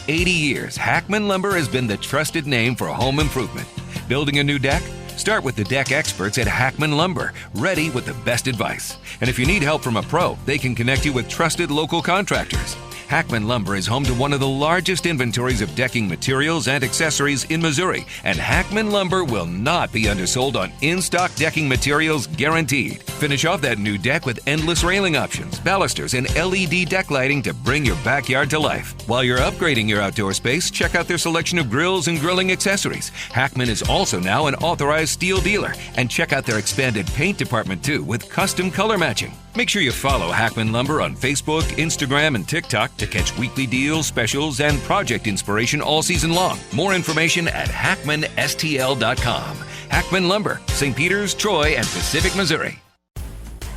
80 years, Hackman Lumber has been the trusted name for home improvement. Building a new deck? Start with the deck experts at Hackman Lumber, ready with the best advice. And if you need help from a pro, they can connect you with trusted local contractors. Hackman Lumber is home to one of the largest inventories of decking materials and accessories in Missouri, and Hackman Lumber will not be undersold on in-stock decking materials guaranteed. Finish off that new deck with endless railing options, balusters, and LED deck lighting to bring your backyard to life. While you're upgrading your outdoor space, check out their selection of grills and grilling accessories. Hackman is also now an authorized steel dealer, and check out their expanded paint department too with custom color matching. Make sure you follow Hackman Lumber on Facebook, Instagram, and TikTok to catch weekly deals, specials, and project inspiration all season long. More information at hackmanstl.com. Hackman Lumber, St. Peters, Troy, and Pacific, Missouri.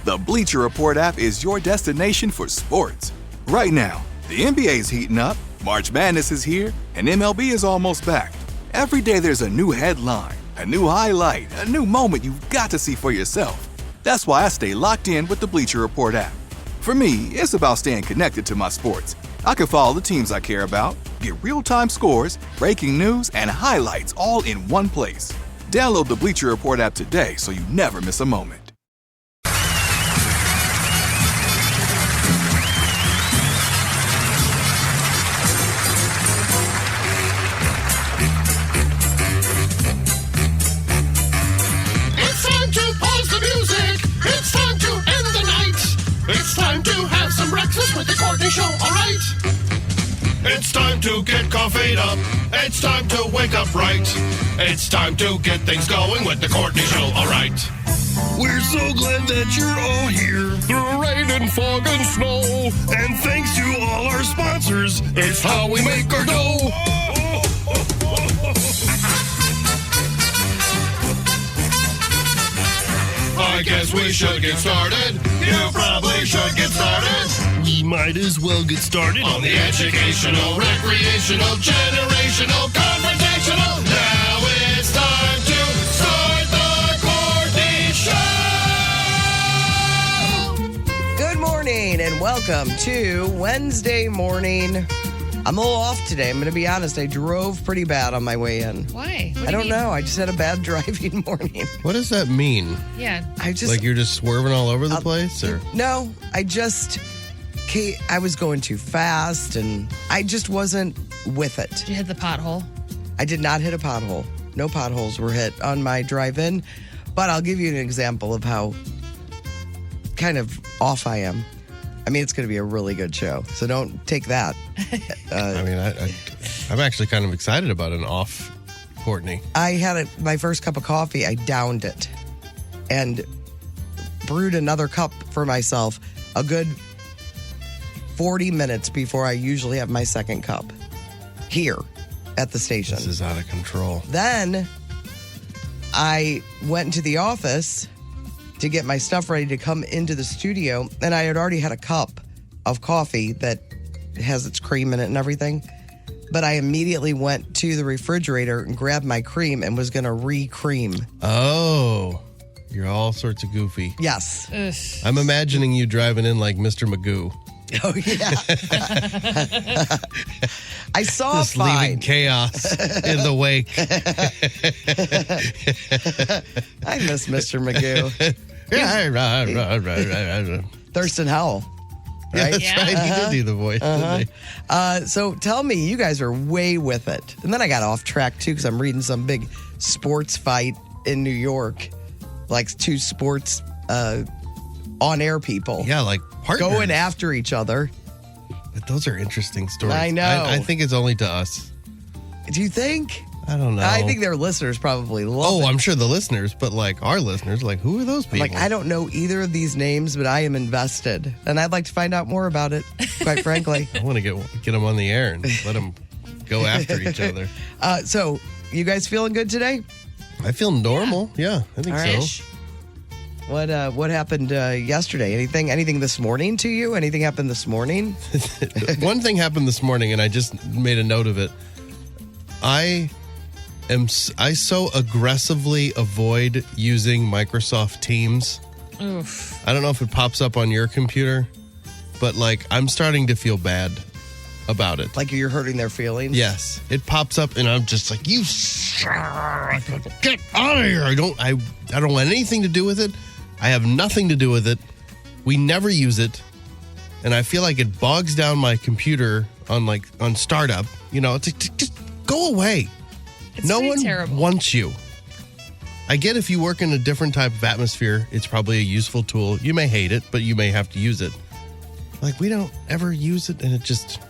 The Bleacher Report app is your destination for sports. Right now, the NBA is heating up, March Madness is here, and MLB is almost back. Every day there's a new headline, a new highlight, a new moment you've got to see for yourself. That's why I stay locked in with the Bleacher Report app. For me, it's about staying connected to my sports. I can follow the teams I care about, get real-time scores, breaking news, and highlights all in one place. Download the Bleacher Report app today so you never miss a moment. It's time to have some breakfast with the Courtney Show, all right? It's time to get coffee'd up. It's time to wake up right. It's time to get things going with the Courtney Show, all right? We're so glad that you're all here through rain and fog and snow. And thanks to all our sponsors, it's how we make our dough. I guess we should get started. You probably should get started. We might as well get started on the educational, recreational, generational, conversational. Now it's time to start the Courtney Show. Good morning and welcome to Wednesday morning. I'm a little off today. I'm going to be honest. I drove pretty bad on my way in. Why? I don't know. I just had a bad driving morning. What does that mean? Yeah. Like you're just swerving all over the place? Or No, I was going too fast and I just wasn't with it. Did you hit the pothole? I did not hit a pothole. No potholes were hit on my drive-in. But I'll give you an example of how kind of off I am. I mean, it's going to be a really good show, so don't take that. I'm actually kind of excited about an off Courtney. I had my first cup of coffee. I downed it and brewed another cup for myself a good 40 minutes before I usually have my second cup here at the station. This is out of control. Then I went into the office to get my stuff ready to come into the studio, and I had already had a cup of coffee that has its cream in it and everything. But I immediately went to the refrigerator and grabbed my cream and was going to re-cream. Oh, you're all sorts of goofy. Yes. Ugh. I'm imagining you driving in like Mr. Magoo. Oh, yeah. I saw Just fine. leaving chaos in the wake. I miss Mr. Magoo. Thurston Howell. Yeah, Right? that's right. He did do the voice, didn't he? So tell me, you guys are way with it. And then I got off track, too, because I'm reading some big sports fight in New York. Like two sports on-air people. Yeah, like partners. Going after each other. But those are interesting stories. I know. I think it's only to us. Do you think? I don't know. I think their listeners probably love it. I'm sure the listeners, but like our listeners, like who are those people? Like, I don't know either of these names, but I am invested. And I'd like to find out more about it, quite frankly. I want to get them on the air and let them go after each other. So, you guys feeling good today? I feel normal. Yeah, I think All right. so. What happened yesterday? Anything this morning to you? Anything happened this morning? One thing happened this morning, and I just made a note of it. I so aggressively avoid using Microsoft Teams. Oof. I don't know if it pops up on your computer, but like I'm starting to feel bad about it. Like you're hurting their feelings? Yes. It pops up and I'm just like, you get out of here. I don't want anything to do with it. I have nothing to do with it. We never use it. And I feel like it bogs down my computer on startup. It's like, just go away. It's no pretty one terrible. wants you. I get if you work in a different type of atmosphere, it's probably a useful tool. You may hate it, but you may have to use it. Like, we don't ever use it, and it just...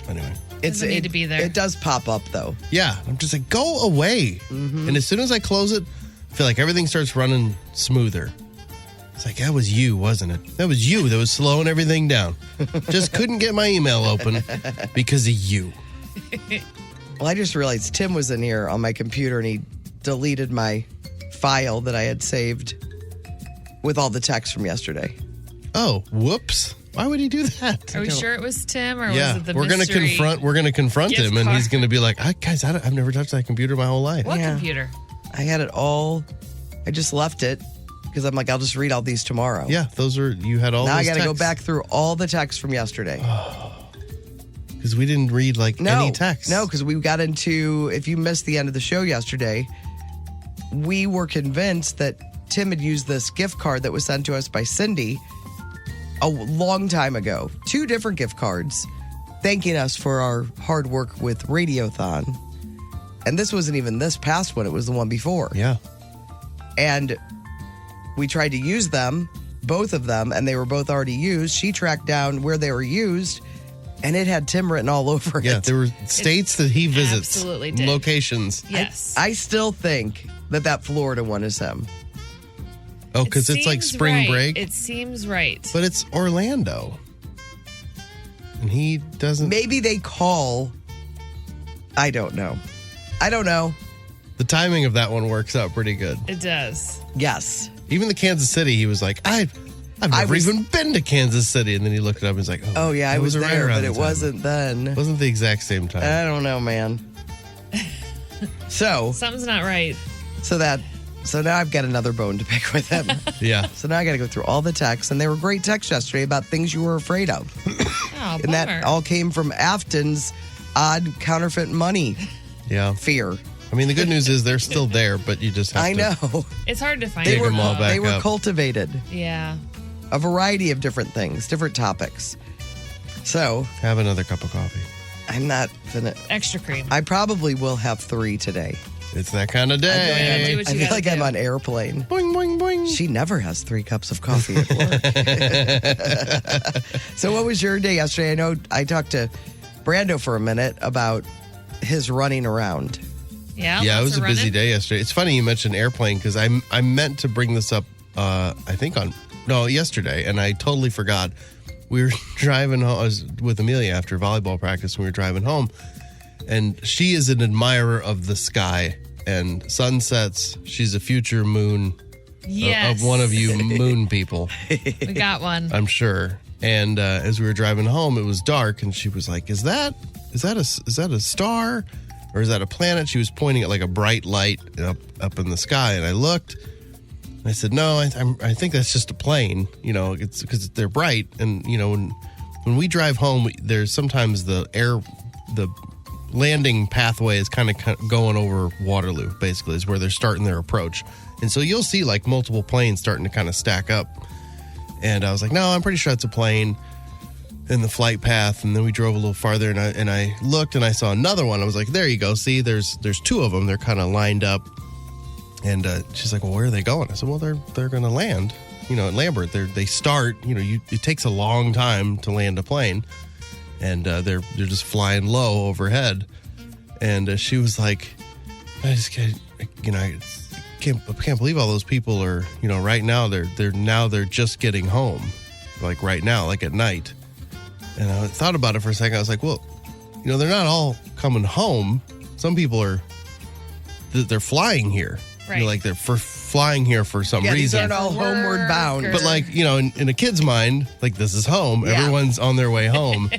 Anyway. Doesn't need to be there. It does pop up, though. Yeah. I'm just like, go away. Mm-hmm. And as soon as I close it, I feel like everything starts running smoother. It's like, that was you, wasn't it? That was you that was slowing everything down. Just couldn't get my email open because of you. Well, I just realized Tim was in here on my computer and he deleted my file that I had saved with all the texts from yesterday. Oh, whoops. Why would he do that? Are we sure it was Tim or Yeah, was it the we're gonna mystery confront gift him, and he's card? gonna be like, guys, I've never touched that computer my whole life. What Yeah. computer? I had it all. I just left it because I'm like, I'll just read all these tomorrow. Yeah, you had all Now I those got to go texts. back through all the texts from yesterday. Because we didn't read any text. No, because we got into, if you missed the end of the show yesterday, we were convinced that Tim had used this gift card that was sent to us by Cindy a long time ago. 2 different gift cards thanking us for our hard work with Radiothon. And this wasn't even this past one, it was the one before. Yeah. And we tried to use them, both of them, and they were both already used. She tracked down where they were used, and it had Tim written all over it. Yeah, there were states that he visits. absolutely did. Locations. Yes. I still think that Florida one is him. Oh, because it's like seems spring right. break. It seems right. But it's Orlando. And he doesn't... Maybe they call. I don't know. The timing of that one works out pretty good. It does. Yes. Even the Kansas City, he was like, I've never even been to Kansas City. And then he looked it up and was like, Oh, yeah, I was right there, around but the it time. wasn't then. It wasn't the exact same time. I don't know, man. So Something's not right. So now I've got another bone to pick with him. Yeah. So now I got to go through all the texts, and they were great texts yesterday about things you were afraid of. Oh, And that bummer. all came from Afton's odd counterfeit money Yeah. fear. I mean, the good news is they're still there, but you just have I to... know. It's hard to find. Dig them them all though. back They were up. cultivated. Yeah. A variety of different things, different topics. So Have another cup of coffee. I'm not gonna. Extra cream. I probably will have 3 today. It's that kind of Yeah, do day. what I you feel gotta like do. I'm on airplane. Boing, boing, boing. She never has 3 cups of coffee at work. So what was your day yesterday? I know I talked to Brando for a minute about his running around. Yeah. Yeah, it lots was a of busy running. day yesterday. It's funny you mentioned airplane because I meant to bring this up, I think yesterday, and I totally forgot. We were driving home. I was with Amelia after volleyball practice, and we were driving home. And she is an admirer of the sky and sunsets. She's a future moon Yes. of one of you moon people, We got one. I'm sure. And as we were driving home, it was dark, and she was like, "Is that a star, or is that a planet?" She was pointing at like a bright light up in the sky, and I looked. And I said, "No, I think that's just a plane. It's because they're bright, and when we drive home, there's sometimes the landing pathway is kind of going over Waterloo, basically, is where they're starting their approach. And so you'll see like multiple planes starting to kind of stack up. And I was like, no, I'm pretty sure it's a plane in the flight path. And then we drove a little farther, and I looked and I saw another one. I was like, there you go. See, there's 2 of them. They're kind of lined up. And she's like, well, where are they going? I said, well, they're going to land, at Lambert. They start, it takes a long time to land a plane. And they're just flying low overhead. And she was like, I just can't believe all those people are, right now they're just getting home, like right now, like at night. And I thought about it for a second. I was like, well, they're not all coming home. Some people they're flying here. Right. Like they're flying here for some Yeah, these reason. aren't all homeward bound. But like, in a kid's mind, like this is home. Yeah. Everyone's on their way home.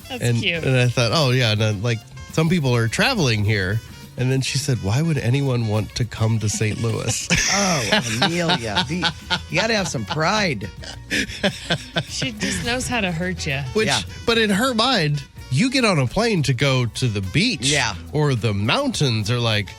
That's cute. And I thought, oh yeah, and like some people are traveling here. And then she said, why would anyone want to come to St. Louis? Oh, Amelia. You got to have some pride. She just knows how to hurt you. Which, Yeah. but in her mind, you get on a plane to go to the beach Yeah. or the mountains or like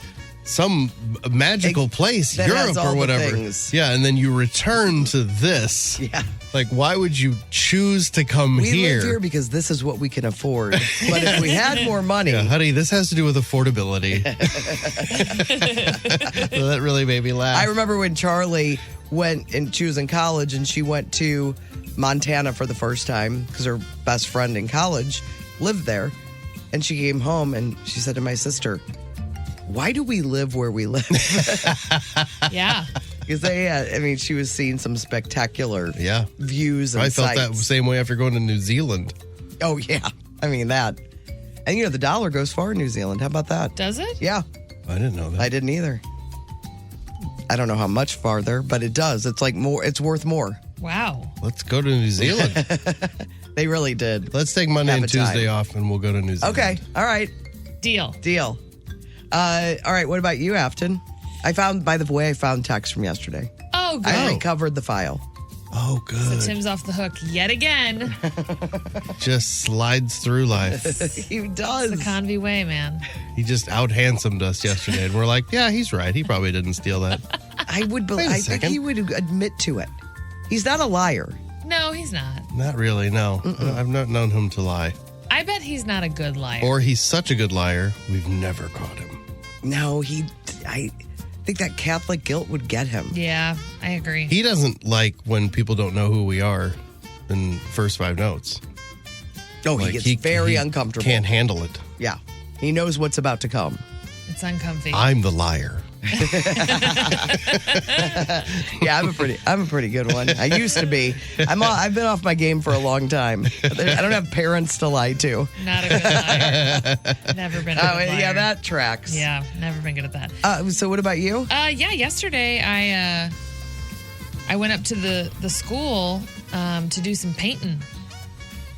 some magical place, that has Europe all or the whatever. things. Yeah, and then you return to this. Yeah. Like, why would you choose to come We here? live here because this is what we can afford. But if we had more money, Yeah, honey, this has to do with affordability. So that really made me laugh. I remember when Charlie went and she was in college and she went to Montana for the first time because her best friend in college lived there. And she came home and she said to my sister, why do we live where we live? Yeah. Because she was seeing some spectacular views and I felt sights. that same way after going to New Zealand. Oh, yeah. I mean, that. And, the dollar goes far in New Zealand. How about that? Does it? Yeah. I didn't know that. I didn't either. I don't know how much farther, but it does. It's like more. It's worth more. Wow. Let's go to New Zealand. They really did. Let's take Monday Have and a time. Tuesday off and we'll go to New Zealand. Okay. All right. Deal. All right. What about you, Afton? I found text from yesterday. Oh, good. I recovered the file. Oh, good. So Tim's off the hook yet again. Just slides through life. He does. The Convy way, man. He just out-handsomed us yesterday. And we're like, yeah, he's right. He probably didn't steal that. I would Wait a believe. I think second. he would admit to it. He's not a liar. No, he's not. Not really, no. I've not known him to lie. I bet he's not a good liar. Or he's such a good liar, we've never caught him. No, I think that Catholic guilt would get him. Yeah, I agree. He doesn't like when people don't know who we are in first 5 notes. Oh, Like, he gets very uncomfortable. Can't handle it. Yeah. He knows what's about to come. It's uncomfy. I'm the liar. Yeah, I'm a pretty good one. I used to be. I've been off my game for a long time. I don't have parents to lie to. Not a good liar. Never been a good liar. Yeah, that tracks. Yeah, never been good at that. So what about you? Yeah, yesterday I went up to the school to do some painting.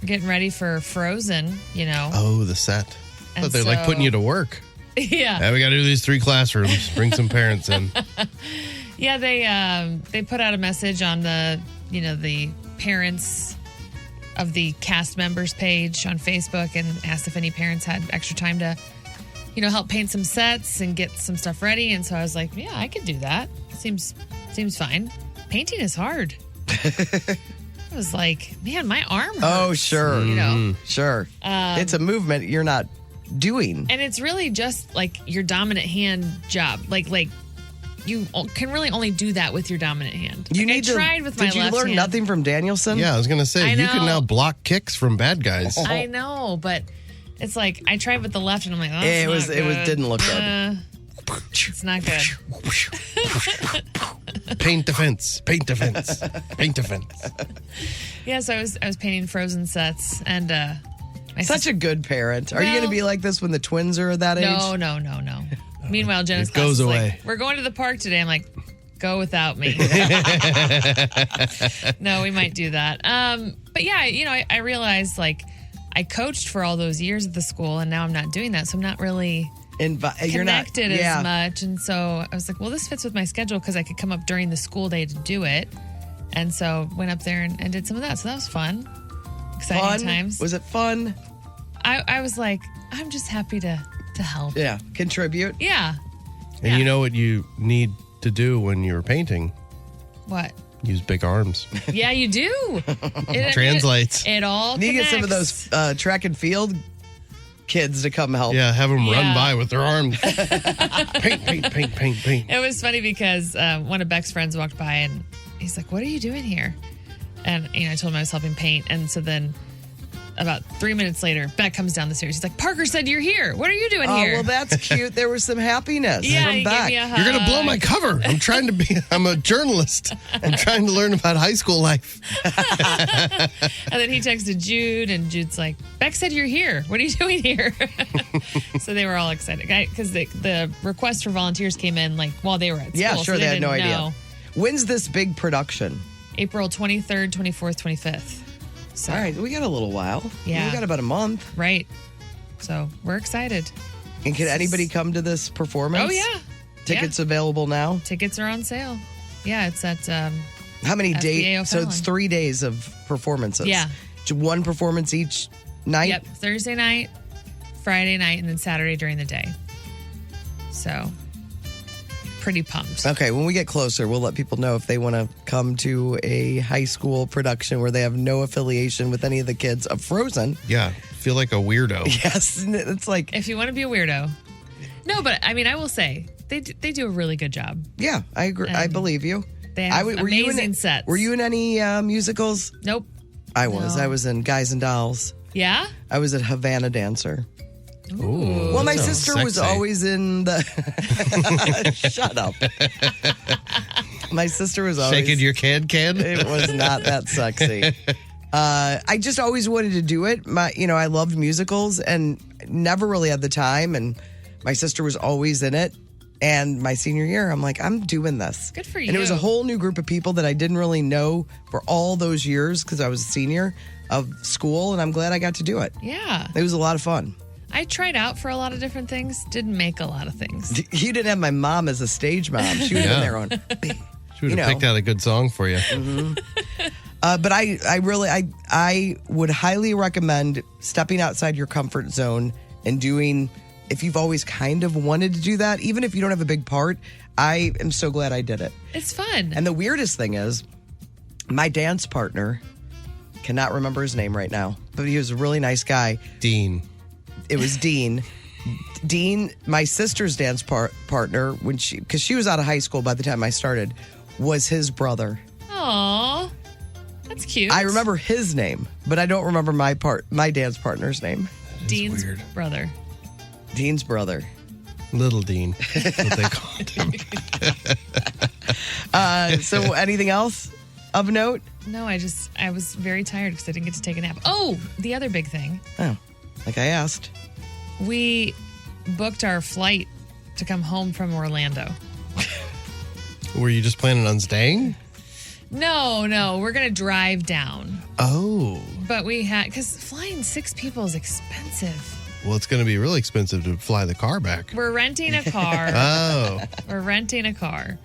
Getting ready for Frozen, Oh, the set. And But they're like putting you to work. Yeah. Yeah, we got to do these 3 classrooms. Bring some parents in. Yeah, they put out a message on the parents of the cast members page on Facebook and asked if any parents had extra time to, help paint some sets and get some stuff ready. And so I was like, yeah, I could do that. Seems fine. Painting is hard. I was like, man, my arm hurts. Oh, sure. Sure. Um, It's a movement you're not doing. And it's really just like your dominant hand job. Like you can really only do that with your dominant hand. I tried with my left hand. Did you learn nothing from Danielson? Yeah, I was going to say, you can now block kicks from bad guys. I know, but it's like I tried with the left and I'm like, oh, it didn't look good. It's not good. Paint defense. Paint defense. Paint defense. Yeah, so I was painting Frozen sets and Such a good parent. Are you Well- going to be like this when the twins are that age? No. Meanwhile, Jenna's It goes class is away. like, we're going to the park today. I'm like, go without me. No, we might do that. But yeah, I realized like I coached for all those years at the school and now I'm not doing that. So I'm not really connected as much. And so I was like, well, this fits with my schedule because I could come up during the school day to do it. And so went up there and did some of that. So that was fun. Exciting times. Was it fun? I was like, I'm just happy to help. Yeah. Contribute? Yeah. And you know what you need to do when you're painting? What? Use big arms. Yeah, you do. It Translates. It all You connects. get some of those track and field kids to come help. Yeah, have them Yeah. run by with their arms. Paint. It was funny because one of Beck's friends walked by and he's like, what are you doing here? And I told him I was helping paint. And so then about 3 minutes later, Beck comes down the stairs. He's like, Parker said you're here. What are you doing Oh, here? well, that's cute. There was some happiness yeah, from he Beck. gave me a hug. You're going to blow my cover. I'm a journalist. I'm trying to learn about high school life. And then he texted Jude, and Jude's like, Beck said you're here. What are you doing here? So they were all excited because the request for volunteers came in like while they were at school. Yeah, sure. So They had no didn't idea. know. When's this big production? April 23rd, 24th, 25th. So, All right, we got a little while. Yeah. We got about a month. Right. So we're excited. And can anybody come to this performance? Oh, yeah. Tickets available now? Tickets are on sale. Yeah, it's at How many FBA days? So it's O'Fallon. 3 days of performances. Yeah. One performance each night? Yep, Thursday night, Friday night, and then Saturday during the day. So, pretty pumped. Okay, when we get closer, we'll let people know if they want to come to a high school production where they have no affiliation with any of the kids of Frozen. Yeah, feel like a weirdo. Yes, it's like, If you want to be a weirdo. No, but I mean, I will say, they do a really good job. yeah, I agree. I believe you. They have were amazing you in, sets. Were you in any musicals? Nope. I was. No. I was in Guys and Dolls. Yeah? I was at Havana Dancer. Ooh, Well, my sounds sister was sexy. always in the. Shut up. My sister was always. Shaking your kid. It was not that sexy. I just always wanted to do it. I loved musicals and never really had the time. And my sister was always in it. And my senior year, I'm like, I'm doing this. Good for you. And it was a whole new group of people that I didn't really know for all those years because I was a senior of school. And I'm glad I got to do it. Yeah. It was a lot of fun. I tried out for a lot of different things, didn't make a lot of things. You didn't have my mom as a stage mom. She would have been there on. She would have picked out a good song for you. But I would highly recommend stepping outside your comfort zone and doing, if you've always kind of wanted to do that, even if you don't have a big part, I am so glad I did it. It's fun. And the weirdest thing is, my dance partner, cannot remember his name right now, but he was a really nice guy. Dean. It was Dean. Dean, my sister's dance partner, because she was out of high school by the time I started, was his brother. Aw, that's cute. I remember his name, but I don't remember my dance partner's name. Dean's weird. brother. Dean's brother. Little Dean. That's what they called him. So anything else of note? No, I was very tired because I didn't get to take a nap. Oh, the other big thing. Oh, like I asked. We booked our flight to come home from Orlando. Were you just planning on staying? No, we're going to drive down. Oh. But we had, because flying 6 people is expensive. Well, it's going to be really expensive to fly the car back. We're renting a car. Oh. We're renting a car,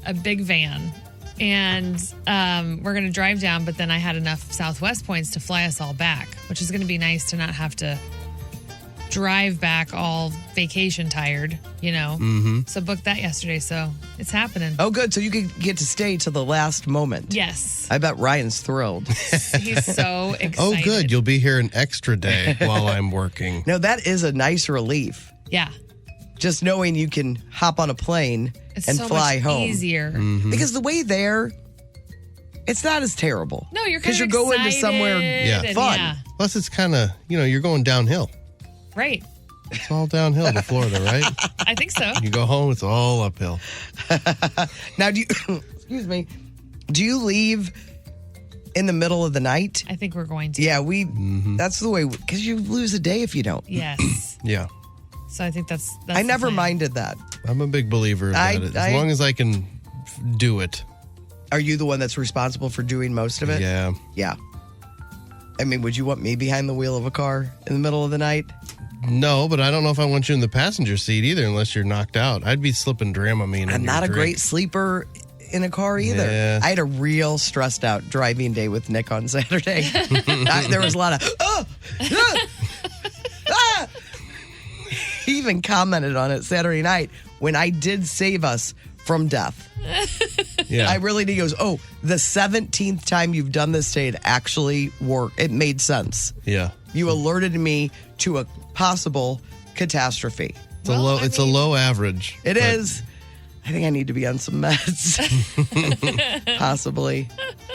a big van. And we're going to drive down, but then I had enough Southwest points to fly us all back, which is going to be nice to not have to drive back all vacation tired, Mm-hmm. So booked that yesterday, so it's happening. Oh, good. So you could get to stay till the last moment. Yes. I bet Ryan's thrilled. He's so excited. Oh, good. You'll be here an extra day while I'm working. No, that is a nice relief. Yeah. Just knowing you can hop on a plane It's and so fly much home. easier. Because the way there, it's not as terrible. No, you're kind of you're going to somewhere excited fun. and Plus, it's kind of, you're going downhill. Right. It's all downhill to Florida, right? I think so. You go home, it's all uphill. Now, do you, excuse me, do you leave in the middle of the night? I think we're going to. Yeah, that's the way, because you lose a day if you don't. Yes. Yeah. So I think that's I the never plan. minded that. I'm a big believer of that. As long as I can do it. Are you the one that's responsible for doing most of it? Yeah. Yeah. I mean, would you want me behind the wheel of a car in the middle of the night? No, but I don't know if I want you in the passenger seat either unless you're knocked out. I'd be slipping Dramamine in I'm your not a drink. great sleeper in a car either. Yeah. I had a real stressed out driving day with Nick on Saturday. There was a lot of, He even commented on it Saturday night when I did save us from death. Yeah. I really did. He goes, the 17th time you've done this today, it actually worked. It made sense. Yeah. You alerted me to a possible catastrophe. It's a low average. It is. I think I need to be on some meds. Possibly.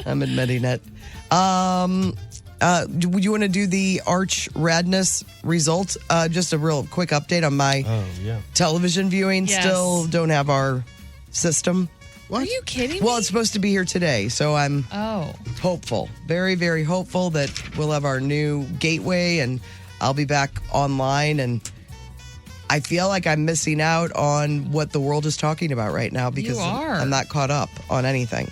I'm admitting it. Would you want to do the Arch Radness results? Just a real quick update on my television viewing. Yes. Still don't have our system. Are you kidding me? Well, it's supposed to be here today, so I'm hopeful. Very, very hopeful that we'll have our new gateway and I'll be back online. And I feel like I'm missing out on what the world is talking about right now because You are. I'm not caught up on anything.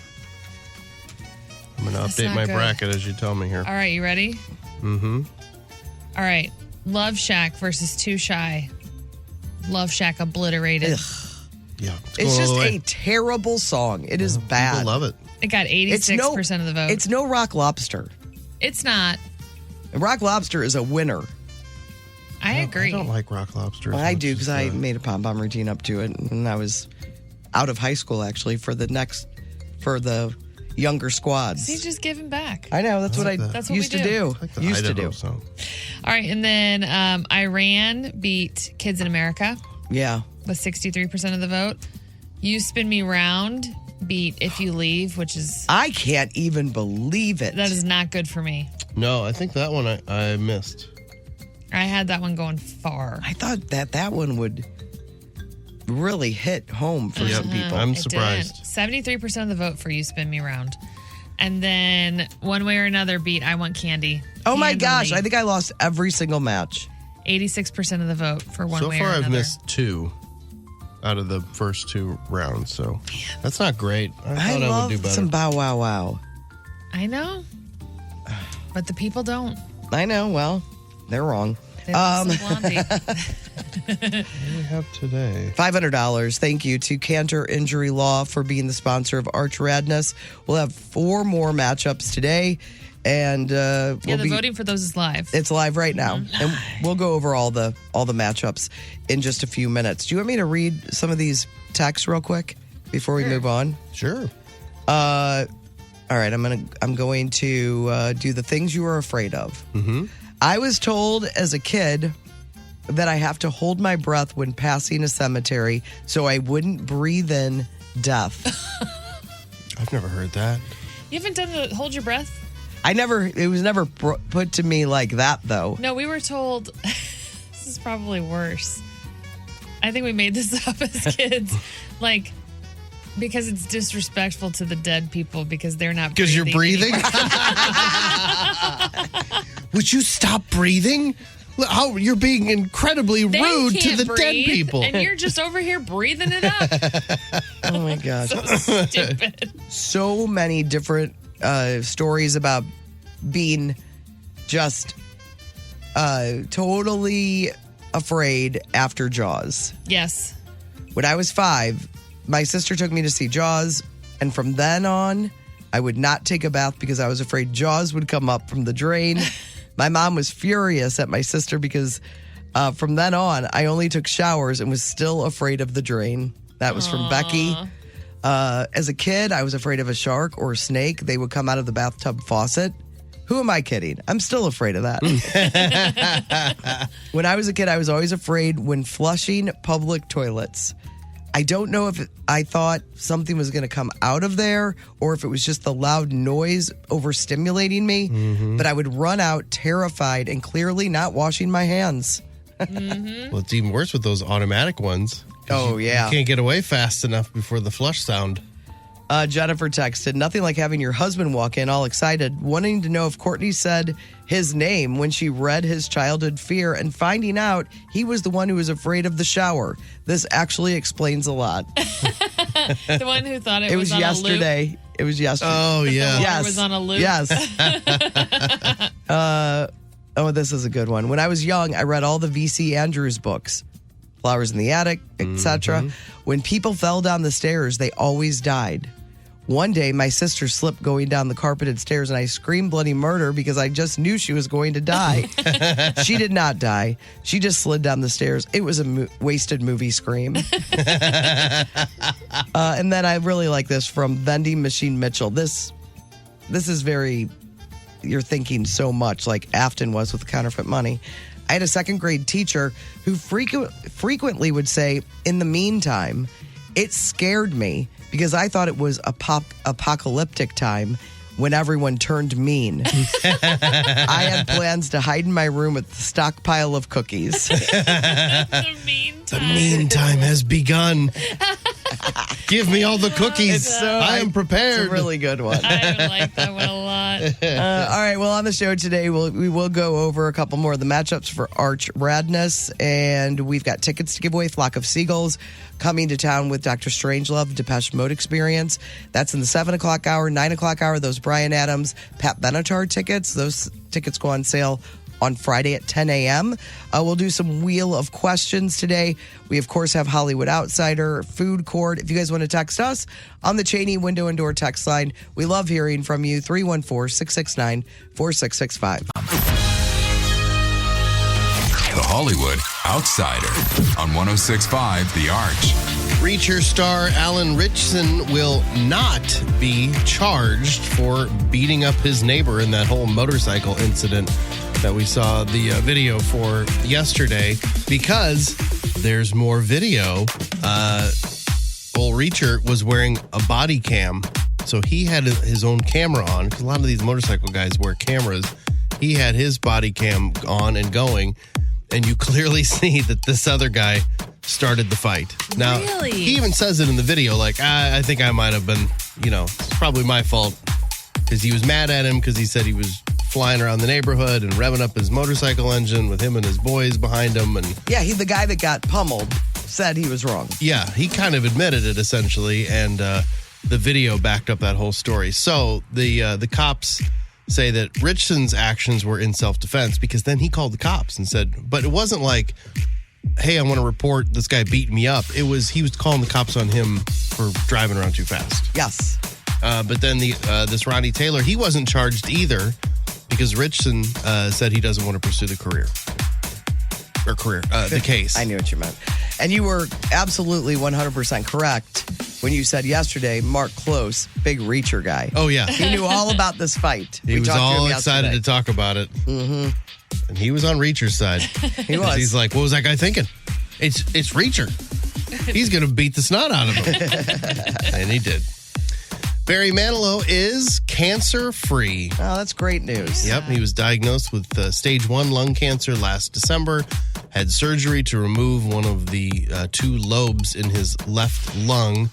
I'm going to That's update not my good. bracket as you tell me here. All right, you ready? Mm-hmm. All right. Love Shack versus Too Shy. Love Shack obliterated. Yeah. It's going all just the way. a terrible song. It is bad. People love it. It got 86% of the vote. It's no Rock Lobster. It's not. Rock Lobster is a winner. I agree. I don't like Rock Lobster. as I much do as because I made a pom-pom routine up to it when I was out of high school, actually, for the younger squads. See, just giving back. I know. That's what I That's what used we to do. like the Used to Idaho do. song. All right, and then Iran beat Kids in America Yeah. with 63% of the vote. You Spin Me Round beat If You Leave, which is I can't even believe it. that is not good for me. No, I think that one I missed. I had that one going far. I thought that one would really hit home for some people. I'm It surprised. didn't. 73% of the vote for You Spin Me Round. And then one way or another beat I Want Candy. Oh my Handily. gosh, I think I lost every single match. 86% of the vote for one So way far, or another. I've missed 2 out of the first 2 rounds. So that's not great. I I thought I would love do better. some Bow Wow Wow. I know. But the people don't. I know, well, they're wrong. They love some Blondie. What do we have today? $500. Thank you to Cantor Injury Law for being the sponsor of Arch Radness. We'll have 4 more matchups today, and Yeah, the voting for those is live. It's live right now, and we'll go over all the matchups in just a few minutes. Do you want me to read some of these texts real quick before we move on? Sure. All right, I'm going to do the things you are afraid of. Mm-hmm. I was told as a kid that I have to hold my breath when passing a cemetery so I wouldn't breathe in death. I've never heard that. You haven't done the hold your breath? It was never put to me like that, though. No, we were told, this is probably worse. I think we made this up as kids. Like, because it's disrespectful to the dead people because they're not breathing. Because you're breathing? Would you stop breathing? Look, how you're being incredibly They rude to can't the breathe, dead people. And you're just over here breathing it up. Oh, my gosh. So stupid. So many different stories about being just totally afraid after Jaws. Yes. When I was 5, my sister took me to see Jaws, and from then on, I would not take a bath because I was afraid Jaws would come up from the drain. My mom was furious at my sister because from then on, I only took showers and was still afraid of the drain. That was from Becky. As a kid, I was afraid of a shark or a snake. They would come out of the bathtub faucet. Who am I kidding? I'm still afraid of that. When I was a kid, I was always afraid when flushing public toilets. I don't know if I thought something was going to come out of there or if it was just the loud noise overstimulating me, but I would run out terrified and clearly not washing my hands. Well, it's even worse with those automatic ones. 'Cause Oh, yeah. You can't get away fast enough before the flush sound. Jennifer texted, nothing like having your husband walk in all excited, wanting to know if Courtney said his name when she read his childhood fear and finding out he was the one who was afraid of the shower. This actually explains a lot. The one who thought it was on yesterday. a loop. It was yesterday. Oh, yeah. Water was on a loop. Yes. Oh, this is a good one. When I was young, I read all the V.C. Andrews books, Flowers in the Attic, etc. When people fell down the stairs, they always died. One day, my sister slipped going down the carpeted stairs, and I screamed bloody murder because I just knew she was going to die. She did not die. She just slid down the stairs. It was a wasted movie scream. And then I really like this from Vending Machine Mitchell. This is very, you're thinking so much like Afton was with counterfeit money. I had a second grade teacher who frequently would say, in the meantime, it scared me because I thought it was apocalyptic time when everyone turned mean. I had plans to hide in my room with a stockpile of cookies. The meantime. The meantime has begun. Give me all the cookies. I am prepared. It's a really good one. I like that one a lot. All right, well, on the show today, we will go over a couple more of the matchups for Arch Radness, and we've got tickets to give away. Flock of Seagulls coming to town with Dr. Strangelove, Depeche Mode Experience. That's in the 7 o'clock hour, 9 o'clock hour. Those Bryan Adams, Pat Benatar tickets. Those tickets go on sale on Friday at 10 a.m. We'll do some Wheel of Questions today. We, of course, have Hollywood Outsider, Food Court. If you guys want to text us on the Cheney Window and Door text line, we love hearing from you, 314-669-4665. The Hollywood Outsider on 106.5 The Arch. Reacher star Alan Ritchson will not be charged for beating up his neighbor in that whole motorcycle incident that we saw the video for yesterday, because there's more video. Old Reacher was wearing a body cam, so he had his own camera on, because a lot of these motorcycle guys wear cameras. He had his body cam on and going, and you clearly see that this other guy started the fight. Now, Really? He even says it in the video, like, I think I might have been, it's probably my fault, because he was mad at him because he said he was flying around the neighborhood and revving up his motorcycle engine with him and his boys behind him. And Yeah, the guy that got pummeled said he was wrong. yeah, he kind of admitted it essentially, and the video backed up that whole story. So the cops say that Richardson's actions were in self-defense, because then he called the cops and said, but it wasn't like, hey, I want to report this guy beating me up. He was calling the cops on him for driving around too fast. Yes. But then this Ronnie Taylor, he wasn't charged either, because Richardson said he doesn't want to pursue the case. I knew what you meant. And you were absolutely 100% correct when you said yesterday, Mark Close, big Reacher guy. Oh, yeah. He knew all about this fight. He was talked to all him excited yesterday. to talk about it. Mm-hmm. And he was on Reacher's side. He was. He's like, what was that guy thinking? It's Reacher. He's going to beat the snot out of him. And he did. Barry Manilow is cancer-free. Oh, that's great news. Yep, he was diagnosed with stage 1 lung cancer last December, had surgery to remove one of the 2 lobes in his left lung,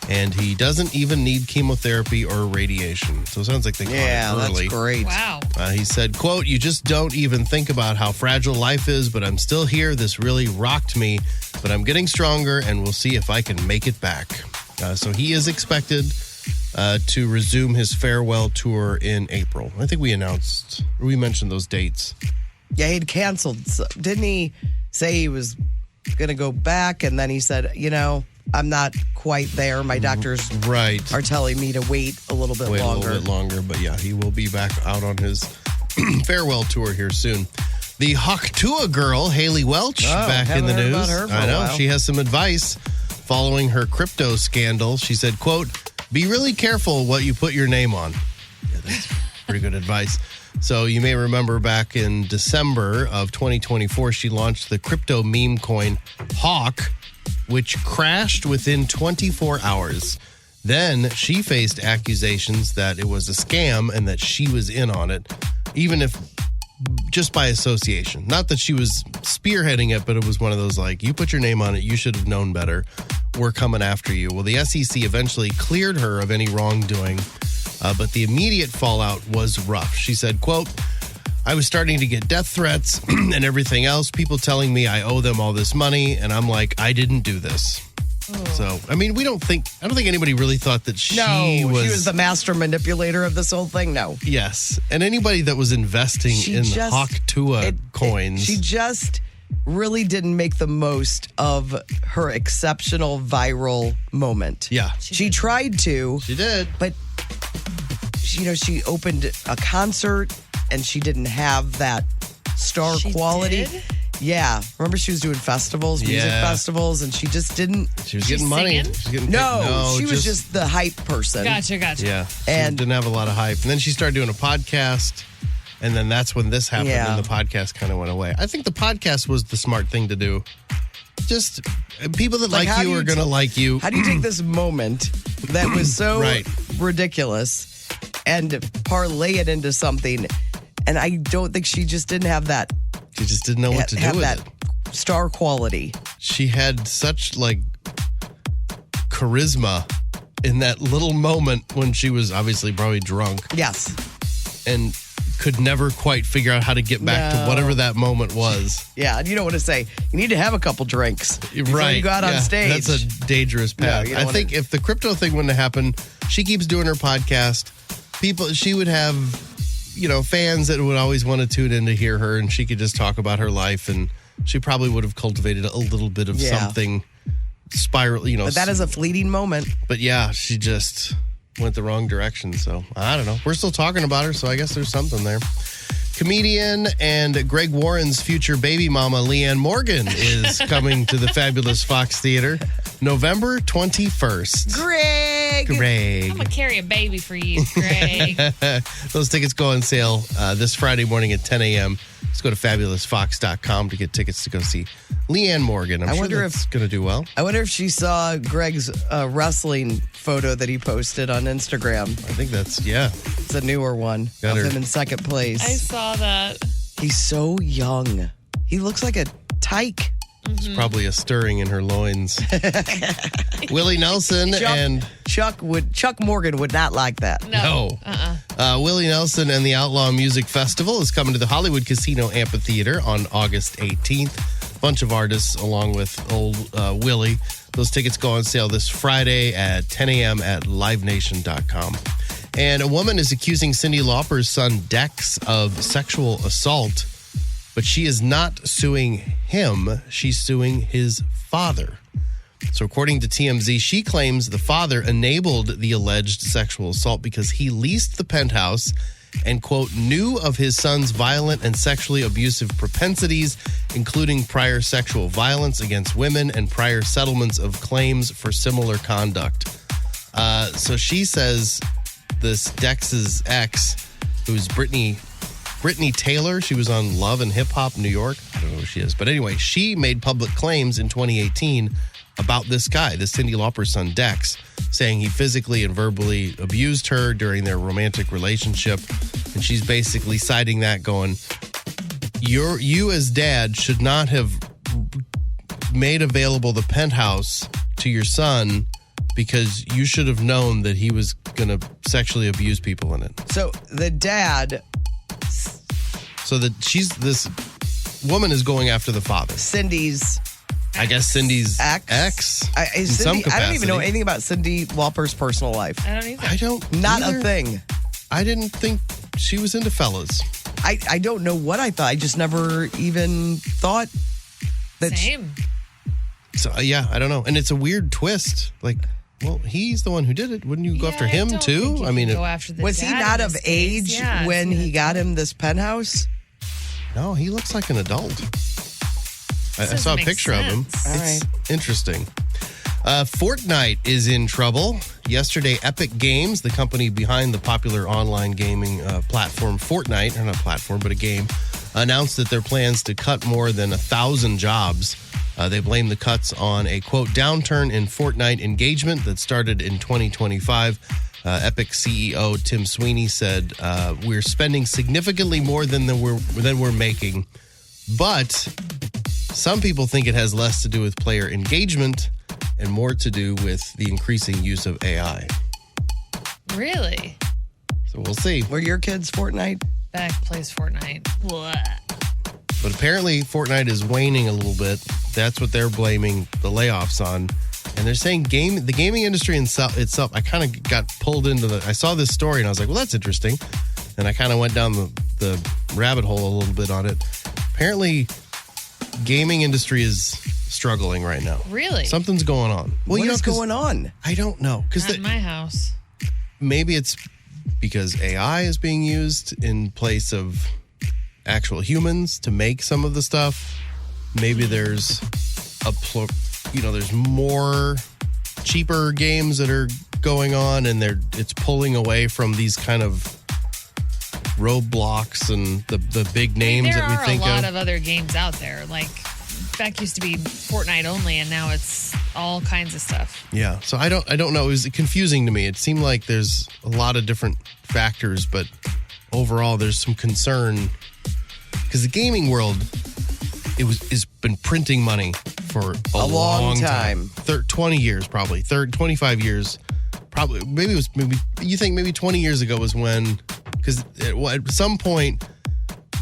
and he doesn't even need chemotherapy or radiation. So it sounds like they caught it early. That's great. Wow. He said, quote, you just don't even think about how fragile life is, but I'm still here. This really rocked me, but I'm getting stronger, and we'll see if I can make it back. So he is expected to resume his farewell tour in April. I think we mentioned those dates. Yeah, he'd canceled. Didn't he say he was going to go back? And then he said, I'm not quite there. My doctors are telling me to wait a little bit longer. But yeah, he will be back out on his farewell tour here soon. The Hawktua girl, Haley Welch, back in the news. About her for I a know. while. She has some advice following her crypto scandal. She said, quote, be really careful what you put your name on. Yeah, that's pretty good advice. So you may remember back in December of 2024, she launched the crypto meme coin Hawk, which crashed within 24 hours. Then she faced accusations that it was a scam and that she was in on it, even if just by association. Not that she was spearheading it, but it was one of those like, you put your name on it, you should have known better. We're coming after you. Well, the SEC eventually cleared her of any wrongdoing, but the immediate fallout was rough. She said, quote, I was starting to get death threats and everything else, people telling me I owe them all this money, and I'm like, I didn't do this. So, I mean, I don't think anybody really thought that she was the master manipulator of this whole thing. No. Yes. And anybody that was investing in Hawktua coins. She just really didn't make the most of her exceptional viral moment. Yeah. She tried to. She did. But, she opened a concert and she didn't have that star She quality. did? Yeah. Remember she was doing festivals, music festivals, and she just didn't. She was getting money. singing? She was getting No, she was just the hype person. Gotcha. Yeah. She And- didn't have a lot of hype. And then she started doing a podcast. And then that's when this happened, Yeah. and the podcast kind of went away. I think the podcast was the smart thing to do. Just people that like how you do are going to like you. How do you take this moment that was so Right. ridiculous and parlay it into something? And I don't think she just didn't have that. She just didn't know what to do have with that it. star quality. She had such charisma in that little moment when she was obviously probably drunk Yes. and could never quite figure out how to get back to No. whatever that moment was. Yeah, and you don't want to say you need to have a couple drinks before Right. you go out on Yeah, stage. That's a dangerous path. you don't I wanna- think if the crypto thing wouldn't have happened, she keeps doing her podcast. She would have, fans that would always want to tune in to hear her, and she could just talk about her life, and she probably would have cultivated a little bit of something spiral, But that is a fleeting moment. But yeah, she just went the wrong direction. So I don't know. We're still talking about her, so I guess there's something there. Comedian and Greg Warren's future baby mama, Leanne Morgan, is coming to the fabulous Fox Theater November 21st. Greg! I'm going to carry a baby for you, Greg. Those tickets go on sale this Friday morning at 10 a.m. Just go to fabulousfox.com to get tickets to go see Leanne Morgan. I'm sure that's going to do well. I wonder if she saw Greg's wrestling photo that he posted on Instagram. I think It's a newer one Got of her. him in second place. I saw that. He's so young. He looks like a tyke. It's probably a stirring in her loins. Willie Nelson and... Chuck Morgan would not like that. No. Willie Nelson and the Outlaw Music Festival is coming to the Hollywood Casino Amphitheater on August 18th. Bunch of artists along with old Willie. Those tickets go on sale this Friday at 10 a.m. at livenation.com. And a woman is accusing Cyndi Lauper's son Dex of sexual assault, but she is not suing him. She's suing his father. So according to TMZ, she claims the father enabled the alleged sexual assault because he leased the penthouse and, quote, knew of his son's violent and sexually abusive propensities, including prior sexual violence against women and prior settlements of claims for similar conduct. So she says this Dex's ex, who's Brittany Taylor, she was on Love and Hip Hop New York. I don't know who she is. But anyway, she made public claims in 2018 about this guy, this Cyndi Lauper's son, Dex, saying he physically and verbally abused her during their romantic relationship. And she's basically citing that, going, you as dad should not have made available the penthouse to your son because you should have known that he was going to sexually abuse people in it. So the dad... So that this woman is going after the father. Cindy's ex in some capacity. I don't even know anything about Cyndi Lauper's personal life. I don't either. I don't. Not either. a thing. I didn't think she was into fellas. I don't know what I thought. I just never even thought that. Same. So yeah, I don't know. And it's a weird twist. Like, well, he's the one who did it. Wouldn't you go after him too? I mean, go after the was he dad not in of this age case. Yeah, when he got him this penthouse? no, he looks like an adult. I doesn't saw a make picture of him. sense. All It's right. interesting. Fortnite is in trouble. Yesterday, Epic Games, the company behind the popular online gaming platform Fortnite, or not platform, but a game, announced that their plans to cut more than 1,000 jobs. They blame the cuts on a, quote, downturn in Fortnite engagement that started in 2025. Epic CEO Tim Sweeney said, we're spending significantly more than we're making, but some people think it has less to do with player engagement and more to do with the increasing use of AI. Really? So we'll see. Were your kids Fortnite? Beck plays Fortnite. What? But apparently Fortnite is waning a little bit. That's what they're blaming the layoffs on. And they're saying the gaming industry itself, I kind of got pulled into I saw this story and I was like, well, that's interesting. And I kind of went down the rabbit hole a little bit on it. Apparently, gaming industry is struggling right now. Really? Something's going on. Well, What is going on? I don't know. Not in my house. Maybe it's because AI is being used in place of actual humans to make some of the stuff. Maybe there's there's more cheaper games that are going on, and it's pulling away from these kind of Roblox and the big names that we think of. There are a lot of other games out there. Like, Beck used to be Fortnite only, and now it's all kinds of stuff. Yeah, so I don't know. It was confusing to me. It seemed like there's a lot of different factors, but overall, there's some concern because the gaming world has been printing money for a long time. 20 years, probably 25 years. Probably maybe you think maybe 20 years ago was when, because at some point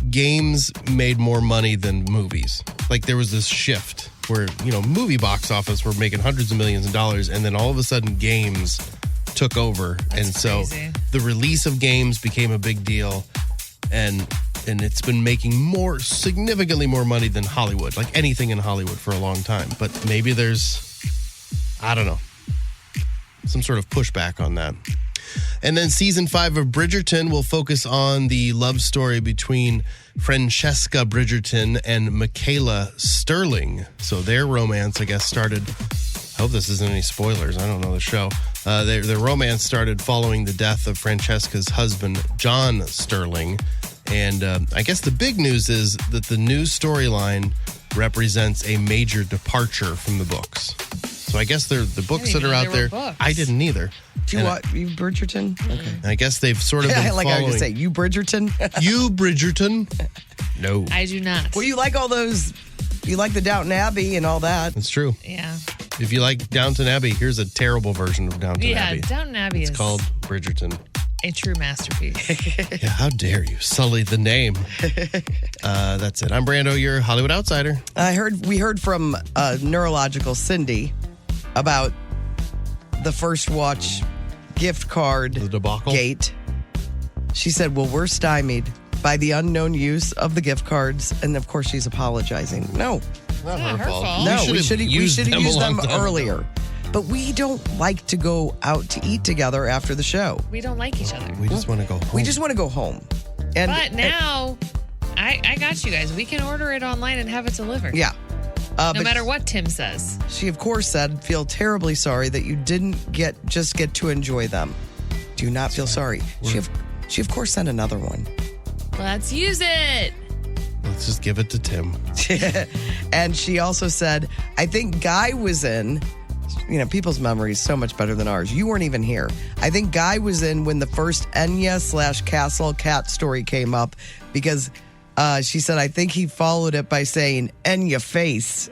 games made more money than movies. Like there was this shift where movie box office were making hundreds of millions of dollars, and then all of a sudden games took over. That's crazy. So the release of games became a big deal, and it's been making significantly more money than Hollywood, like anything in Hollywood for a long time. But maybe there's, I don't know, some sort of pushback on that. And then season 5 of Bridgerton will focus on the love story between Francesca Bridgerton and Michaela Sterling. So their romance, I guess, started... I hope this isn't any spoilers. I don't know the show. Their romance started following the death of Francesca's husband, John Sterling. And I guess the big news is that the new storyline represents a major departure from the books. So I guess the books that are out there, I didn't either. Do you watch you Bridgerton? Okay. I guess they've sort of been I like following. how you say, you Bridgerton? You Bridgerton? No. I do not. Well, you like all those, you like the Downton Abbey and all that. It's true. Yeah. If you like Downton Abbey, here's a terrible version of Downton Abbey. Yeah, Downton Abbey It's is called Bridgerton. a true masterpiece. Yeah, how dare you sully the name? That's it. I'm Brando, your Hollywood outsider. We heard from neurological Cindy about the First Watch gift card The debacle? gate. She said, well, we're stymied by the unknown use of the gift cards. And of course, she's apologizing. No, Not her fault. no, we should have used them a long earlier. time ago. But we don't like to go out to eat together after the show. We don't like each other. We just want to go home. We just want to go home. And But now, I got you guys. We can order it online and have it delivered. yeah. No But matter what Tim says. she, of course, said, feel terribly sorry that you didn't get to enjoy them. Do not feel sorry. She, of course, sent another one. Let's use it. Let's just give it to Tim. And she also said, I think Guy was in, people's memory is so much better than ours. You weren't even here. I think Guy was in when the first Enya/Castle cat story came up because she said, I think he followed it by saying, Enya face.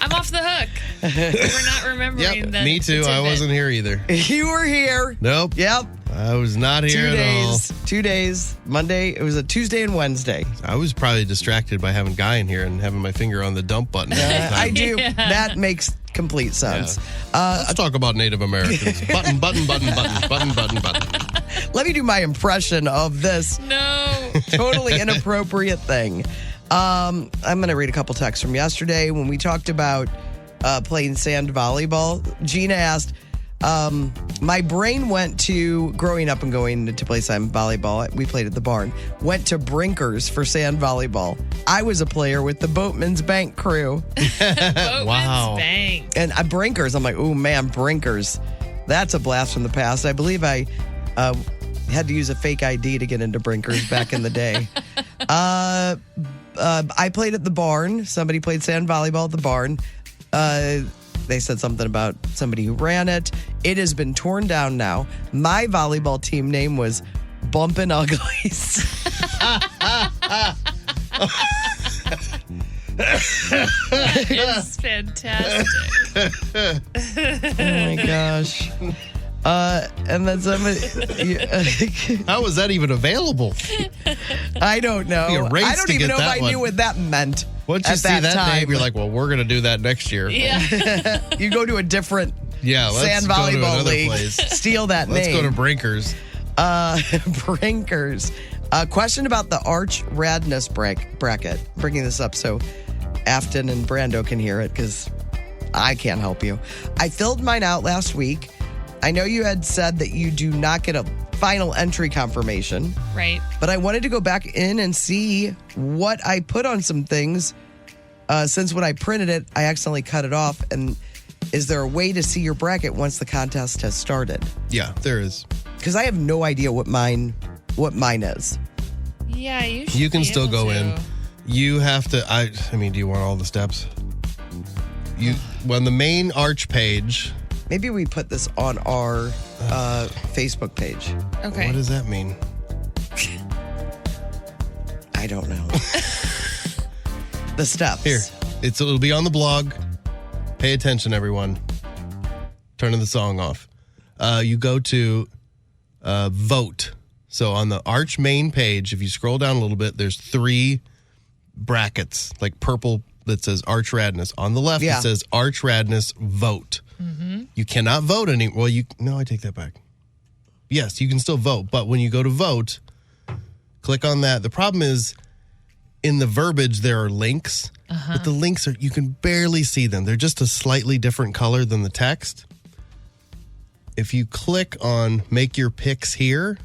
I'm off the hook. We're not remembering Yep, that. me too. I wasn't here either. You were here. Nope. Yep. I was not here at all. 2 days. Monday. It was a Tuesday and Wednesday. I was probably distracted by having Guy in here and having my finger on the dump button. I do. That makes complete sense. Let's talk about Native Americans. Button, button, button, button, button, button, button. Let me do my impression of this No. totally inappropriate thing. I'm going to read a couple texts from yesterday when we talked about playing sand volleyball. Gina asked, my brain went to growing up and going to play sand volleyball. We played at the barn. Went to Brinkers for sand volleyball. I was a player with the Boatman's Bank crew. Boatman's Wow. Bank. And Brinkers, I'm like, oh man, Brinkers. That's a blast from the past. I believe I had to use a fake ID to get into Brinkers back in the day. I played at the barn. Somebody played sand volleyball at the barn. They said something about somebody who ran it. It has been torn down now. My volleyball team name was Bumpin' Uglies. That is fantastic. Oh my gosh. And then somebody. How was that even available? I don't know. Be a race I don't to even get know if that I knew one. what that meant. Once you at see that time. name, you're like, well, we're going to do that next year. Yeah. You go to a different Yeah, let's sand go to volleyball another league. place. Steal that Let's name. go to Brinkers. Brinkers. Question about the Arch Radness bracket. Bringing this up so Afton and Brando can hear it because I can't help you. I filled mine out last week. I know you had said that you do not get a final entry confirmation, Right. but I wanted to go back in and see what I put on some things. Since when I printed it, I accidentally cut it off. And is there a way to see your bracket once the contest has started? Yeah, there is. Because I have no idea what mine is. Yeah, you should You can be still able go to. in. You have to, I mean, do you want all the steps? On the main Arch page. Maybe we put this on our Facebook page. Okay. What does that mean? I don't know. The steps. Here, it'll be on the blog. Pay attention, everyone. Turning the song off. You go to vote. So on the Arch main page, if you scroll down a little bit, there's 3 brackets, like purple that says Arch Radness. On the left, Yeah. it says Arch Radness vote. Mm-hmm. You cannot vote anymore. No, I take that back. Yes, you can still vote, but when you go to vote, click on that. The problem is, in the verbiage, there are links, but the links you can barely see them. They're just a slightly different color than the text. if you click on make your picks here,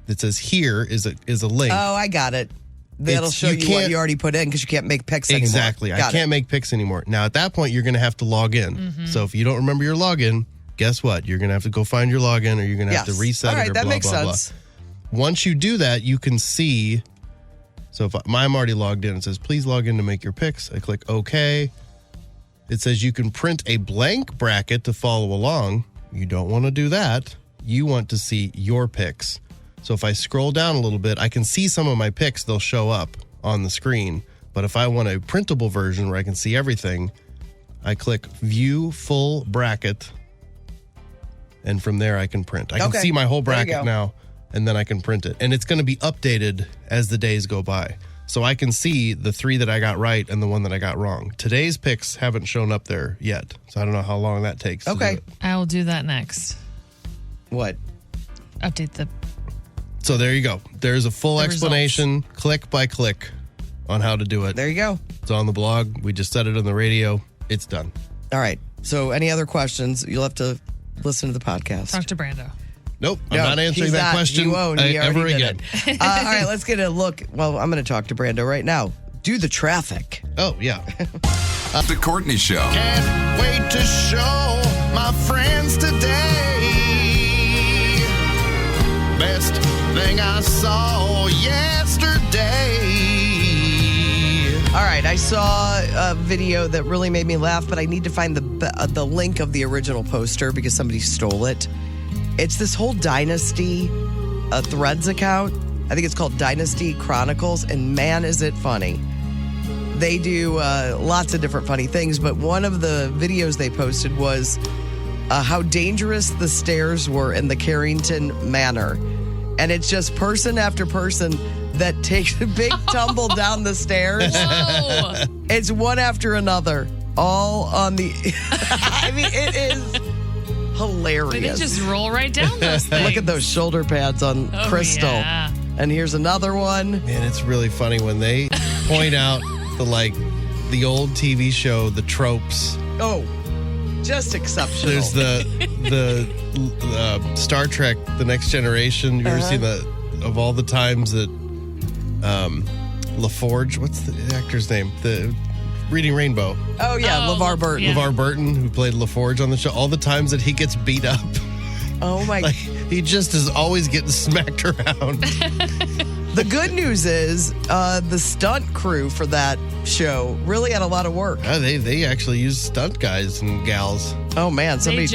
it says here is a link. Oh, I got it. That'll show you what you already put in because you can't make picks anymore. Exactly. I can't make picks anymore. Now, at that point, you're going to have to log in. Mm-hmm. So if you don't remember your login, guess what? You're going to have to go find your login or you're going to have to reset it or that blah, makes blah, sense. blah. Once you do that, you can see. So if I'm already logged in, it says, please log in to make your picks. I click OK. It says you can print a blank bracket to follow along. You don't want to do that. You want to see your picks. So if I scroll down a little bit, I can see some of my picks. They'll show up on the screen. But if I want a printable version where I can see everything, I click View Full Bracket. And from there, I can print. I can see my whole bracket now, and then I can print it. And it's going to be updated as the days go by. So I can see the 3 that I got right and the one that I got wrong. Today's picks haven't shown up there yet. So I don't know how long that takes. Okay. To do it. I will do that next. What? Update the. So there you go. There's a full explanation, results. click by click, on how to do it. There you go. It's on the blog. We just said it on the radio. It's done. All right. So any other questions, you'll have to listen to the podcast. Talk to Brando. Nope. I'm not answering that question He won't. He ever already again. did it. All right. Let's get a look. Well, I'm going to talk to Brando right now. Do the traffic. Oh, yeah. The Courtney Show. Can't wait to show my friends today. Best thing I saw yesterday. All right. I saw a video that really made me laugh, but I need to find the link of the original poster because somebody stole it. It's this whole Dynasty Threads account. I think it's called Dynasty Chronicles, and man, is it funny. They do lots of different funny things, but one of the videos they posted was how dangerous the stairs were in the Carrington Manor. And it's just person after person that takes a big tumble down the stairs. Whoa. It's one after another, all on the... I mean, it is hilarious. They just roll right down those things. Look at those shoulder pads on Crystal. Yeah. And here's another one. Man, it's really funny when they point out the old TV show, the tropes. Oh, just exceptional. There's the Star Trek, The Next Generation. You ever seen of all the times that LaForge, what's the actor's name? The Reading Rainbow. Oh, yeah, Oh, LeVar Burton. yeah. LeVar Burton, who played LaForge on the show. All the times that he gets beat up. Oh, my. Like, he just is always getting smacked around. The good news is the stunt crew for that show really had a lot of work. They actually use stunt guys and gals. Oh, man. Somebody.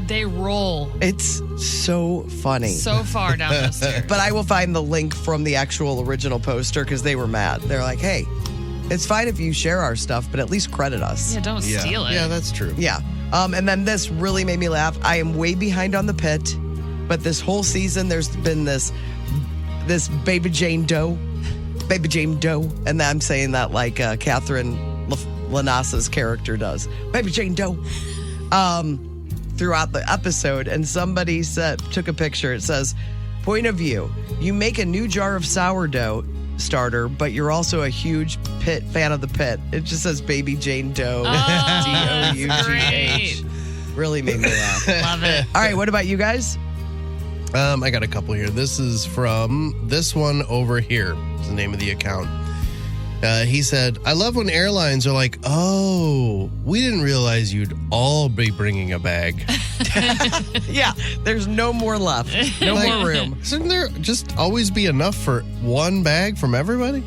They roll It's so funny. so far down those stairs. But I will find the link from the actual original poster because they were mad. They're like, hey, it's fine if you share our stuff, but at least credit us. Yeah, don't steal it. Yeah, that's true. Yeah. And then this really made me laugh. I am way behind on the pit, but this whole season there's been this Baby Jane Doe, and I'm saying that like Catherine Lanassa's character does. Baby Jane Doe. Throughout the episode, and somebody took a picture. It says, point of view, you make a new jar of sourdough starter, but you're also a huge fan of the pit. It just says Baby Jane Doe. Oh, Dough. that's great. Really made me laugh. Love it. All right, what about you guys? I got a couple here. This is from this one over here. Is the name of the account. He said, I love when airlines are like, oh, we didn't realize you'd all be bringing a bag. Yeah, there's no more left. No more room. Shouldn't there just always be enough for one bag from everybody?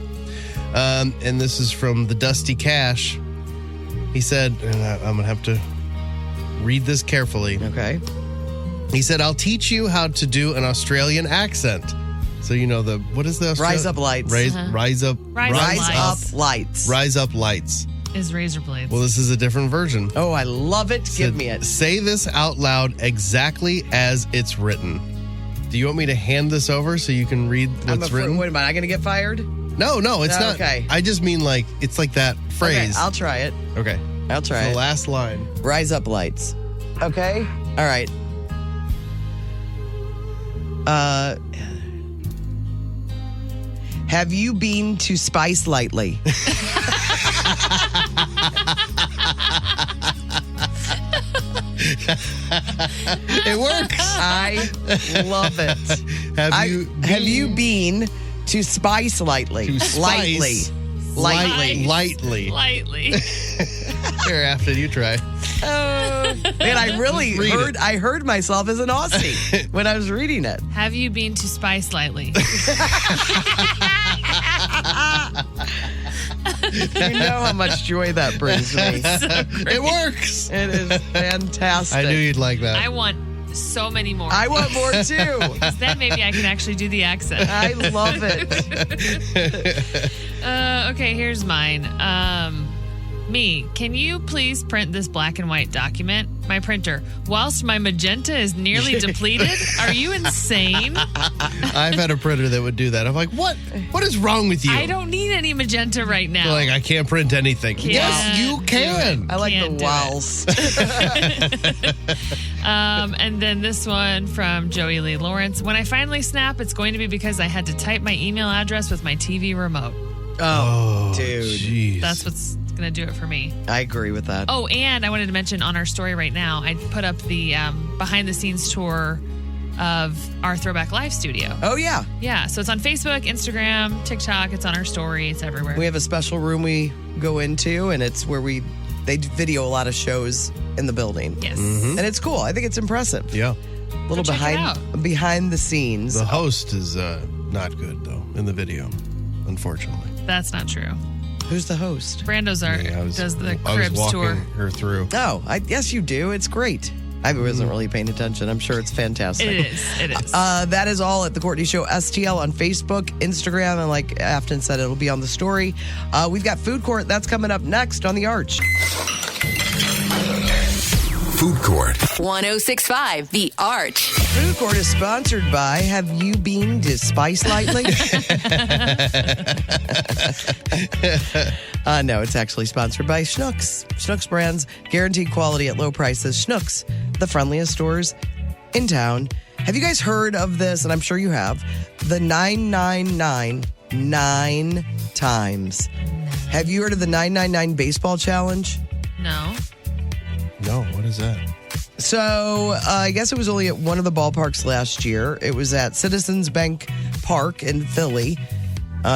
And this is from the Dusty Cash. He said, and I'm going to have to read this carefully. Okay. He said, I'll teach you how to do an Australian accent. So you know what is the Rise Up Lights. Rise up Lights. Rise Up Lights. Is razor blades. Well, this is a different version. Oh, I love it. Give me it. Say this out loud exactly as it's written. Do you want me to hand this over so you can read what's written? Wait, am I going to get fired? No, it's not. Okay. I just mean like it's like that phrase. Okay, I'll try it. Okay. I'll try The it. last line. Rise Up Lights. Okay. All right. Have you been to Spice lately? It works. I love it. Have you been to Spice Lightly? To Spice? Lightly. Here, after you try. Man, I really heard myself as an Aussie when I was reading it. Have you been to Spice Lightly? You know how much joy that brings me. It works. It is fantastic. I knew you'd like that. I want so many more. I want more too. Because then maybe I can actually do the accent. I love it. Okay, here's mine. Me, can you please print this black and white document? My printer, whilst my magenta is nearly depleted? Are you insane? I've had a printer that would do that. I'm like, what? What is wrong with you? I don't need any magenta right now. Like, I can't print anything. Yes, you can. I like Can't the whilst. And then this one from Joey Lee Lawrence. When I finally snap, it's going to be because I had to type my email address with my TV remote. Oh, dude. Jeez. That's what's going to do it for me. I agree with that. Oh, and I wanted to mention on our story right now, I put up the behind the scenes tour of our Throwback Live studio. Oh, yeah. Yeah, so it's on Facebook, Instagram, TikTok. It's on our story. It's everywhere. We have a special room we go into, and it's where they video a lot of shows in the building. Yes. And it's cool. I think it's impressive. Yeah. A little check it behind the scenes. The host is not good, though, in the video, unfortunately. That's not true. Who's the host? Does the Cribs I was tour. walking her through. Oh, yes, you do. It's great. I wasn't really paying attention. I'm sure it's fantastic. It is. That is all at The Courtney Show STL on Facebook, Instagram, and like Afton said, it'll be on the story. We've got Food Court. That's coming up next on The Arch. Food Court. 1065 The Arch. Food Court is sponsored by Have You Been to Spice Lightly? No, it's actually sponsored by Schnucks. Schnucks brands, guaranteed quality at low prices. Schnucks, the friendliest stores in town. Have you guys heard of this? And I'm sure you have. The 999 9 times. Have you heard of the 999 baseball challenge? No. No, what is that? So I guess it was only at one of the ballparks last year. It was at Citizens Bank Park in Philly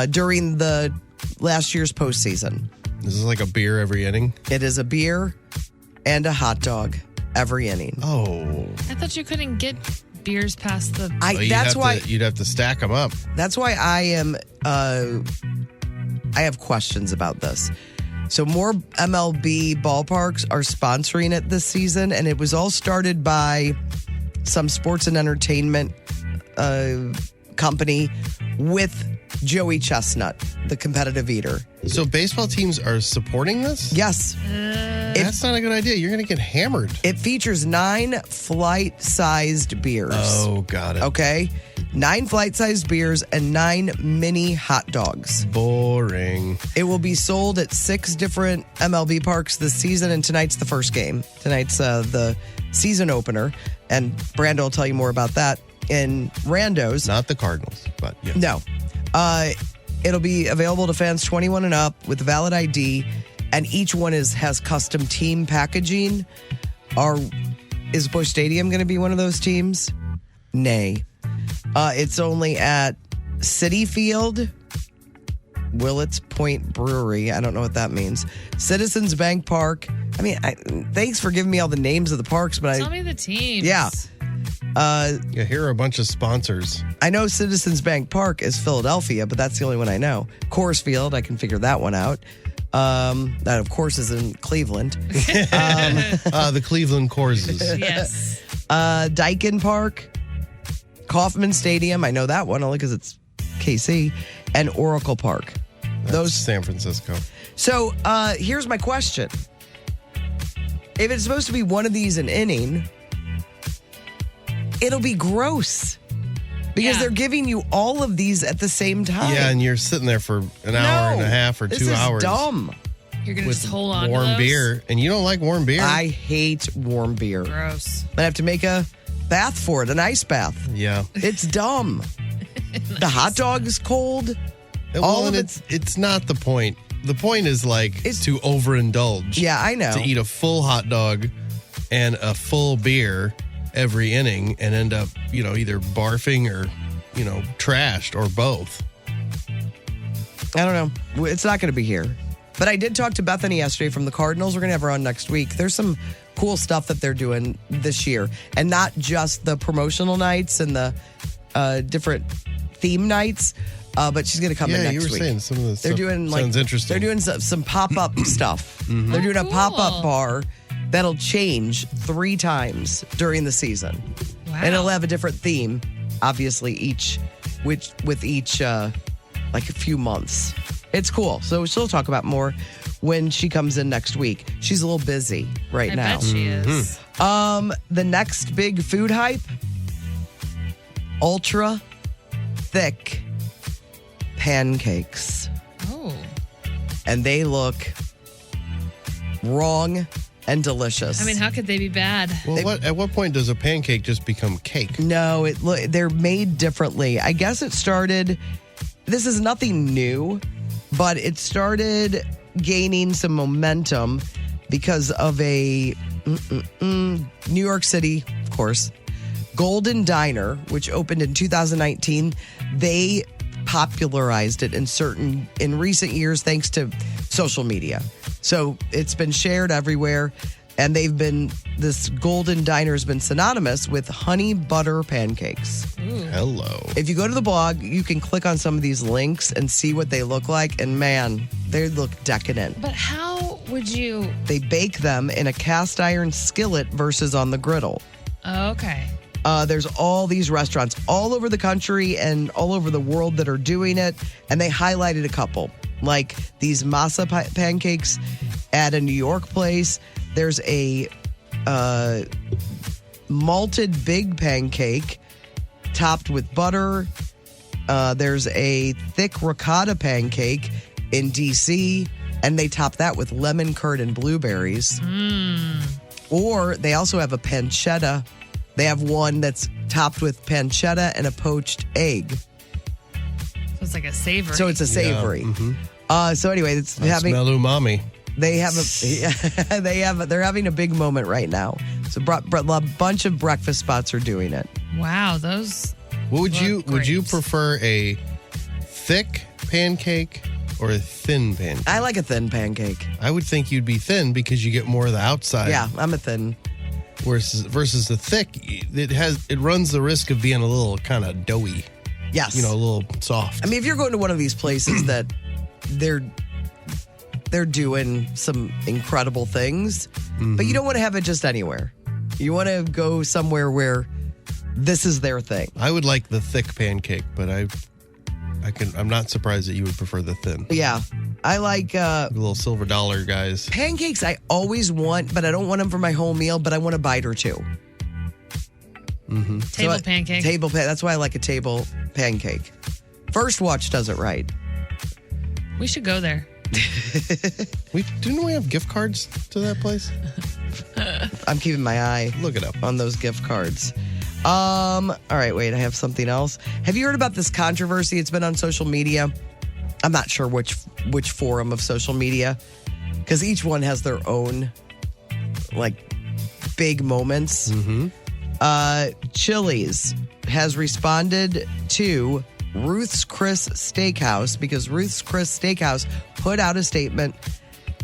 during the last year's postseason. This is like a beer every inning? It is a beer and a hot dog every inning. Oh. I thought you couldn't get beers past the... You'd have to stack them up. That's why I have questions about this. So more MLB ballparks are sponsoring it this season, and it was all started by some sports and entertainment company with Joey Chestnut, the competitive eater. So baseball teams are supporting this? Yes. That's not a good idea. You're going to get hammered. It features 9 flight-sized beers. Oh, got it. Okay? 9 flight-sized beers and 9 mini hot dogs. Boring. It will be sold at 6 different MLB parks this season, and tonight's the first game. Tonight's the season opener, and Brando will tell you more about that in Rando's. Not the Cardinals, but yes. No. It'll be available to fans 21 and up with valid ID, and each one has custom team packaging. Is Busch Stadium going to be one of those teams? Nay. It's only at Citi Field, Willets Point Brewery. I don't know what that means. Citizens Bank Park. I mean, thanks for giving me all the names of the parks, but Tell me the teams. Yeah. Here are a bunch of sponsors. I know Citizens Bank Park is Philadelphia, but that's the only one I know. Coors Field, I can figure that one out. That, of course, is in Cleveland. The Cleveland Courses. Yes. Daikin Park, Kauffman Stadium. I know that one only because it's KC. And Oracle Park. That's San Francisco. So here's my question. If it's supposed to be one of these an inning, it'll be gross. Because they're giving you all of these at the same time. Yeah, and you're sitting there for an hour and a half or 2 hours. This is dumb. You're going to just hold on to warm those? beer. And you don't like warm beer? I hate warm beer. Gross. I have to make a bath for it, an ice bath. Yeah. It's dumb. The hot dog is cold. All of it's not the point. The point is it's to overindulge. Yeah, I know. To eat a full hot dog and a full beer every inning and end up, either barfing or, trashed or both. I don't know. It's not going to be here. But I did talk to Bethany yesterday from the Cardinals. We're going to have her on next week. There's some cool stuff that they're doing this year. And not just the promotional nights and the different theme nights, but she's going to come in next week. Yeah, you were saying some of this stuff sounds interesting. They're doing some pop-up stuff. Mm-hmm. They're doing a pop-up bar that'll change 3 times during the season. Wow. And it'll have a different theme, obviously, with each like a few months. It's cool. So she'll talk about more when she comes in next week. She's a little busy right now. I bet she is. The next big food hype, ultra thick pancakes. Oh. And they look wrong and delicious. I mean, how could they be bad? Well, at what point does a pancake just become cake? No, they're made differently. I guess it started, this is nothing new, but it started gaining some momentum because of a New York City, of course, Golden Diner, which opened in 2019. They popularized it in recent years thanks to social media. So it's been shared everywhere, and this Golden Diner has been synonymous with honey butter pancakes. Ooh. Hello. If you go to the blog, you can click on some of these links and see what they look like, and man, they look decadent. But how would you? They bake them in a cast iron skillet versus on the griddle. Oh, okay. There's all these restaurants all over the country and all over the world that are doing it, and they highlighted a couple, like these masa pancakes at a New York place. There's a malted big pancake topped with butter. There's a thick ricotta pancake in D.C., and they top that with lemon curd and blueberries. Or they also have a pancetta. They have one that's topped with pancetta and a poached egg. So it's like a savory. So it's a savory. Yeah. Mm-hmm. So anyway, it's having smell umami. They're having a big moment right now. So a bunch of breakfast spots are doing it. Wow, those. Would you prefer a thick pancake or a thin pancake? I like a thin pancake. I would think you'd be thin because you get more of the outside. Yeah, I'm a thin. Versus the thick, it runs the risk of being a little kind of doughy. Yes. A little soft. I mean, if you're going to one of these places that they're doing some incredible things, but you don't want to have it just anywhere. You want to go somewhere where this is their thing. I would like the thick pancake, but I'm not surprised that you would prefer the thin. Yeah. I like the little silver dollar guys. Pancakes I always want, but I don't want them for my whole meal, but I want a bite or two. Mm-hmm. Table pancake. That's why I like a table pancake. First Watch does it right. We should go there. Didn't we have gift cards to that place? I'm keeping my eye. Look it up on those gift cards. All right, wait, I have something else. Have you heard about this controversy? It's been on social media. I'm not sure which forum of social media, because each one has their own like big moments. Mm-hmm. Chili's has responded to Ruth's Chris Steakhouse because Ruth's Chris Steakhouse put out a statement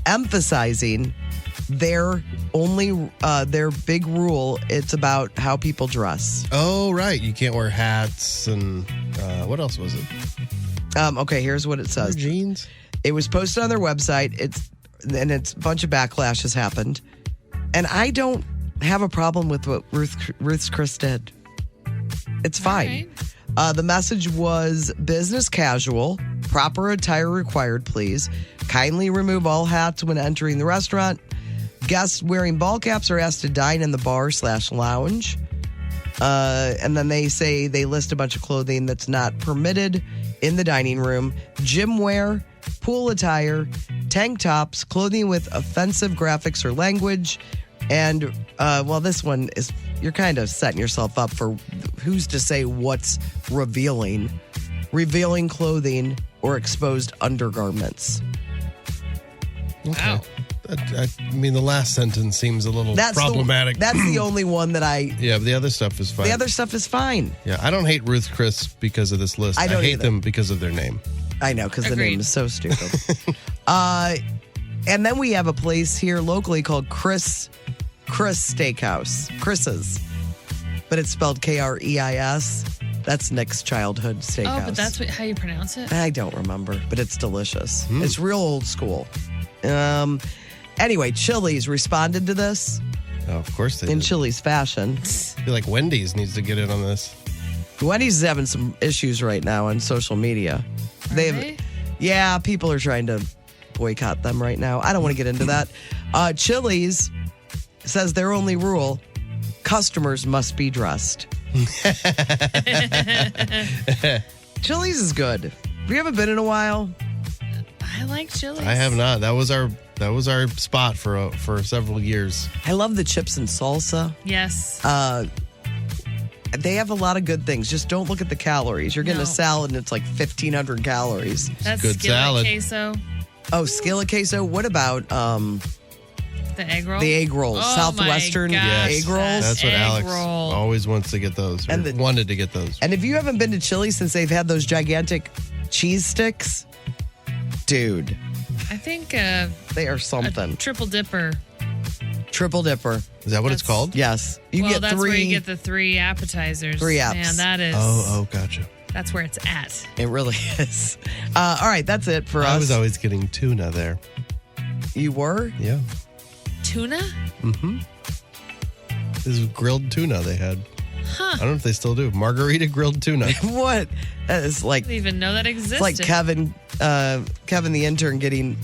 emphasizing their big rule. It's about how people dress. Oh, right. You can't wear hats and what else was it? Okay, here's what it says. Jeans? It was posted on their website. It's a bunch of backlash has happened. And I don't have a problem with what Ruth's Chris did. It's fine. Right. The message was business casual, proper attire required, please. Kindly remove all hats when entering the restaurant. Guests wearing ball caps are asked to dine in the bar/lounge. And then they list a bunch of clothing that's not permitted in the dining room. Gym wear, pool attire, tank tops, clothing with offensive graphics or language. And, this one is, you're kind of setting yourself up for who's to say what's revealing clothing or exposed undergarments. Okay. I mean, the last sentence seems a little problematic. That's the only one that I. Yeah, but the other stuff is fine. The other stuff is fine. Yeah, I don't hate Ruth Chris because of this list. I don't hate either. them because of their name. I know, because the Agreed. name is so stupid. And then we have a place here locally called Chris Steakhouse. Chris's. But it's spelled Kreis. That's Nick's childhood steakhouse. Oh, but that's how you pronounce it? I don't remember, but it's delicious. It's real old school. Anyway, Chili's responded to this Oh, of course they in did. Chili's fashion. I feel like Wendy's needs to get in on this. Wendy's is having some issues right now on social media. They? Yeah, people are trying to boycott them right now. I don't want to get into that. Chili's says their only rule, customers must be dressed. Chili's is good. Have you ever been in a while? I like Chili's. I have not. That was our spot for several years. I love the chips and salsa. Yes. They have a lot of good things. Just don't look at the calories. You're getting No. a salad and it's like 1,500 calories. That's good skillet salad. queso. Oh, skillet queso. What about The egg roll? the egg rolls? Oh, Southwestern my gosh, egg rolls? That's what egg Alex roll. always wants to get those. Or And wanted to get those. And if you haven't been to Chili's since they've had those gigantic cheese sticks, dude, I think they are a something. triple dipper. Triple dipper. Is that what it's That's- called? Yes. You Well, get that's three. where you get the 3 appetizers. 3 apps. Man, that is. Oh, gotcha. That's where it's at. It really is. All right, that's it for us. I was always getting tuna there. You were? Yeah. Tuna? This is grilled tuna they had. I don't know if they still do. Margarita grilled tuna. What? That is like I didn't even know that existed. it's like Kevin the intern getting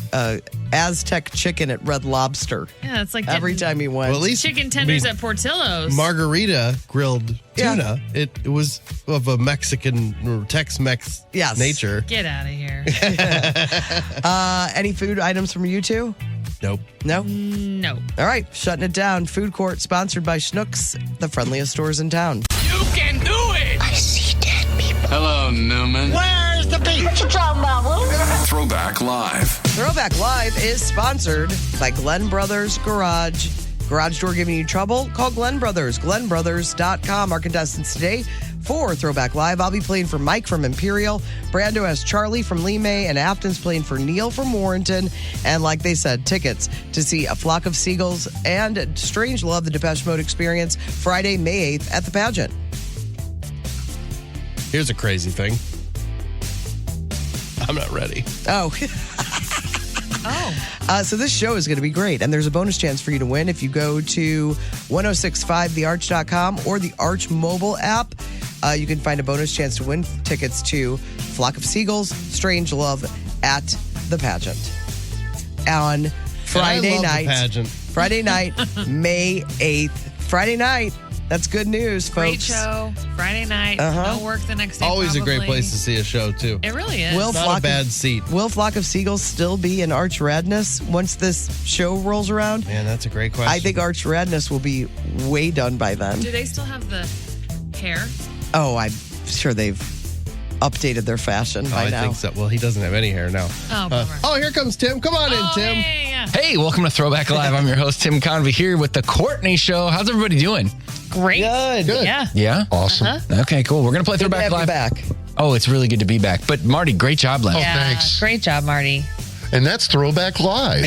Aztec chicken at Red Lobster Yeah, it's like every getting time he went. Well, at least chicken tenders I mean, at Portillo's. Margarita grilled Yeah. tuna. It was of a Mexican or Tex-Mex Yes. nature. Get out of here. Any food items from you two? Nope. No? No. All right, shutting it down. Food Court sponsored by Schnucks, the friendliest stores in town. You can do it! Hello, Newman. Where's the beat? Throwback Live. Throwback Live is sponsored by Glenn Brothers Garage. Garage door giving you trouble? Call Glenn Brothers. GlennBrothers.com. Our contestants today for Throwback Live. I'll be playing for Mike from Imperial. Brando has Charlie from Lee May. And Afton's playing for Neil from Warrenton. And like they said, tickets to see A Flock of Seagulls and Strange Love, the Depeche Mode Experience, Friday, May 8th at the pageant. Here's a crazy thing. I'm not ready. Oh. Oh. So this show is going to be great, and there's a bonus chance for you to win if you go to 1065thearch.com or the Arch mobile app. You can find a bonus chance to win tickets to Flock of Seagulls, Strange Love at the pageant on Friday And I love night. the pageant. Friday night, May 8th. Friday night. That's good news, folks. Great show. Friday night. Uh-huh. No work the next day. Always a great probably. place to see a show, too. It really is. Will Not Flock a bad seat. Will Flock of Seagulls still be in Arch Radness once this show rolls around? Man, that's a great question. I think Arch Radness will be way done by then. Do they still have the hair? Oh, I'm sure they've updated their fashion by I now. think so. Well, he doesn't have any hair now. Oh, bummer. Oh, here comes Tim. Come on in, Tim. Hey, yeah. Hey, welcome to Throwback Live. I'm your host, Tim Convey, here with the Courtney Show. How's everybody doing? Great. Good. Yeah. Yeah? Awesome. Okay, cool. We're going to play Good to Throwback have you Live. back. Oh, it's really good to be back. But Marty, great job last Yeah. thanks. Great job, Marty. And that's Throwback Live.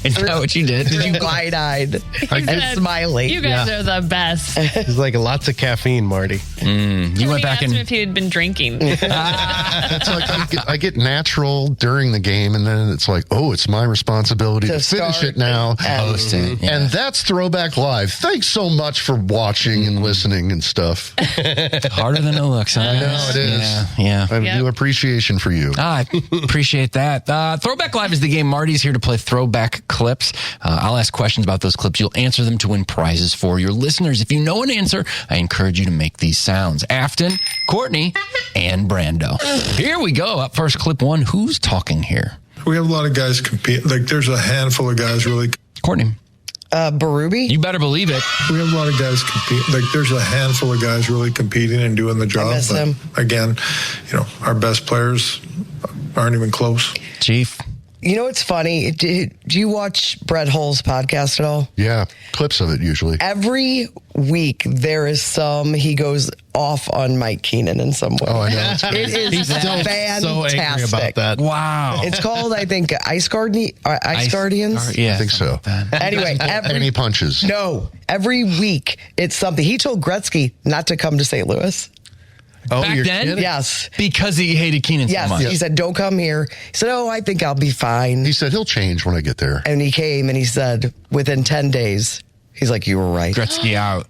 Is that what you did? Did you Wide-eyed and said, smiley. You guys are the best. It's like lots of caffeine, Marty. you went back asked him and if he had been drinking. It's like I get natural during the game, and then it's like, oh, it's my responsibility to finish start it now. host it. Yeah. And that's Throwback Live. Thanks so much for watching and listening and stuff. Harder than it looks, huh? I know it is. Yeah. I have Yep. new appreciation for you. I appreciate that. Throwback Live is the game. Marty's here to play throwback clips. I'll ask questions about those clips. You'll answer them to win prizes for your listeners. If you know an answer, I encourage you to make these sounds. Afton, Courtney, and Brando. Here we go. Up first, clip one. Who's talking here? We have a lot of guys compete. Like, there's a handful of guys really. Courtney. Baruby? You better believe it. We have a lot of guys compete. Like, there's a handful of guys really competing and doing the job. miss but him. again, our best players aren't even close. Chief. You know what's funny? Do you watch Brett Hull's podcast at all? Yeah, clips of it usually. Every week there is he goes off on Mike Keenan in some way. Oh, I know. It is He's still fantastic. so angry about that. Wow. It's called, I think, Ice Guardians. Yeah, I think so. Anyway, And he punches. No, every week it's something. He told Gretzky not to come to St. Louis. Oh, Back you're then? kidding? Yes. Because he hated Keenan Yes. so much. He said, don't come here. He said, I think I'll be fine. He said he'll change when I get there. And he came and he said, within 10 days, he's like, you were right. Gretzky out.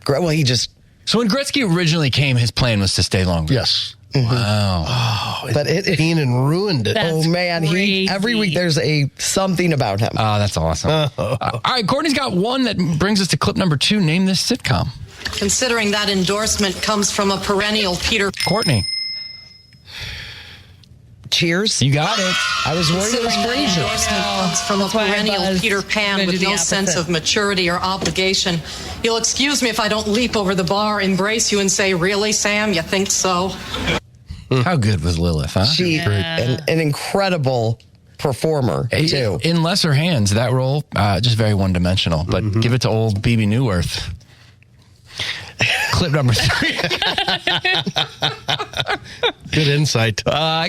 Well, he just... So when Gretzky originally came, his plan was to stay longer. Yes. Wow. Oh, But Keenan ruined it. That's man, every week there's something about him. Oh, that's awesome. All right, Courtney's got one that brings us to clip number 2. Name this sitcom. Considering that endorsement comes from a perennial Peter. Courtney. Cheers. You got it. I was worried it was Considering that Frasier. endorsement comes from a perennial Peter Pan with no sense of maturity or obligation. You'll excuse me if I don't leap over the bar, embrace you, and say, really, Sam, you think so? How good was Lilith, huh? She, an incredible performer, too. In lesser hands, that role, just very one-dimensional. But give it to old BB Newirth. Clip number 3. Good insight.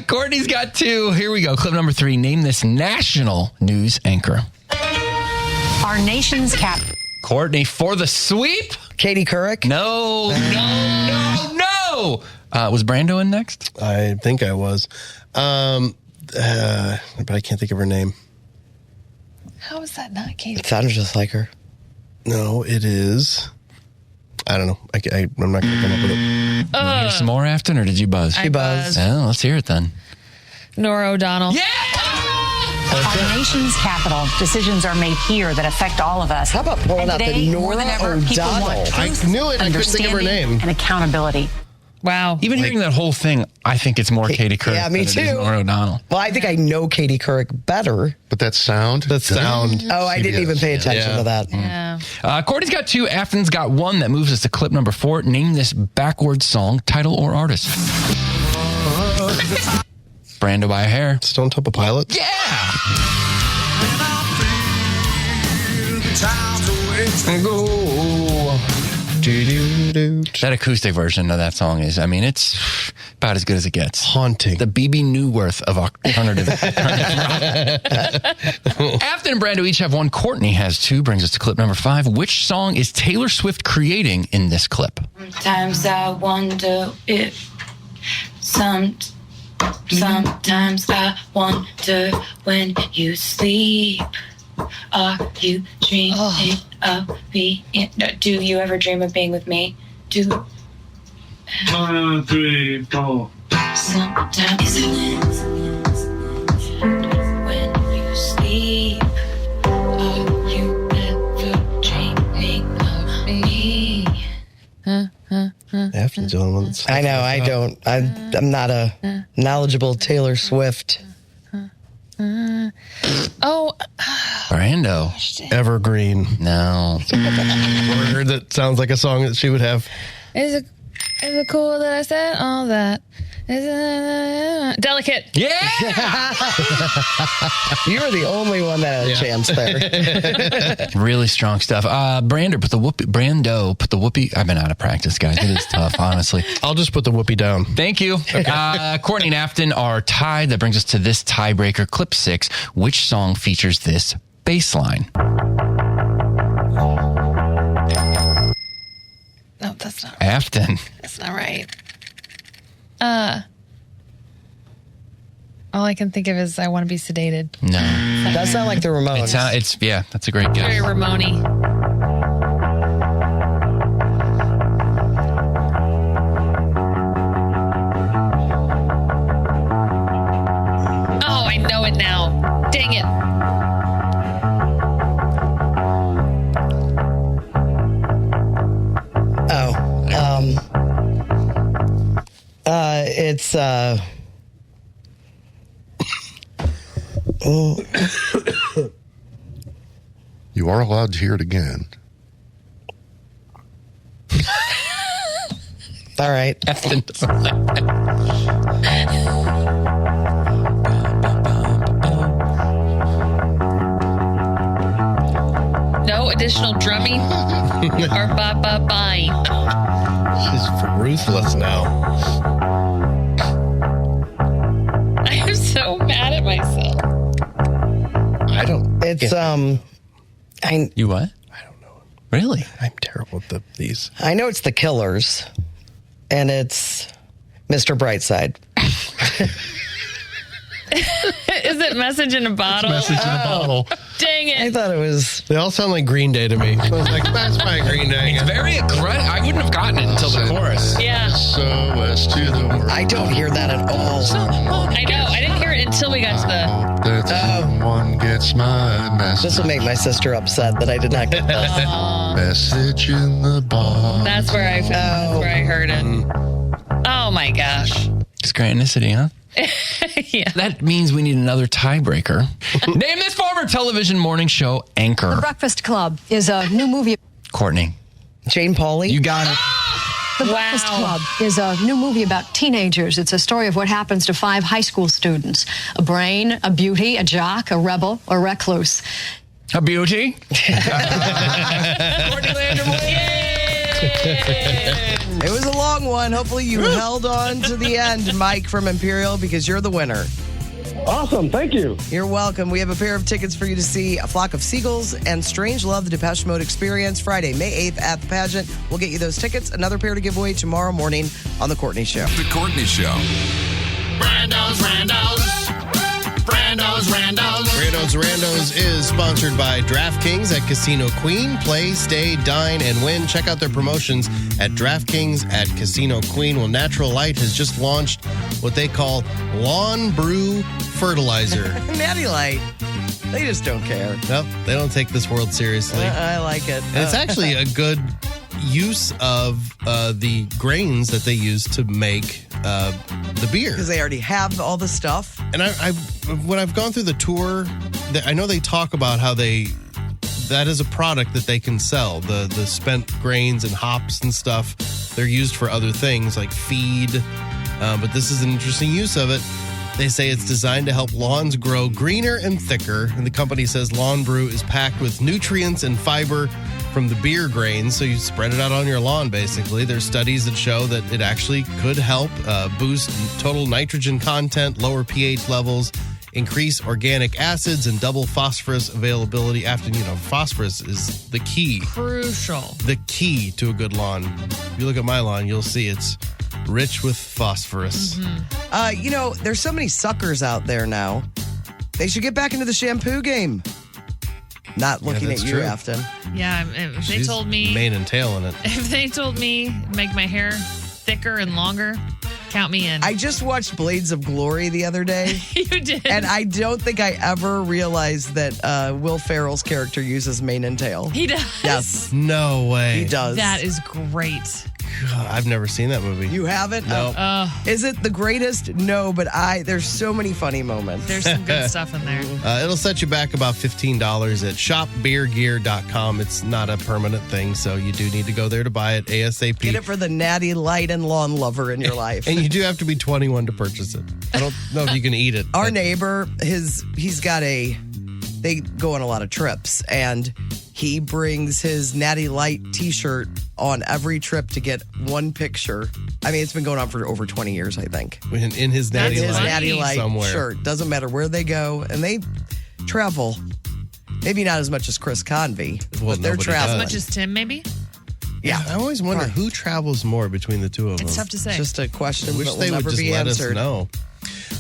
Courtney's got 2. Here we go. Clip number 3. Name this national news anchor. Our nation's cap. Courtney for the sweep. Katie Couric? No. Was Brando in next? I think I was. But I can't think of her name. How is that not Katie? It sounded just like her. No, it is. I don't know. I'm not going to come up with it. Want to hear some more, Afton, or did you buzz? I buzzed. Oh, let's hear it then. Nora O'Donnell. Yeah! Our nation's capital. Decisions are made here that affect all of us. How about pulling out the today, Nora more than ever, people O'Donnell? want I truth, knew it. I couldn't think of her understanding, name. and accountability. Wow. Even hearing that whole thing, I think it's more Katie Couric. Yeah, me than it is too. Nora O'Donnell. Well, I think I know Katie Couric better. But that sound. Oh, I didn't even pay attention to that. Yeah. Courtney's got 2. Afton's got 1. That moves us to clip number 4. Name this backwards song, title or artist. Brando by a hair. Stone Temple Pilots? Yeah! That acoustic version of that song is, it's about as good as it gets. Haunting. The BB Newirth of alternative rock. Afton and Brando each have 1. Courtney has 2. Brings us to clip number 5. Which song is Taylor Swift creating in this clip? Sometimes I wonder if sometimes I wonder when you sleep. Are you dreaming of being? Do you ever dream of being with me? 1, 3, 4. Sometimes when you sleep, are you ever dreaming of me? Afton's the only one that's... I know, I don't. I'm not a knowledgeable Taylor Swift. Brando. Evergreen. No. Word that sounds like a song that she would have. Is it cool that I said all that? Delicate. Yeah! You were the only one that had a chance there. Really strong stuff. Brando put the whoopee. I've been out of practice, guys. It is tough, honestly. I'll just put the whoopee down. Thank you. Courtney and Afton are tied. That brings us to this tiebreaker, clip 6. Which song features this bass line? No, that's not. Afton. That's not right. All I can think of is I want to be sedated. No. That sounds like the Ramones. Yeah, that's a great guess. Very Ramone. Oh, I know it now. Dang it. It's You are allowed to hear it again. all right. Afton doesn't like that. additional drumming or bye. She's ruthless now. I am so mad at myself. I don't. It's You what? I don't know. Really? I'm terrible at these. I know it's the Killers, and it's Mr. Brightside. Is it Message in a Bottle? Message in a Bottle. Dang it. I thought it was. They all sound like Green Day to me. I was like, that's my Green Day. It's very aggressive. I wouldn't have gotten it until the chorus. Yeah. So as to the world. I don't hear that at all. I know. I didn't hear it until we got to the... That someone gets my message. This will make my sister upset that I did not get this. Message in the bottle. That's where I heard it. Oh my gosh. Synchronicity, huh? Yeah. That means we need another tiebreaker. Name this former television morning show anchor. The Breakfast Club is a new movie. Courtney. Jane Pauley. You got it. The Breakfast Club is a new movie about teenagers. It's a story of what happens to 5 high school students. A brain, a beauty, a jock, a rebel, a recluse. A beauty. Courtney Lander It was a long one. Hopefully you held on to the end, Mike from Imperial, because you're the winner. Awesome. Thank you. You're welcome. We have a pair of tickets for you to see A Flock of Seagulls and Strange Love, the Depeche Mode Experience, Friday, May 8th at the pageant. We'll get you those tickets. Another pair to give away tomorrow morning on The Courtney Show. The Courtney Show. Randos is sponsored by DraftKings at Casino Queen. Play, stay, dine, and win. Check out their promotions at DraftKings at Casino Queen. Well, Natural Light has just launched what they call Lawn Brew Fertilizer. Natty Light. They just don't care. Nope, they don't take this world seriously. I like it. And it's actually a good use of the grains that they use to make the beer. Because they already have all the stuff. And I when I've gone through the tour, I know they talk about how that is a product that they can sell. The spent grains and hops and stuff, they're used for other things like feed. But this is an interesting use of it. They say it's designed to help lawns grow greener and thicker. And the company says Lawn Brew is packed with nutrients and fiber from the beer grains, so you spread it out on your lawn, basically. There's studies that show that it actually could help boost total nitrogen content, lower pH levels, increase organic acids, and double phosphorus availability. Phosphorus is the key. Crucial. The key to a good lawn. If you look at my lawn, you'll see it's rich with phosphorus. Mm-hmm. There's so many suckers out there now. They should get back into the shampoo game. Not looking at you, true. Afton. Yeah, if they told me... mane and tail in it. If they told me make my hair thicker and longer, count me in. I just watched Blades of Glory the other day. You did? And I don't think I ever realized that Will Ferrell's character uses mane and tail. He does? Yes. No way. He does. That is great. God, I've never seen that movie. You haven't? No. Is it the greatest? No, but there's so many funny moments. There's some good stuff in there. It'll set you back about $15 at shopbeergear.com. It's not a permanent thing, so you do need to go there to buy it ASAP. Get it for the natty light and lawn lover in your life. And you do have to be 21 to purchase it. I don't know if you can eat it. Our neighbor, he's got they go on a lot of trips, and he brings his Natty Light t-shirt on every trip to get one picture. I mean, it's been going on for over 20 years, I think. In his Natty Light. His Natty Light somewhere. shirt. Doesn't matter where they go. And they travel. Maybe not as much as Chris Convey, but they're traveling. As much as Tim, maybe? Yeah. I always wonder who travels more between the two of them. It's tough to say. Just a question I wish that they will would never just be let answered. us know.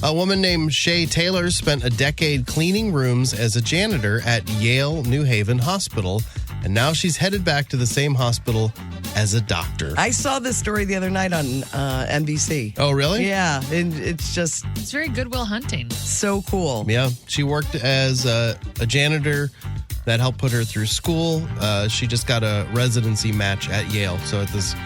A woman named Shay Taylor spent a decade cleaning rooms as a janitor at Yale New Haven Hospital, and now she's headed back to the same hospital as a doctor. I saw this story the other night on NBC. Oh, really? Yeah, and it's very Good Will Hunting. So cool. Yeah, she worked as a janitor. That helped put her through school. She just got a residency match at Yale, so at the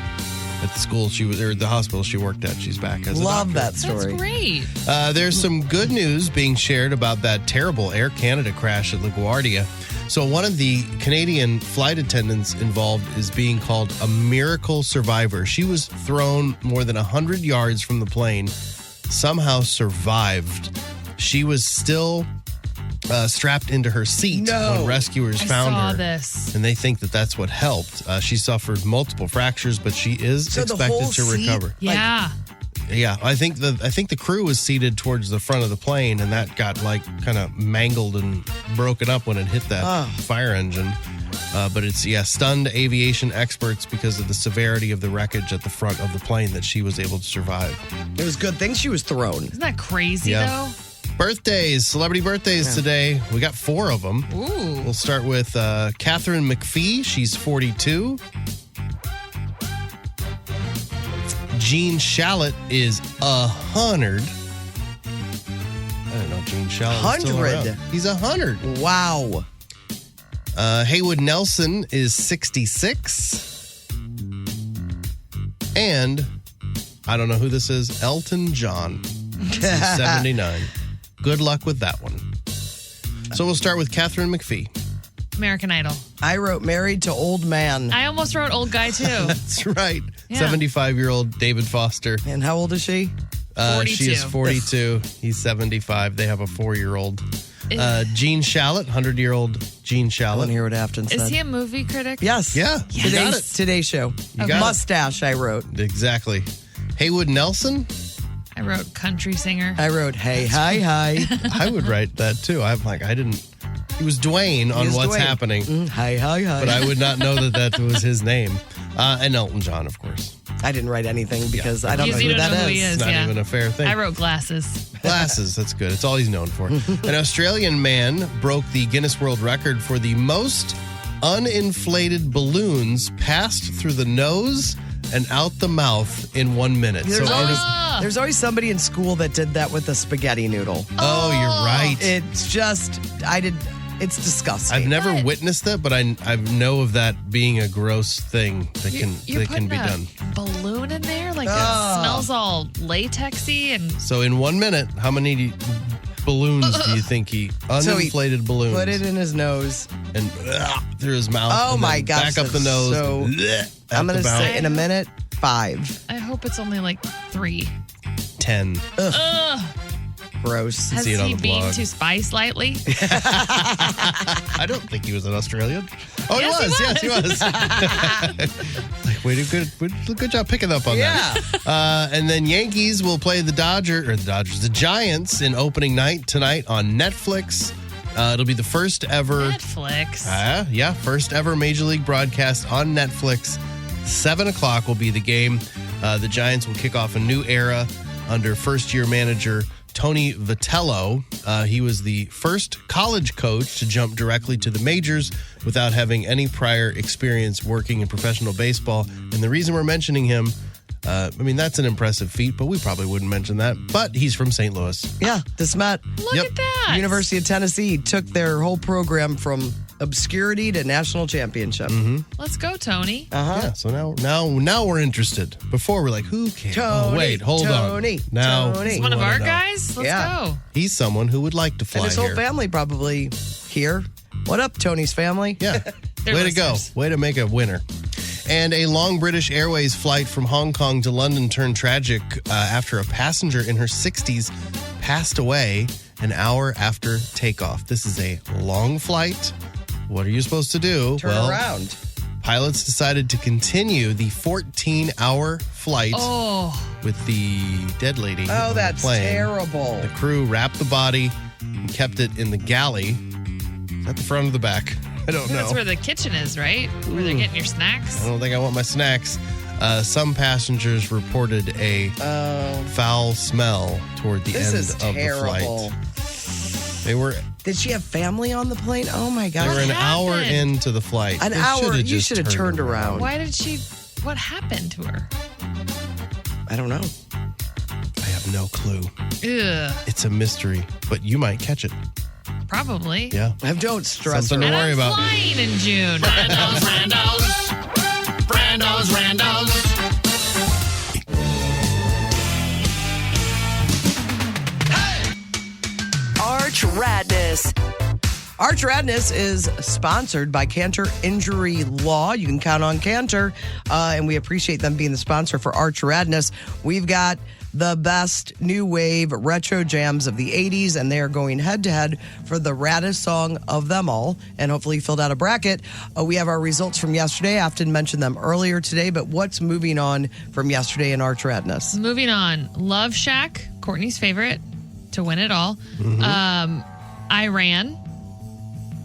school the hospital she worked at, she's back as a Love doctor. that story. That's great. There's some good news being shared about that terrible Air Canada crash at LaGuardia. So one of the Canadian flight attendants involved is being called a miracle survivor. She was thrown more than 100 yards from the plane, somehow survived. She was still strapped into her seat when rescuers found her. This. And they think that that's what helped. She suffered multiple fractures, but she is expected to recover. Yeah. Yeah, I think the crew was seated towards the front of the plane, and that got like kind of mangled and broken up when it hit that fire engine. But it's stunned aviation experts because of the severity of the wreckage at the front of the plane that she was able to survive. It was good thing she was thrown. Isn't that crazy though? Birthdays, celebrity birthdays today. We got 4 of them. Ooh. We'll start with Catherine McPhee. She's 42. Gene Shalit is 100. I didn't know Gene Shalit was still around. He's 100. Wow. Haywood Nelson is 66. And I don't know who this is. Elton John is 79. Good luck with that one. So we'll start with Catherine McPhee. American Idol. I wrote Married to Old Man. I almost wrote Old Guy, too. That's right. Yeah. 75-year-old David Foster. And how old is she? 42. She is 42. He's 75. They have a 4-year-old. Gene Shalit, 100-year-old Gene Shalit. I want to hear what Afton said. Is he a movie critic? Yes. Yeah. You got it. Today's show. You got Mustache, I wrote. Exactly. Haywood Nelson. I wrote country singer. I wrote Hey, Hi, Hi. I would write that too. I'm like, I didn't. He was Dwayne on What's Happening. Hi, hi, hi. But I would not know that was his name. And Elton John, of course. I didn't write anything because I don't know who that is. It's not even a fair thing. I wrote Glasses. Glasses, that's good. It's all he's known for. An Australian man broke the Guinness World Record for the most uninflated balloons passed through the nose and out the mouth in 1 minute. There's always somebody in school that did that with a spaghetti noodle. Oh, you're right. It's just, it's disgusting. I've never witnessed it, but I know of that being a gross thing that can be done. Balloon in there, like it smells all latexy and. So in 1 minute, how many balloons do you think he uninflated balloons? Put it in his nose and through his mouth. Oh and my gosh! Back up the nose. So I'm going to say in a minute 5. I hope it's only like 3. 10. Ugh. Gross. Has he been to Spice lately? I don't think he was an Australian. Oh, yes, he was. Like, good job picking up on that. And then Yankees will play the Giants in opening night tonight on Netflix. It'll be the first ever Netflix. First ever Major League broadcast on Netflix. 7:00 will be the game. The Giants will kick off a new era under first-year manager Tony Vitello. He was the first college coach to jump directly to the majors without having any prior experience working in professional baseball. And the reason we're mentioning him, that's an impressive feat, but we probably wouldn't mention that. But he's from St. Louis. Yeah, DeSmet. Look at that. University of Tennessee took their whole program from obscurity to national championship. Let's go, Tony. Yeah, so now we're interested. Before we're like, who cares? Tony, wait, hold on. Now He's one of our guys? Let's go. He's someone who would like to fly and his whole here. family probably here. What up, Tony's family? Yeah. Way to go. Way to make a winner. And a long British Airways flight from Hong Kong to London turned tragic after a passenger in her 60s passed away an hour after takeoff. This is a long flight. What are you supposed to do? Turn around. Pilots decided to continue the 14-hour flight with the dead lady on the plane. Terrible. The crew wrapped the body and kept it in the galley. Is that the front or the back? I don't know. That's where the kitchen is, right? Where they're getting your snacks. I don't think I want my snacks. Some passengers reported a foul smell toward the end of the flight. They were. Did she have family on the plane? Oh my gosh. They were an hour into the flight. An hour? You should have turned around. Why did she? What happened to her? I don't know. I have no clue. Ugh. It's a mystery, but you might catch it. Probably. Yeah. Don't stress Something to worry about. Flying in June. Randos. Arch Radness. Arch Radness is sponsored by Cantor Injury Law. You can count on Cantor, and we appreciate them being the sponsor for Arch Radness. We've got the best new wave retro jams of the 80s, and they are going head-to-head for the raddest song of them all, and hopefully you filled out a bracket. We have our results from yesterday. Afton mentioned them earlier today, but what's moving on from yesterday in Arch Radness? Moving on. Love Shack, Courtney's favorite, to win it all. I Ran,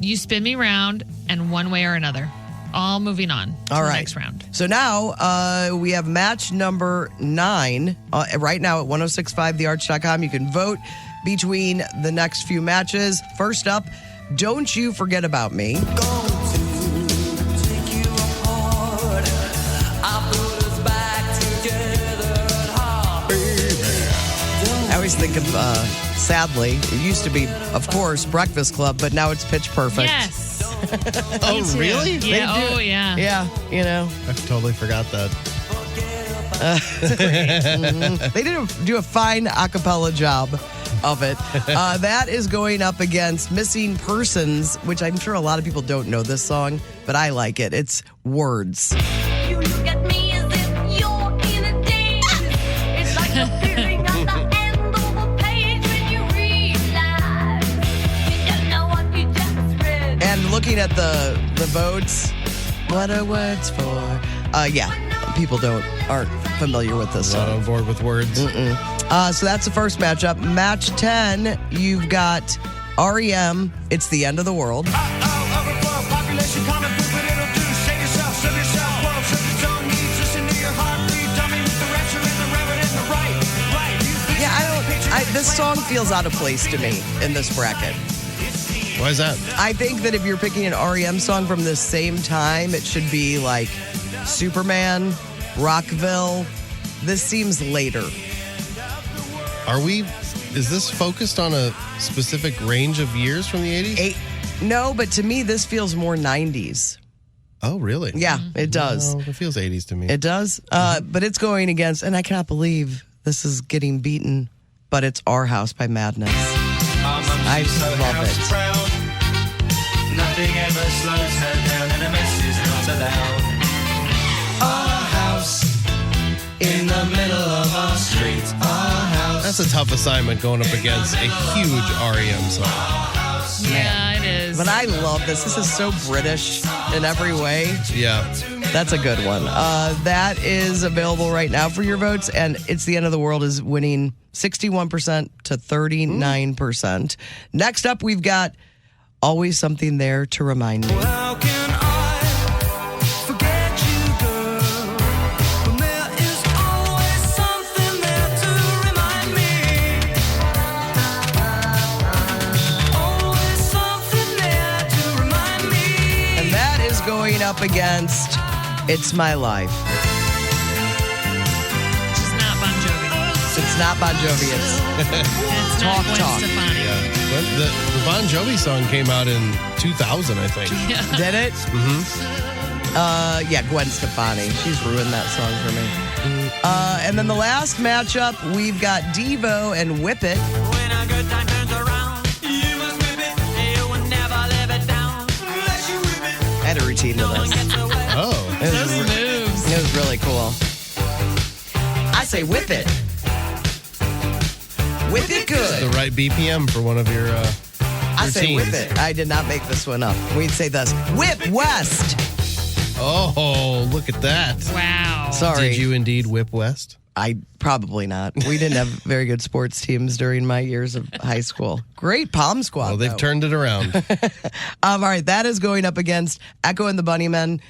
You Spin Me Round, and One Way or Another. All moving on to the next round. So now we have match number 9 right now at 1065thearch.com. You can vote between the next few matches. First up, Don't You Forget About Me. I always think of, sadly, it used to be, of course, Breakfast Club, but now it's Pitch Perfect. Yes. Oh, really? Yeah. Oh, yeah. Yeah, you know. I totally forgot that. They did do a fine a cappella job of it. That is going up against Missing Persons, which I'm sure a lot of people don't know this song, but I like it. It's Words. You look at me as if you're in a daze. It's like a feeling at the end of a page when you realize you don't know what you just read. And looking at the votes, what are words for? Yeah, people aren't familiar with this song. Not on board with words. So that's the first matchup. Match 10, you've got REM, It's the End of the World. This song feels out of place to me in this bracket. Why is that? I think that if you're picking an REM song from the same time, it should be like Superman, Rockville. This seems later. Is this focused on a specific range of years from the 80s? No, but to me, this feels more 90s. Oh, really? Yeah, it does. No, it feels 80s to me. It does? But it's going against, and I cannot believe this is getting beaten, but it's Our House by Madness. I love it. Proud. Nothing ever slows her down, and a mess is not allowed. Our house in the middle of our street. Our house. That's a tough assignment going up against a huge REM song. Yeah, it is. But I love this. This is so British in every way. Yeah. That's a good one. That is available right now for your votes, and It's the End of the World is winning 61% to 39%. Next up, we've got Always Something There to Remind Me. How can I forget you, girl? When there is always something there to remind me. Always something there to remind me. And that is going up against It's My Life. It's not Bon Jovi. It's Talk Talk. Yeah. The Bon Jovi song came out in 2000, I think. Yeah. Did it? Mm-hmm. Yeah, Gwen Stefani. She's ruined that song for me. And then the last matchup, we've got Devo and Whip It. When a good time turns around, you must whip it. You will never live it down. Unless you whip it. I had a routine to this. Oh. Those moves. It was really cool. I say whip it. Whip it good. The right BPM for one of your I say whip routines. it. I did not make this one up. We'd say this. Whip West. Oh, look at that. Wow. Sorry. Did you indeed whip West? I probably not. We didn't have very good sports teams during my years of high school. Great Palm Squad. Well, they've though. turned it around. All right, that is going up against Echo and the Bunnymen,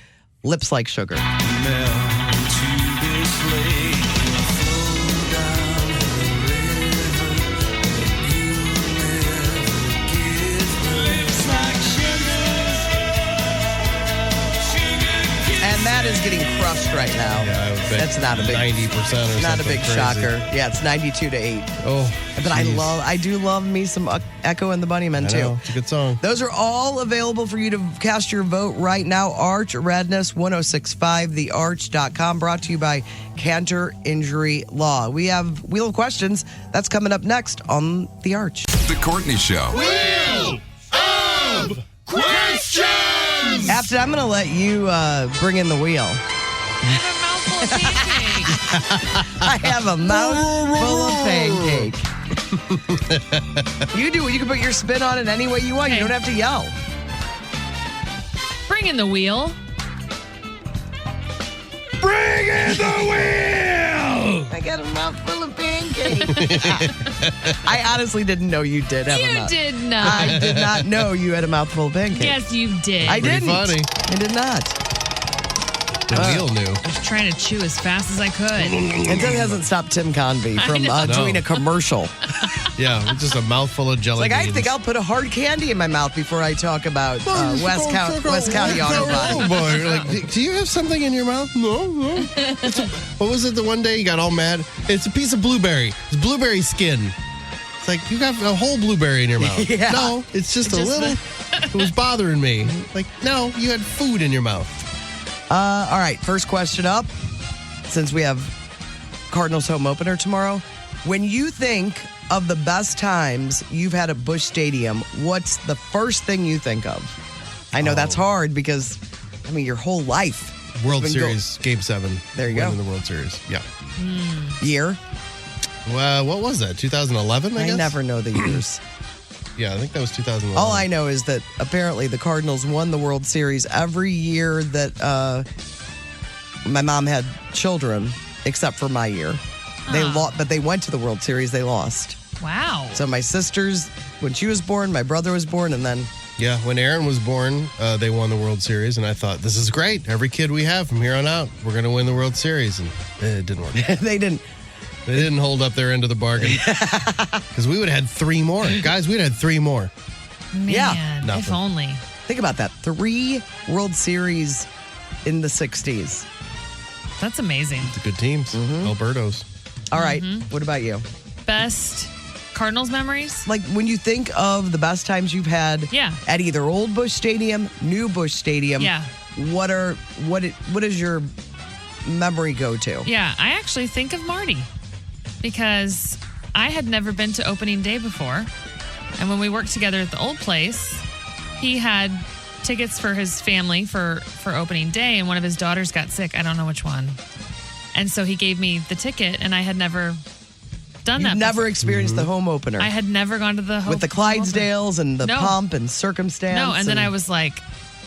Lips Like Sugar. And that is getting crushed right now. Yeah, I would bet That's not a big 90% or something. Not a big crazy. shocker. Yeah, it's 92-8. Oh, But geez. I do love me some Echo and the Bunnymen I too. know. It's a good song. Those are all available for you to cast your vote right now. Arch Radness 1065thearch.com, brought to you by Cantor Injury Law. We have Wheel of Questions. That's coming up next on The Arch. The Courtney Show. Wheel of Questions! After I'm going to let you bring in the wheel. I have a mouthful of pancakes. I have a mouthful of pancake. You do it. You can put your spin on it any way you want. You don't have to yell. Bring in the wheel. Bring in the wheel! I got a mouthful of pancake. I honestly didn't know you did have a mouthful. You did not. I did not know you had a mouthful of pancake. Yes, you did. I didn't. Funny. I did not. The wheel knew. I was trying to chew as fast as I could. And that hasn't stopped Tim Convey from doing a commercial. Yeah, just a mouthful of jelly Like, beans. I think I'll put a hard candy in my mouth before I talk about West County Auto Body. Oh, boy. You're like, do you have something in your mouth? No. What was it the one day you got all mad? It's a piece of blueberry. It's blueberry skin. It's like, you got a whole blueberry in your mouth. Yeah. No, it's just a little. It was bothering me. Like, no, you had food in your mouth. All right, first question up. Since we have Cardinals home opener tomorrow, when you think of the best times you've had at Busch Stadium, what's the first thing you think of? I know that's hard because, I mean, your whole life. World Series, Game 7. There you go. Winning the World Series. Yeah. Year? Well, what was that? 2011, I guess? I never know the years. Yeah, I think that was 2011. All I know is that apparently the Cardinals won the World Series every year that my mom had children, except for my year. They lost, but they went to the World Series. They lost. Wow. So my sister's, when she was born, my brother was born, and then... Yeah, when Aaron was born, they won the World Series, and I thought, this is great. Every kid we have from here on out, we're going to win the World Series. And it didn't work. They didn't. They didn't hold up their end of the bargain. Because we would have had 3 more. Guys, we'd had 3 more. Man, Yeah. if only. Think about that. 3 World Series in the 60s. That's amazing. The good teams. Alberto's. All right. What about you? Best Cardinals memories? Like when you think of the best times you've had at either old Busch Stadium, new Busch Stadium. Yeah. What is your memory go to? Yeah, I actually think of Marty because I had never been to opening day before. And when we worked together at the old place, he had tickets for his family for opening day, and one of his daughters got sick. I don't know which one. And so he gave me the ticket, and I had never done that. You've never experienced the home opener. I had never gone to the home with the Clydesdales and the pomp and circumstance. No, and then I was like,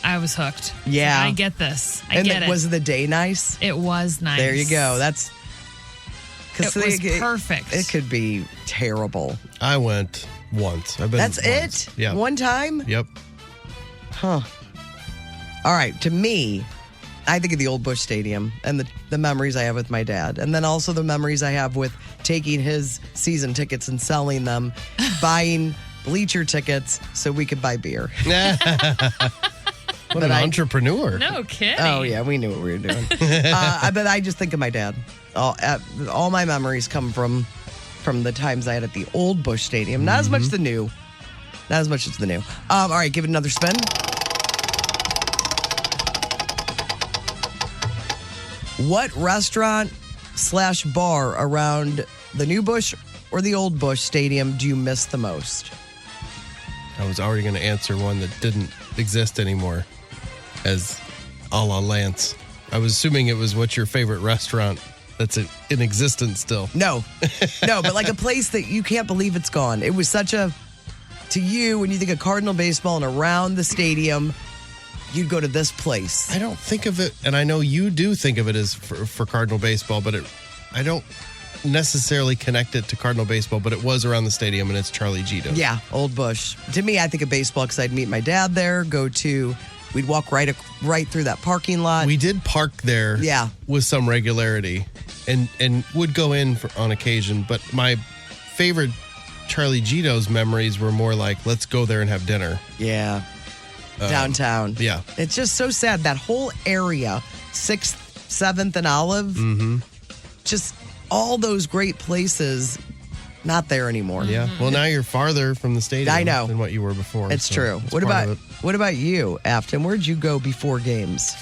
I was hooked. Yeah. I get this. I get it. Was the day nice? It was nice. There you go. That's it was perfect. It could be terrible. I went once. I've been That's once. it? Yeah. One time? Yep. Huh. All right. To me, I think of the old Busch Stadium and the memories I have with my dad. And then also the memories I have with taking his season tickets and selling them, buying bleacher tickets so we could buy beer. What an entrepreneur. No kidding. Oh, yeah. We knew what we were doing. But I just think of my dad. All my memories come from the times I had at the old Busch Stadium. Not as much the new. Not as much as the new. All right. Give it another spin. What restaurant / bar around the new Busch or the old Busch Stadium do you miss the most? I was already going to answer one that didn't exist anymore as a la Lance. I was assuming it was what's your favorite restaurant that's in existence still. No, but like a place that you can't believe it's gone. It was such a, to you, when you think of Cardinal baseball and around the stadium, you'd go to this place. I don't think of it, and I know you do think of it as for Cardinal baseball, but I don't necessarily connect it to Cardinal baseball, but it was around the stadium, and it's Charlie Gito's. Yeah, Old Busch. To me, I think of baseball because I'd meet my dad there, we'd walk right through that parking lot. We did park there with some regularity and would go in on occasion, but my favorite Charlie Gito's memories were more like, let's go there and have dinner. Yeah. Downtown. Yeah. It's just so sad. That whole area, 6th, 7th, and Olive, just all those great places, not there anymore. Yeah. Well, now you're farther from the stadium I know. than what you were before. It's true. What about you, Afton? Where'd you go before games?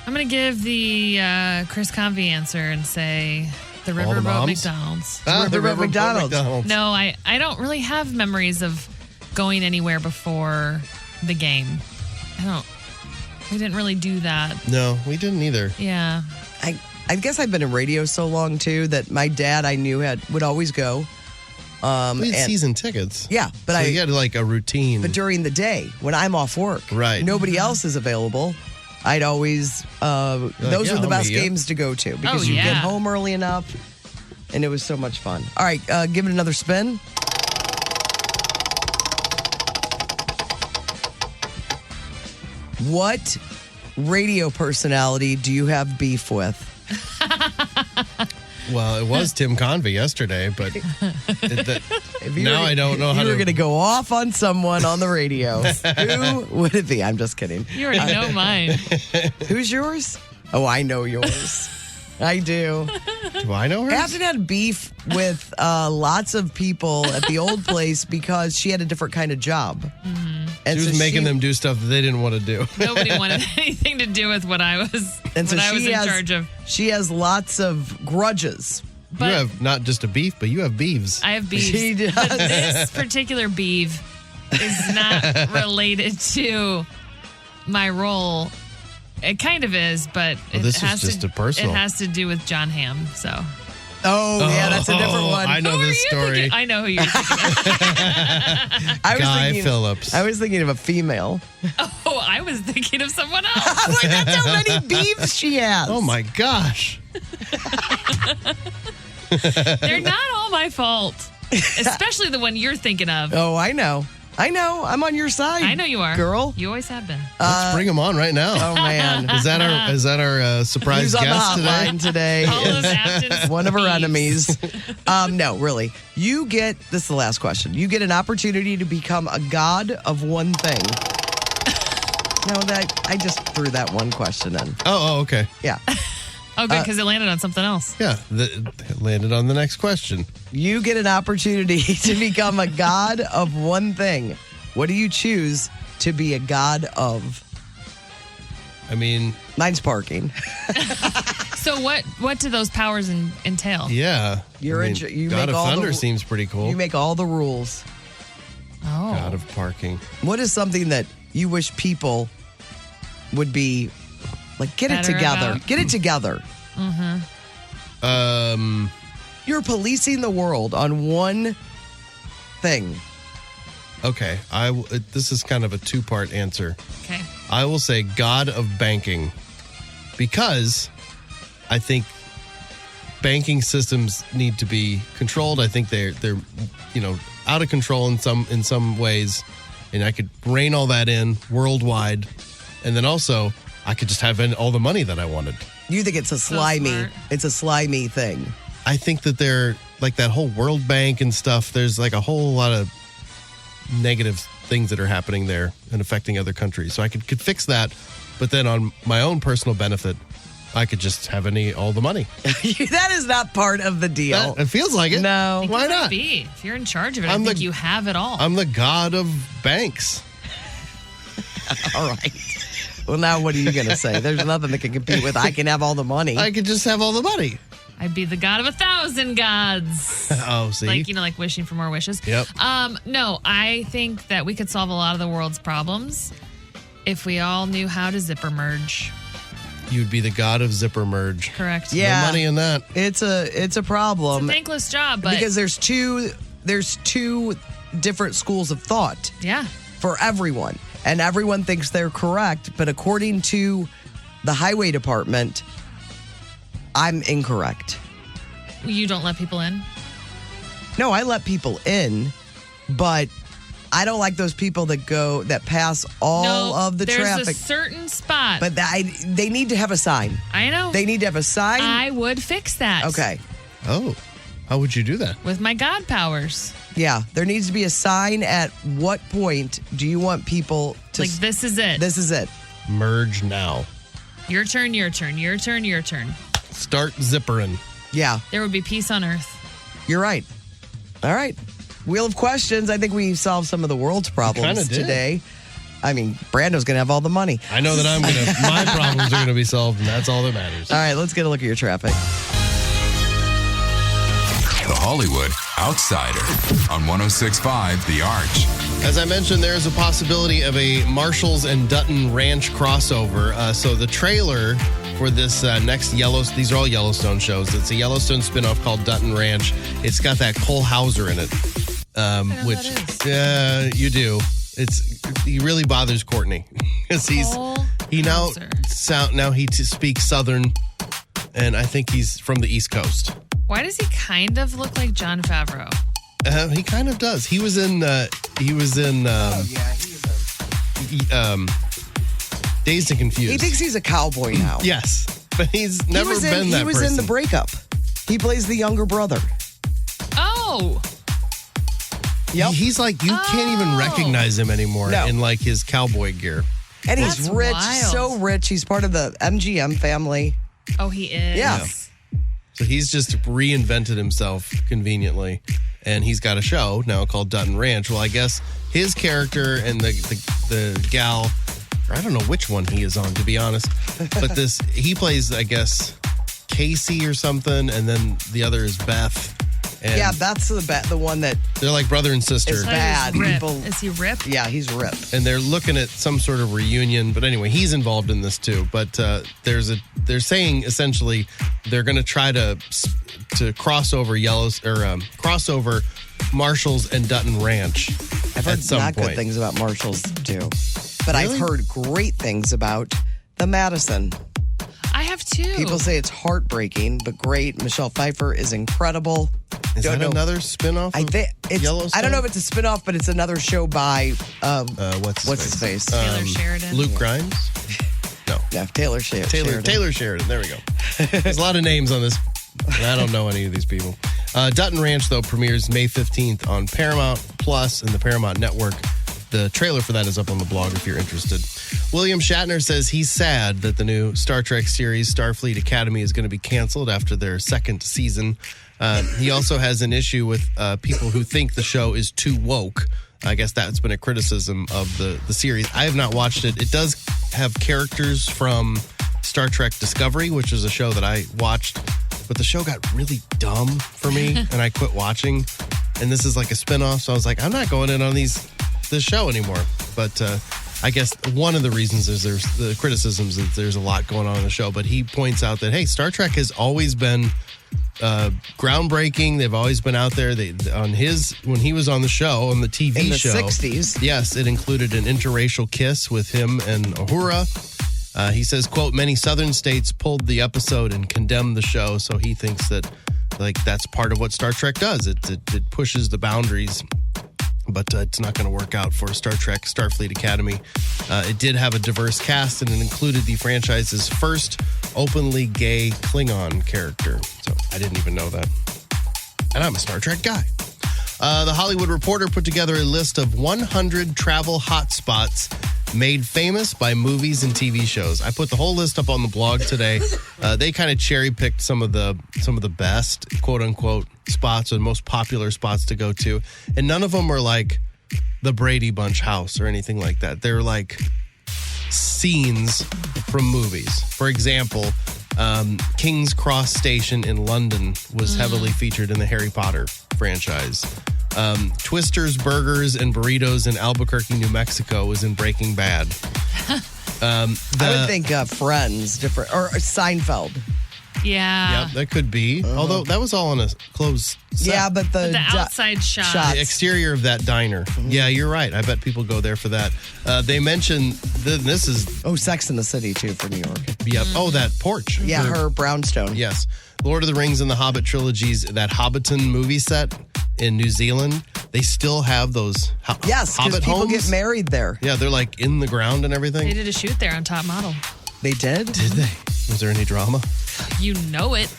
I'm going to give the Chris Convey answer and say the Riverboat McDonald's. The Riverboat McDonald's. No, I don't really have memories of going anywhere before the game. We didn't really do that. No, we didn't either. Yeah. I guess I've been in radio so long too that my dad I knew would always go. We had season tickets. Yeah, but so you had like a routine. But during the day when I'm off work, right? Nobody else is available. I'd always those were the best games to go to because you get home early enough, and it was so much fun. All right, give it another spin. What radio personality do you have beef with? Well, it was Tim Convey yesterday, but now I don't know how to. You were going to go off on someone on the radio. Who would it be? I'm just kidding. You already know mine. Who's yours? Oh, I know yours. I do. Do I know her? Afton had beef with lots of people at the old place because she had a different kind of job. Mm-hmm. And she was making them do stuff that they didn't want to do. Nobody wanted anything to do with what I was, in charge of. She has lots of grudges. But you have not just a beef, but you have beeves. I have beeves. She does. But this particular beef is not related to my role. It kind of is, but this is just a personal. It has to do with John Hamm, so. Oh, yeah, that's a different one. I know this story. I know who you're thinking of. Guy Phillips. I was thinking of a female. Oh, I was thinking of someone else. Like, that's how many beefs she has. Oh, my gosh. They're not all my fault, especially the one you're thinking of. Oh, I know. I'm on your side. I know you are, girl. You always have been. Let's bring him on right now. Oh man, is that our surprise Who's guest on the hotline today? All of Afton's one of her enemies. No, really. You get this is the last question. You get an opportunity to become a god of one thing. No, I just threw that one question in. Oh, okay. Yeah. Oh, good, because it landed on something else. Yeah, it landed on the next question. You get an opportunity to become a god of one thing. What do you choose to be a god of? I mean... Mine's parking. So what do those powers entail? Yeah. You God make of all Thunder seems pretty cool. You make all the rules. Oh. God of parking. What is something that you wish people would be... Like, get it together. Get it together. Mm-hmm. You're policing the world on one thing. Okay. This is kind of a two-part answer. Okay. I will say God of banking because I think banking systems need to be controlled. I think they're out of control in some ways, and I could rein all that in worldwide, and then also I could just have all the money that I wanted. You think it's a slimy thing. I think that they're like that whole World Bank and stuff. There's like a whole lot of negative things that are happening there and affecting other countries. So I could fix that. But then on my own personal benefit, I could just have all the money. That is not part of the deal. It feels like it. No. Why not? If you're in charge of it, I think you have it all. I'm the god of banks. All right. Well, now what are you going to say? There's nothing that can compete with I can have all the money. I could just have all the money. I'd be the god of 1,000 gods. Oh, see? Like wishing for more wishes. Yep. No, I think that we could solve a lot of the world's problems if we all knew how to zipper merge. You'd be the god of zipper merge. Correct. Yeah. No money in that. It's a problem. It's a thankless job, but because there's two different schools of thought. Yeah. For everyone. And everyone thinks they're correct, but according to the highway department, I'm incorrect. You don't let people in? No, I let people in, but I don't like those people that pass all of the traffic. There's a certain spot. But they need to have a sign. I know. They need to have a sign. I would fix that. Okay. Oh, how would you do that? With my God powers. Yeah, there needs to be a sign at what point do you want people to... Like, this is it. This is it. Merge now. Your turn, your turn, your turn, your turn. Start zippering. Yeah. There would be peace on earth. You're right. All right. Wheel of questions. I think we solved some of the world's problems today. I mean, Brando's going to have all the money. I know that my problems are going to be solved, and that's all that matters. All right, let's get a look at your traffic. The Hollywood Outsider on 106.5 The Arch. As I mentioned, there is a possibility of a Marshalls and Dutton Ranch crossover. So the trailer for this next Yellowstone. These are all Yellowstone shows. It's a Yellowstone spinoff called Dutton Ranch. It's got that Cole Hauser in it, which you do. He really bothers Courtney because he speaks Southern, and I think he's from the East Coast. Why does he kind of look like Jon Favreau? He kind of does. He was in Dazed and Confused. He thinks he's a cowboy now. Yes, but he's never been that person. He was in The Breakup. He plays the younger brother. Oh. Yep. He's like, you can't even recognize him anymore in like his cowboy gear. And he's rich, so rich. He's part of the MGM family. Oh, he is? Yeah. So he's just reinvented himself conveniently. And he's got a show now called Dutton Ranch. Well, I guess his character and the gal, I don't know which one he is on, to be honest. But he plays, I guess, Casey or something. And then the other is Beth. And Beth's the one that they're like brother and sister. Is bad. Is he Rip? Yeah, he's Rip. And they're looking at some sort of reunion. But anyway, he's involved in this too. But they're saying essentially they're going to try to cross over crossover Marshall's and Dutton Ranch. I've heard not good things about Marshall's too, but Really? I've heard great things about the Madison. I have too. People say it's heartbreaking, but great. Michelle Pfeiffer is incredible. Is that another spinoff? I think Yellowstone? I don't know if it's a spinoff, but it's another show by what's his face? Taylor Sheridan. Luke Grimes? No. Yeah, Taylor Sheridan. Taylor Sheridan. There we go. There's a lot of names on this. And I don't know any of these people. Dutton Ranch, though, premieres May 15th on Paramount Plus and the Paramount Network. The trailer for that is up on the blog if you're interested. William Shatner says he's sad that the new Star Trek series Starfleet Academy is going to be canceled after their second season. He also has an issue with people who think the show is too woke. I guess that's been a criticism of the series. I have not watched it. It does have characters from Star Trek Discovery, which is a show that I watched. But the show got really dumb for me, and I quit watching. And this is like a spinoff, so I was like, I'm not going in on this show anymore. But I guess one of the reasons is there's the criticisms that there's a lot going on in the show. But he points out that, hey, Star Trek has always been groundbreaking. They've always been out there. When he was on the show, on the TV show. In the 60s. Yes, it included an interracial kiss with him and Uhura. He says, quote, many southern states pulled the episode and condemned the show. So he thinks that that's part of what Star Trek does. It pushes the boundaries. But it's not going to work out for Star Trek Starfleet Academy. It did have a diverse cast, and it included the franchise's first openly gay Klingon character. So I didn't even know that. And I'm a Star Trek guy. The Hollywood Reporter put together a list of 100 travel hotspots made famous by movies and TV shows. I put the whole list up on the blog today. They kind of cherry-picked some of the best, quote-unquote, spots or most popular spots to go to. And none of them were like the Brady Bunch house or anything like that. They're like scenes from movies. For example, King's Cross Station in London was heavily featured in the Harry Potter franchise. Twister's Burgers and Burritos in Albuquerque, New Mexico was in Breaking Bad. I would think Friends, different, or Seinfeld. Yeah. Yep, that could be. Although that was all on a closed set. Yeah, but the outside shot. The exterior of that diner. Yeah, you're right. I bet people go there for that. They mentioned this is... Sex in the City, too, for New York. Yep. Oh, that porch. Yeah, her brownstone. Yes. Lord of the Rings and the Hobbit trilogies, that Hobbiton movie set in New Zealand, they still have those yes, because Hobbit people homes. get married there. Yeah, they're like in the ground and everything. They did a shoot there on Top Model. They did? Did they? Was there any drama? You know it.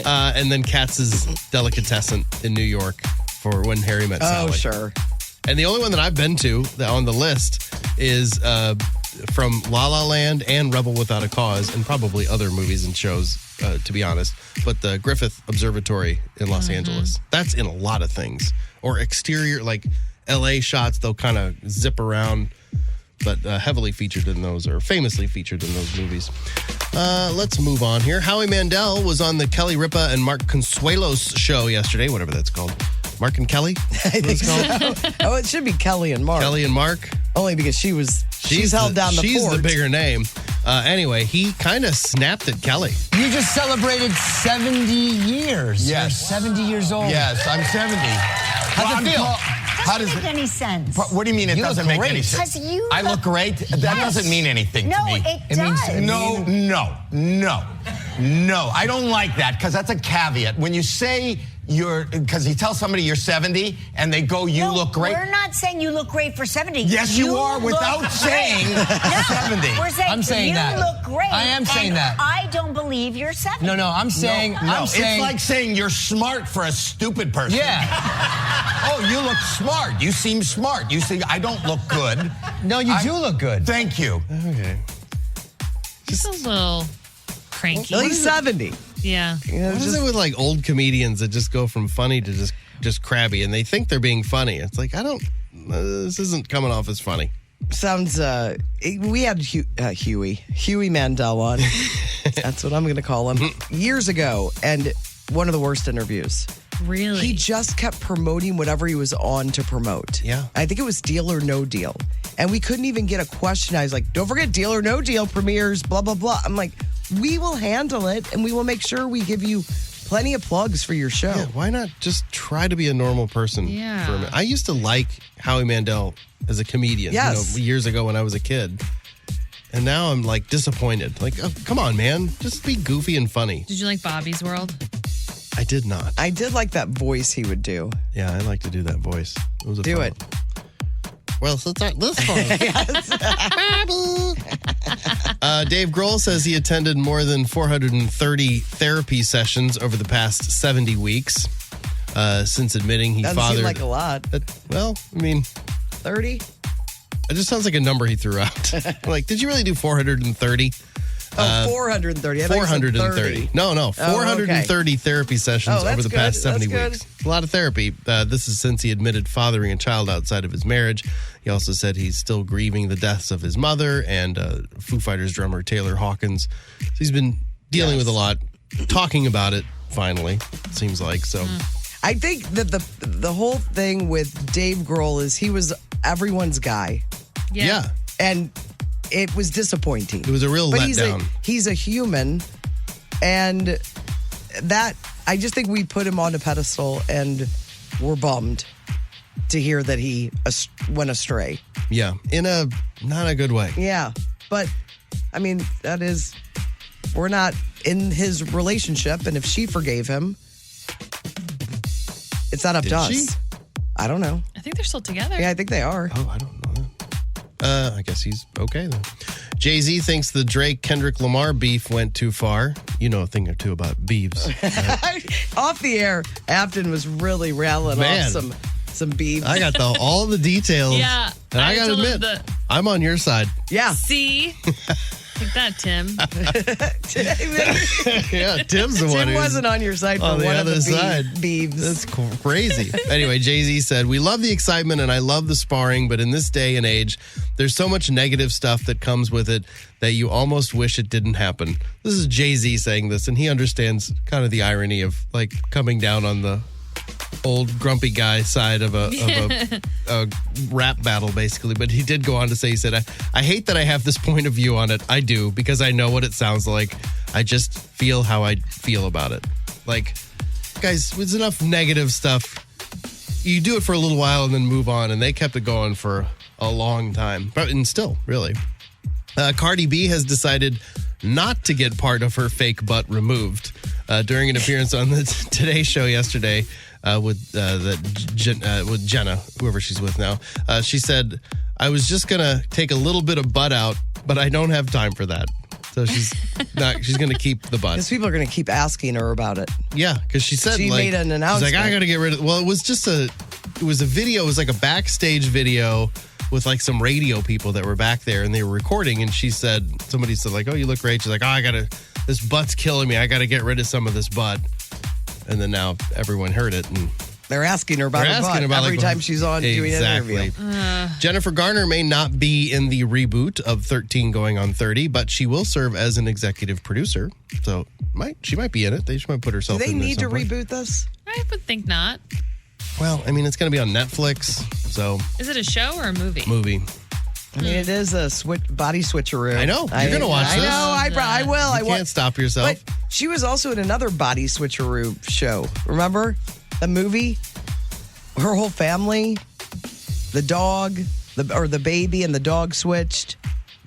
And then Katz's Delicatessen in New York for When Harry Met Sally. Oh, sure. And the only one that I've been to on the list is from La La Land and Rebel Without a Cause, and probably other movies and shows, to be honest. But the Griffith Observatory in Los Angeles. That's in a lot of things. Or exterior, like LA shots, they'll kind of zip around. But heavily featured in those, or famously featured in those movies. Let's move on here. Howie Mandel was on the Kelly Ripa and Mark Consuelos show yesterday, whatever that's called. Mark and Kelly? I think so. Oh, it should be Kelly and Mark. Kelly and Mark? Only because she's held down the fort. She's the bigger name. Anyway, he kind of snapped at Kelly. You just celebrated 70 years. Yes. You're 70 years old. Yes, I'm 70. How's it feel? How does Doesn't make any sense. What do you mean it You look doesn't make any great. sense? 'Cause you I look look- great? That Yes. doesn't mean anything No, to me. it does. No. I don't like that because that's a caveat. When you say because you tell somebody you're 70 and they go, you look great. We're not saying you look great for 70. Yes, you are, look without great. saying No, 70. We're saying I'm saying you that. look great. I am saying and that. I don't believe you're 70. No, I'm saying. No, I'm saying. it's like saying you're smart for a stupid person. Yeah. Oh, you look smart. You seem smart. You see, I don't look good. No, you do look good. Thank you. Okay. Just a little cranky. He's 70. Yeah. What is it with like old comedians that just go from funny to just crabby, and they think they're being funny? It's like, this isn't coming off as funny. Sounds, we had Huey Mandel on. That's what I'm going to call him. Years ago, and one of the worst interviews. Really? He just kept promoting whatever he was on to promote. Yeah. I think it was Deal or No Deal. And we couldn't even get a question. I was like, don't forget Deal or No Deal premieres, blah, blah, blah. I'm like, we will handle it, and we will make sure we give you plenty of plugs for your show. Yeah, why not just try to be a normal person Yeah. for a minute? I used to like Howie Mandel as a comedian Yes. years ago when I was a kid. And now I'm like disappointed. Like, oh, come on, man. Just be goofy and funny. Did you like Bobby's World? I did not. I did like that voice he would do. Yeah, I like to do that voice. It was a Do fun it. one. Well, so it's this one. Dave Grohl says he attended more than 430 therapy sessions over the past 70 weeks since admitting he Doesn't fathered. seem like a lot. 30? It just sounds like a number he threw out. Like, did you really do 430? 430. I thought you said 430. 30. No, Oh, 430 therapy sessions Oh, over the that's past good. 70 That's weeks. good. A lot of therapy. This is since he admitted fathering a child outside of his marriage. He also said he's still grieving the deaths of his mother and Foo Fighters drummer Taylor Hawkins. So he's been dealing with a lot, talking about it finally, it seems like. So I think that the whole thing with Dave Grohl is he was everyone's guy. Yeah. And it was disappointing. It was a real letdown. He's a human, and that I just think we put him on a pedestal, and we're bummed to hear that he went astray. Yeah, in a not a good way. Yeah, but I mean we're not in his relationship, and if she forgave him, it's not up Did to us. she? I don't know. I think they're still together. Yeah, I think they are. Oh, I don't know that. I guess he's okay then. Jay-Z thinks the Drake-Kendrick Lamar beef went too far. You know a thing or two about beefs. Off the air, Afton was really rattling Man. off some beefs. I got all the details. Yeah, And I got to told him admit, I'm on your side. Yeah. See? Like that, Tim. Yeah, Tim's the one Tim who's wasn't on your side for on the one other of the side. beefs. That's crazy. Anyway, Jay-Z said, we love the excitement and I love the sparring, but in this day and age, there's so much negative stuff that comes with it that you almost wish it didn't happen. This is Jay-Z saying this, and he understands kind of the irony of like coming down on the old grumpy guy side of a rap battle, basically. But he did go on to say, he said, I hate that I have this point of view on it. I do, because I know what it sounds like. I just feel how I feel about it. Like, guys, there's enough negative stuff. You do it for a little while and then move on. And they kept it going for a long time. And still, really. Cardi B has decided not to get part of her fake butt removed. During an appearance on the Today Show yesterday with Jenna, whoever she's with now, she said, I was just going to take a little bit of butt out, but I don't have time for that. So she's going to keep the butt. Because people are going to keep asking her about it. Yeah, because she said she made an announcement. She's like, I got to get rid of it. Well, it was a video. It was like a backstage video with like some radio people that were back there and they were recording. And somebody said like, oh, you look great. She's like, oh, this butt's killing me. I got to get rid of some of this butt. And then now everyone heard it. And they're asking her about her butt every time she's on doing an interview. Jennifer Garner may not be in the reboot of 13 Going on 30, but she will serve as an executive producer. So she might be in it. She might put herself in Do they there need to someplace. reboot this? I would think not. Well, I mean, it's going to be on Netflix, so... Is it a show or a movie? Movie. I mean, it is a body switcheroo. I know. You're going to watch this. I know. I will. You can't stop yourself. But she was also in another body switcheroo show. Remember the movie? Her whole family, the dog, the baby and the dog switched.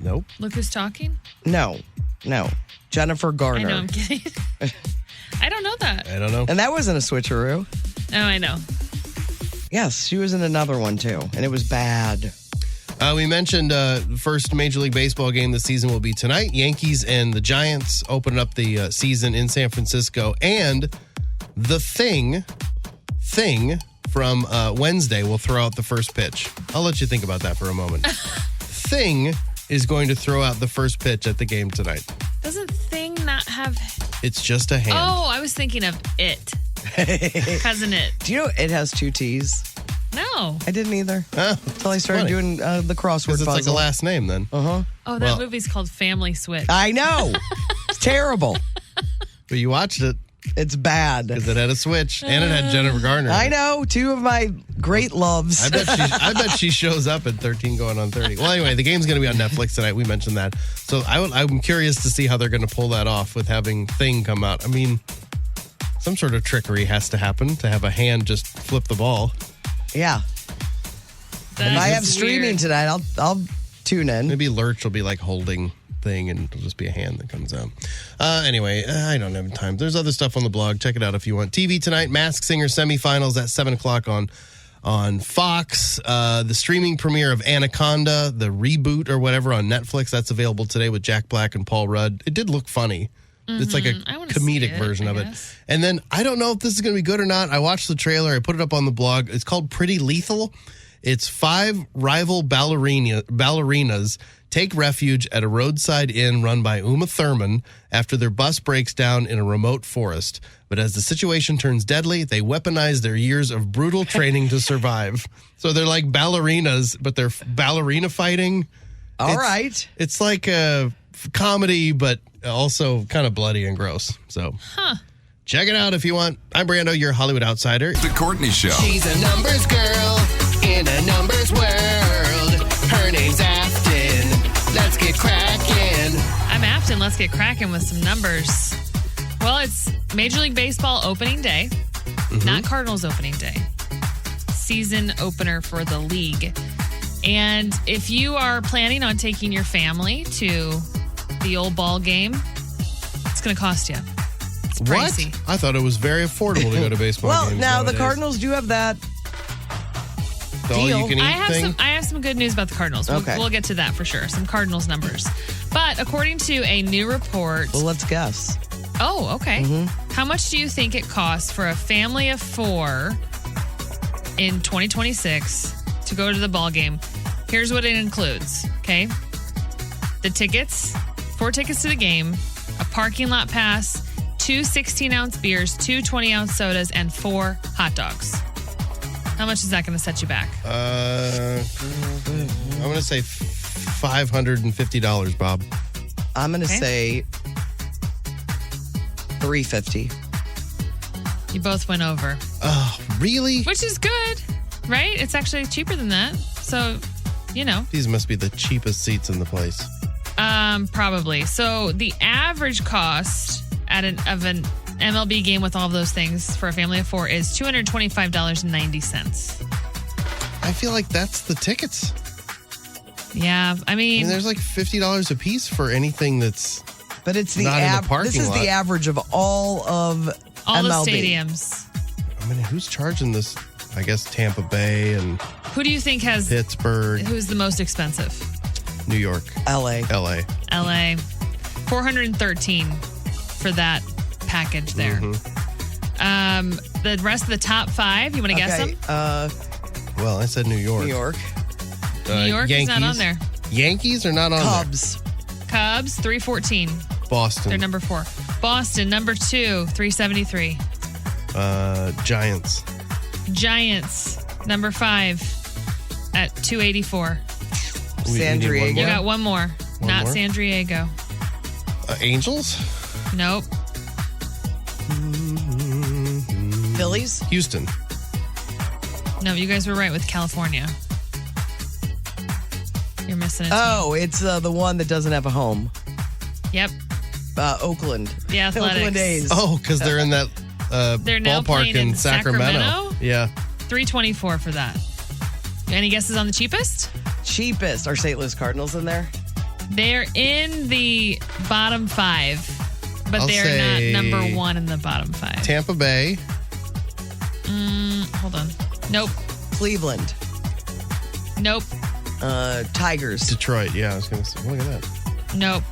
Nope. Look who's talking? No. Jennifer Garner. I know, I'm kidding. I don't know that. I don't know. And that wasn't a switcheroo. Oh, I know. Yes, she was in another one too, and it was bad. We mentioned the first Major League Baseball game this season will be tonight. Yankees and the Giants opening up the season in San Francisco. And the Thing from Wednesday will throw out the first pitch. I'll let you think about that for a moment. Thing is going to throw out the first pitch at the game tonight. Doesn't Thing not have... It's just a hand. Oh, I was thinking of It. Cousin It. Do you know It has 2 T's? No. I didn't either. Oh, until I started doing the crossword puzzle. It's like a last name then. Uh-huh. Oh, that movie's called Family Switch. I know. It's terrible. But you watched it. It's bad. Because it had a switch and it had Jennifer Garner. I know. 2 of my great loves. I bet she shows up at 13 going on 30. Well, anyway, the game's going to be on Netflix tonight. We mentioned that. So I'm curious to see how they're going to pull that off with having Thing come out. I mean, some sort of trickery has to happen to have a hand just flip the ball. Yeah. If I have streaming tonight, I'll tune in. Maybe Lurch will be like holding Thing and it'll just be a hand that comes out. Anyway, I don't have time. There's other stuff on the blog. Check it out if you want. TV tonight, Masked Singer semifinals at 7 o'clock on Fox. The streaming premiere of Anaconda, the reboot or whatever on Netflix. That's available today with Jack Black and Paul Rudd. It did look funny. Mm-hmm. It's like a comedic version of it. And then I don't know if this is going to be good or not. I watched the trailer. I put it up on the blog. It's called Pretty Lethal. It's 5 rival ballerinas take refuge at a roadside inn run by Uma Thurman after their bus breaks down in a remote forest. But as the situation turns deadly, they weaponize their years of brutal training to survive. So they're like ballerinas, but they're ballerina fighting. All right. It's like a comedy, but also kind of bloody and gross. So check it out if you want. I'm Brando, your Hollywood outsider. The Courtney Show. She's a numbers girl in a numbers world. Her name's Afton. Let's get cracking. I'm Afton. Let's get cracking with some numbers. Well, it's Major League Baseball opening day, not Cardinals opening day. Season opener for the league. And if you are planning on taking your family to the old ball game, it's going to cost you. It's pricey. What? I thought it was very affordable to go to baseball games. Well, now nowadays. the Cardinals do have that the deal. I have some good news about the Cardinals. We'll get to that for sure. Some Cardinals numbers. But according to a new report... Well, let's guess. Oh, okay. How much do you think it costs for a family of 4 in 2026 to go to the ball game? Here's what it includes, okay? The tickets, 4 tickets to the game, a parking lot pass, 2 16-ounce beers, 2 20-ounce sodas, and 4 hot dogs. How much is that going to set you back? I'm going to say $550, Bob. I'm going to say $350. You both went over. Oh, really? Which is good, right? It's actually cheaper than that. So, you know. These must be the cheapest seats in the place. Probably. So the average cost of an MLB game with all of those things for a family of 4 is $225.90. I feel like that's the tickets. Yeah, I mean there's like $50 a piece for anything that's but it's the not in the parking This is lot. the average of all of all MLB. the stadiums. I mean, who's charging this? I guess Tampa Bay and Who do you think has Pittsburgh? Who's the most expensive? New York. LA. $413 for that package there. The rest of the top 5, you want to guess them? Well, I said New York. New York. New York is not on there. Yankees are not on Cubs. Cubs, $314. Boston. They're number 4. Boston, number 2, $373. Giants. Giants, number 5 at $284. San Diego. You got one more. Not more? San Diego. Angels? Nope. Phillies? Houston. No, you guys were right with California. You're missing a team. Oh, it's the one that doesn't have a home. Yep. Oakland. The Athletics. Oakland A's. Oh, because they're in that They're now ballpark playing in Sacramento. Yeah. $324 for that. Any guesses on the cheapest? Cheapest. Are St. Louis Cardinals in there? They're in the bottom 5, but I'll they're say not number 1 in the bottom 5. Tampa Bay. Hold on. Nope. Cleveland. Nope. Tigers. Detroit. Yeah, I was going to say. Look at that. Nope.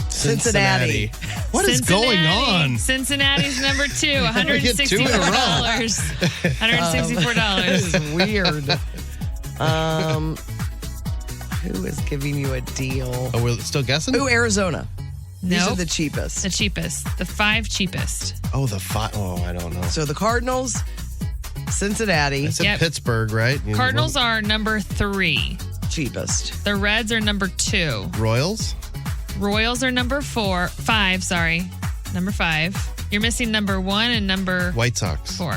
Cincinnati. What is going on? Cincinnati's number 2, We get 2 in a row. $164. That is weird. Who is giving you a deal? Oh, we're still guessing? Ooh, Arizona. These are Nope. the cheapest. The cheapest. The 5 cheapest. Oh, the 5. Oh, I don't know. So the Cardinals, Cincinnati. I said Yep. Pittsburgh, right? Cardinals are number 3. Cheapest. The Reds are number 2. Royals? Royals are number 5, sorry. Number 5. You're missing number 1 and number White Sox. 4.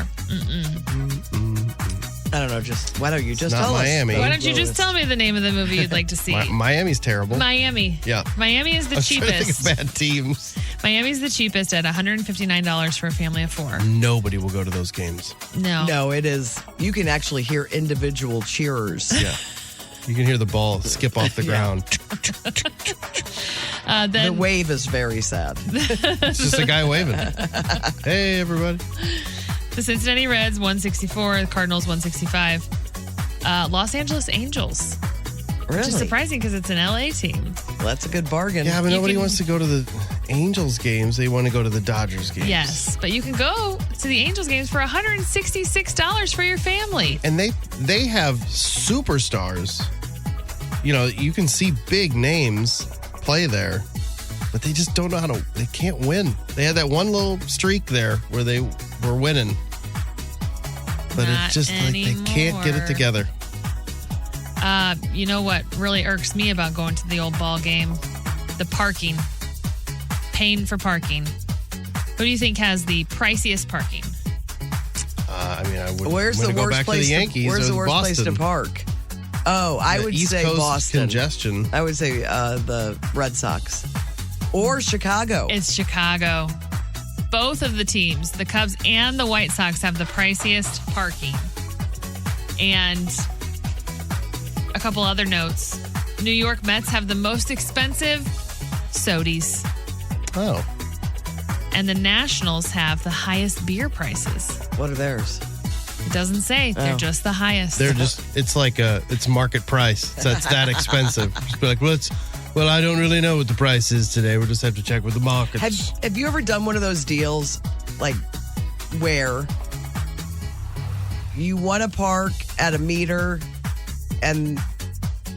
I don't know. Why don't you just not tell Miami. us? Why don't you just tell me the name of the movie you'd like to see? Miami's terrible. Miami. Yeah. Miami is the I was trying to think cheapest. of bad teams. Miami's the cheapest at $159 for a family of 4. Nobody will go to those games. No, it is. You can actually hear individual cheerers. Yeah. You can hear the ball skip off the ground. The wave is very sad. It's just a guy waving. Hey, everybody. The Cincinnati Reds, 164. The Cardinals, 165. Los Angeles Angels. Really? Which is surprising because it's an LA team. Well, that's a good bargain. Yeah, but nobody wants to go to the Angels games. They want to go to the Dodgers games. Yes, but you can go to the Angels games for $166 for your family. And they have superstars. You know, you can see big names play there, but they just don't know how to. They can't win. They had that one little streak there where they were winning, but Not it's just like they can't get it anymore. together. You know what really irks me about going to the old ball game? The parking. Paying for parking. Who do you think has the priciest parking? I mean, I would. Where's the go worst back place? to the Yankees. Where's It the was worst place to Boston. park? Oh, I The would East say Coast Boston. congestion. I would say the Red Sox or Chicago. It's Chicago. Both of the teams, the Cubs and the White Sox, have the priciest parking. And a couple other notes. New York Mets have the most expensive sodies. Oh. And the Nationals have the highest beer prices. What are theirs? It doesn't say. They're Oh. just the highest. They're just, it's like it's market price. So it's that expensive. Just be like, well, I don't really know what the price is today. We'll just have to check with the markets. Have you ever done one of those deals like where you want to park at a meter and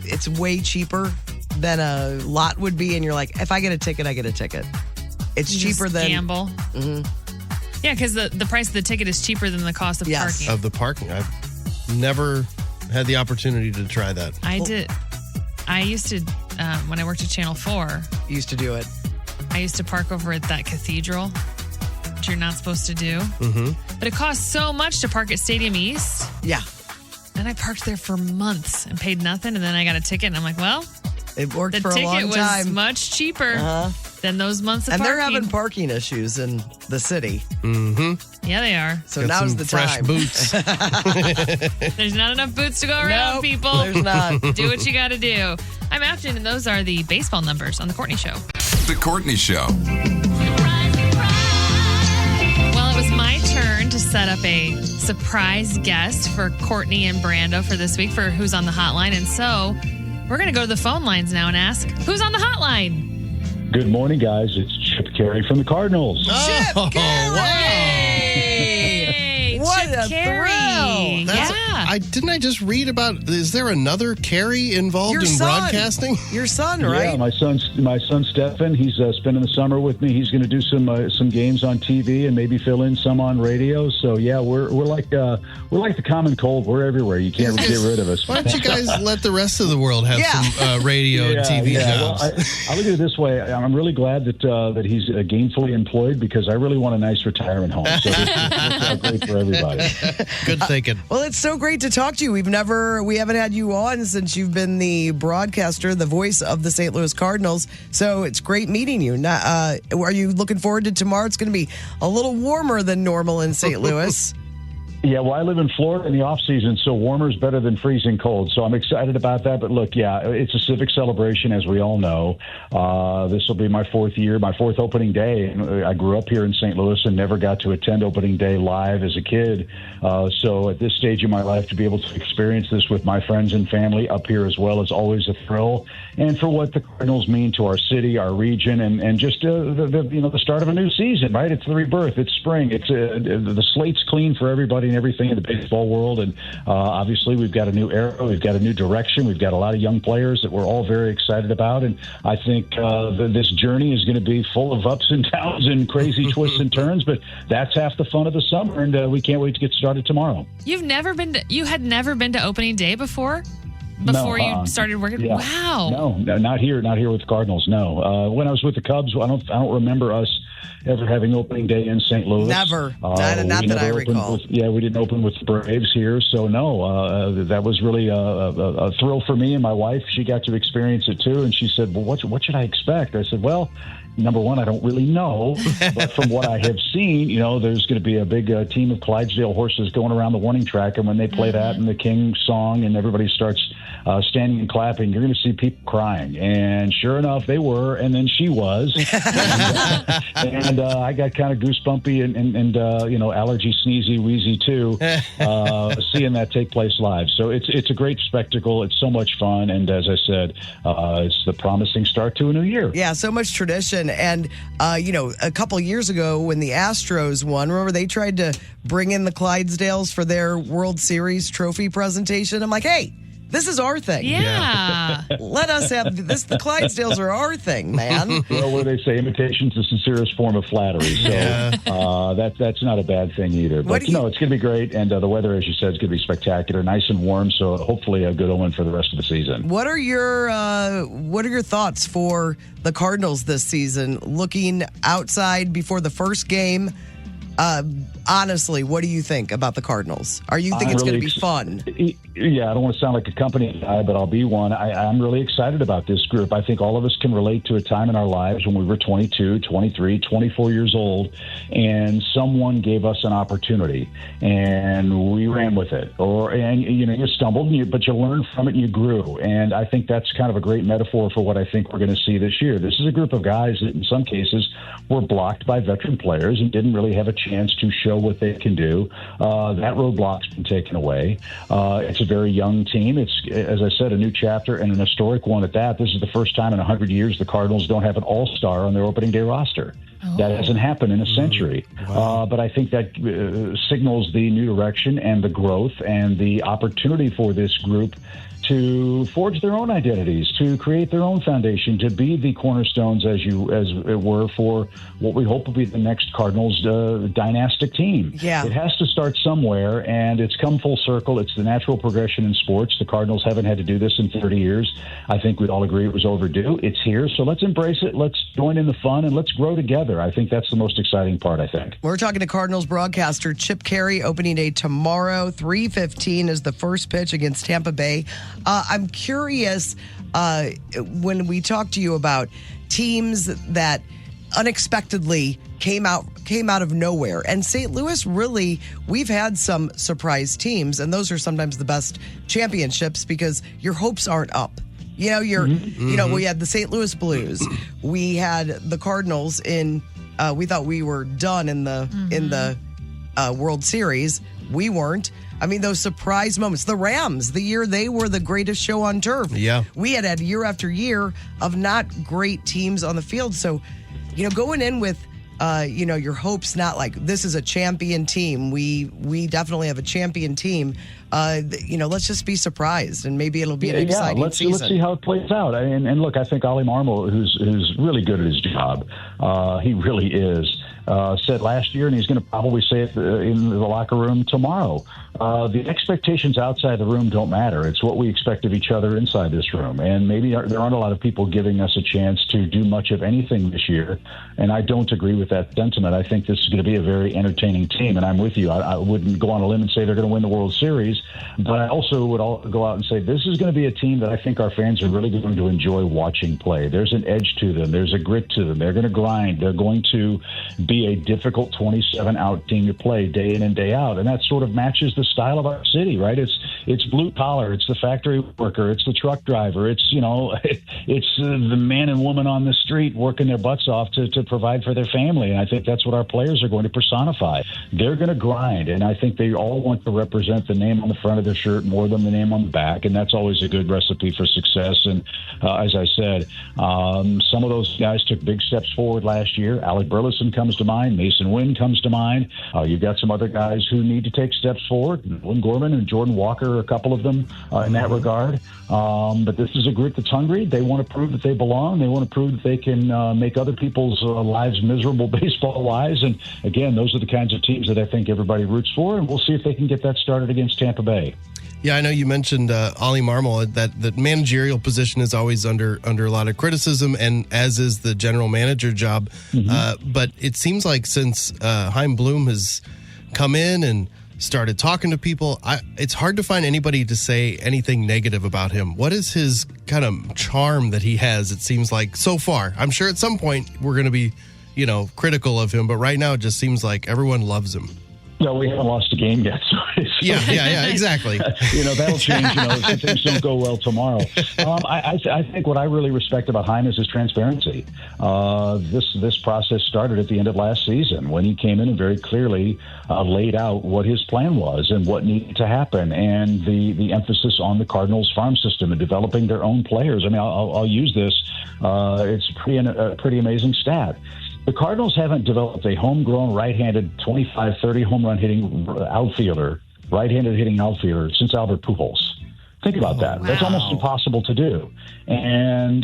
it's way cheaper than a lot would be, and you're like, if I get a ticket, I get a ticket. It's You cheaper just than gamble. Mhm. Yeah, because the price of the ticket is cheaper than the cost of parking. Of the parking. I've never had the opportunity to try that. I did. I used to, when I worked at Channel 4. Used to do it. I used to park over at that cathedral, which you're not supposed to do. Mm-hmm. But it costs so much to park at Stadium East. Yeah. And I parked there for months and paid nothing. And then I got a ticket and I'm like, well, it worked the for a ticket long was time. much cheaper than those months of And parking. they're having parking issues in the city. Mm-hmm. Yeah, they are. So now's the fresh time. boots. There's not enough boots to go around, Nope, people. there's not. Do what you got to do. I'm Afton, and those are the baseball numbers on The Courtney Show. The Courtney Show. Well, it was my turn to set up a surprise guest for Courtney and Brando for this week for Who's on the Hotline. And so we're going to go to the phone lines now and ask, who's on the hotline? Good morning, guys. It's Chip Caray from the Cardinals. Chip Hey, What Chip a Caray. thrill. Yeah. Didn't I just read about, is there another Carey involved Your in son. broadcasting? Your son, Yeah, right? my son Stefan. He's spending the summer with me. He's going to do some games on TV and maybe fill in some on radio. So yeah, we're like the common cold. We're everywhere. You can't get rid of us. Why don't you guys let the rest of the world have some radio and TV jobs? Well, I look at it this way. I'm really glad that he's gainfully employed because I really want a nice retirement home. So this is great for everybody. everybody. Good thinking. Well, it's so great to talk to you. We haven't had you on since you've been the broadcaster, the voice of the St. Louis Cardinals. So it's great meeting you. Are you looking forward to tomorrow? It's going to be a little warmer than normal in St. Louis. Yeah, well, I live in Florida in the off season, so warmer is better than freezing cold. So I'm excited about that. But look, yeah, it's a civic celebration, as we all know. This will be my fourth year, my fourth opening day. And I grew up here in St. Louis and never got to attend opening day live as a kid. So at this stage in my life, to be able to experience this with my friends and family up here as well is always a thrill. And for what the Cardinals mean to our city, our region, and just the start of a new season, right? It's the rebirth. It's spring. It's the slate's clean for everybody and everything in the baseball world. And obviously, we've got a new era. We've got a new direction. We've got a lot of young players that we're all very excited about. And I think this journey is going to be full of ups and downs and crazy twists and turns. But that's half the fun of the summer. And we can't wait to get started tomorrow. You had never been to opening day before? You started working? Yeah. Wow. No, not here with the Cardinals. No. When I was with the Cubs, I don't remember us ever having opening day in St. Louis. Never. Not that I recall. We didn't open with the Braves here. So, no, that was really a thrill for me and my wife. She got to experience it, too. And she said, well, what should I expect? I said, well, number one, I don't really know. But from what I have seen, there's going to be a big team of Clydesdale horses going around the warning track. And when they play that and the King song and everybody starts standing and clapping, you're going to see people crying. And sure enough, they were. And then she was. and I got kind of goosebumpy and allergy, sneezy, wheezy, too, seeing that take place live. So it's a great spectacle. It's so much fun. And as I said, it's the promising start to a new year. Yeah, so much tradition. And, a couple years ago when the Astros won, remember they tried to bring in the Clydesdales for their World Series trophy presentation? I'm like, hey, this is our thing. Yeah. Let us have this. The Clydesdales are our thing, man. Well, what do they say? Imitation's the sincerest form of flattery. So that's not a bad thing either. But, it's going to be great. And the weather, as you said, is going to be spectacular. Nice and warm. So hopefully a good omen for the rest of the season. What are your thoughts for the Cardinals this season? Looking outside before the first game, honestly, what do you think about the Cardinals? Are you think it's going to be fun? Yeah, I don't want to sound like a company guy, but I'll be one. I'm really excited about this group. I think all of us can relate to a time in our lives when we were 22, 23, 24 years old, and someone gave us an opportunity, and we ran with it. You stumbled, but you learned from it and you grew. And I think that's kind of a great metaphor for what I think we're going to see this year. This is a group of guys that in some cases were blocked by veteran players and didn't really have a chance to show what they can do. That roadblock's been taken away. It's a very young team. It's, as I said, a new chapter and an historic one at that. This is the first time in 100 years the Cardinals don't have an all-star on their opening day roster. That hasn't happened in a century. Wow. But I think that signals the new direction and the growth and the opportunity for this group to forge their own identities, to create their own foundation, to be the cornerstones, as it were, for what we hope will be the next Cardinals dynastic team. Yeah. It has to start somewhere, and it's come full circle. It's the natural progression in sports. The Cardinals haven't had to do this in 30 years. I think we'd all agree it was overdue. It's here, so let's embrace it. Let's join in the fun, and let's grow together. I think that's the most exciting part, I think. We're talking to Cardinals broadcaster Chip Caray. Opening day tomorrow, 3:15 is the first pitch against Tampa Bay. I'm curious when we talk to you about teams that unexpectedly came out of nowhere. And St. Louis, really, we've had some surprise teams, and those are sometimes the best championships because your hopes aren't up. We had the St. Louis Blues. We had the Cardinals we thought we were done in the World Series. We weren't. I mean, those surprise moments. The Rams, the year they were the greatest show on turf. Yeah. We had year after year of not great teams on the field. So, going in with, your hopes not like this is a champion team. We definitely have a champion team. Let's just be surprised, and maybe it'll be an exciting season. Let's see how it plays out. And look, I think Ali Marmol, who's really good at his job, he really is. said last year, and he's going to probably say it in the locker room tomorrow. The expectations outside the room don't matter. It's what we expect of each other inside this room. And maybe there aren't a lot of people giving us a chance to do much of anything this year. And I don't agree with that sentiment. I think this is going to be a very entertaining team. And I'm with you. I wouldn't go on a limb and say they're going to win the World Series. But I also would go out and say this is going to be a team that I think our fans are really going to enjoy watching play. There's an edge to them. There's a grit to them. They're going to grind. They're going to be a difficult 27-out team to play day in and day out. And that sort of matches the style of our city, right? It's blue collar. It's the factory worker. It's the truck driver. It's, it's the man and woman on the street working their butts off to provide for their family. And I think that's what our players are going to personify. They're going to grind. And I think they all want to represent the name on the front of their shirt more than the name on the back. And that's always a good recipe for success. And as I said, some of those guys took big steps forward last year. Alec Burleson comes to mind. Mason Wynn comes to mind. You've got some other guys who need to take steps forward. Lynn Gorman and Jordan Walker, a couple of them in that regard. But this is a group that's hungry. They want to prove that they belong. They want to prove that they can make other people's lives miserable baseball-wise. And, again, those are the kinds of teams that I think everybody roots for. And we'll see if they can get that started against Tampa Bay. Yeah, I know you mentioned Ollie Marmol. That managerial position is always under a lot of criticism, and as is the general manager job. But it seems like since Chaim Bloom has come in and started talking to people, it's hard to find anybody to say anything negative about him. What is his kind of charm that he has, it seems like, so far? I'm sure at some point we're going to be, critical of him, but right now it just seems like everyone loves him. No, we haven't lost a game yet. So yeah, exactly. That'll change, if things don't go well tomorrow. I think what I really respect about Chaim is his transparency. This process started at the end of last season when he came in and very clearly laid out what his plan was and what needed to happen, and the emphasis on the Cardinals farm system and developing their own players. I mean, I'll use this. It's a pretty amazing stat. The Cardinals haven't developed a homegrown right-handed 25, 30 home run hitting outfielder, right-handed hitting outfielder since Albert Pujols. Think about that. Wow. That's almost impossible to do. And,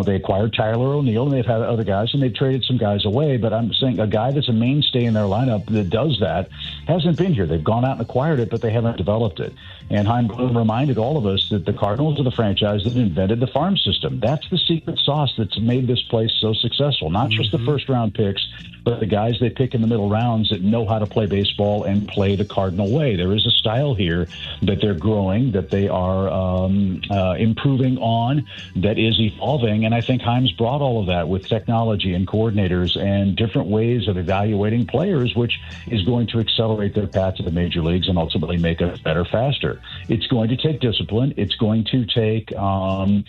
they acquired Tyler O'Neill, and they've had other guys, and they've traded some guys away. But I'm saying a guy that's a mainstay in their lineup that does that hasn't been here. They've gone out and acquired it, but they haven't developed it. And Chaim Bloom reminded all of us that the Cardinals are the franchise that invented the farm system. That's the secret sauce that's made this place so successful. Not just the first-round picks, but the guys they pick in the middle rounds that know how to play baseball and play the Cardinal way. There is a style here that they're growing, that they are improving on, that is evolving. And I think Chaim's brought all of that with technology and coordinators and different ways of evaluating players, which is going to accelerate their path to the major leagues and ultimately make us better, faster. It's going to take discipline. It's going to take enduring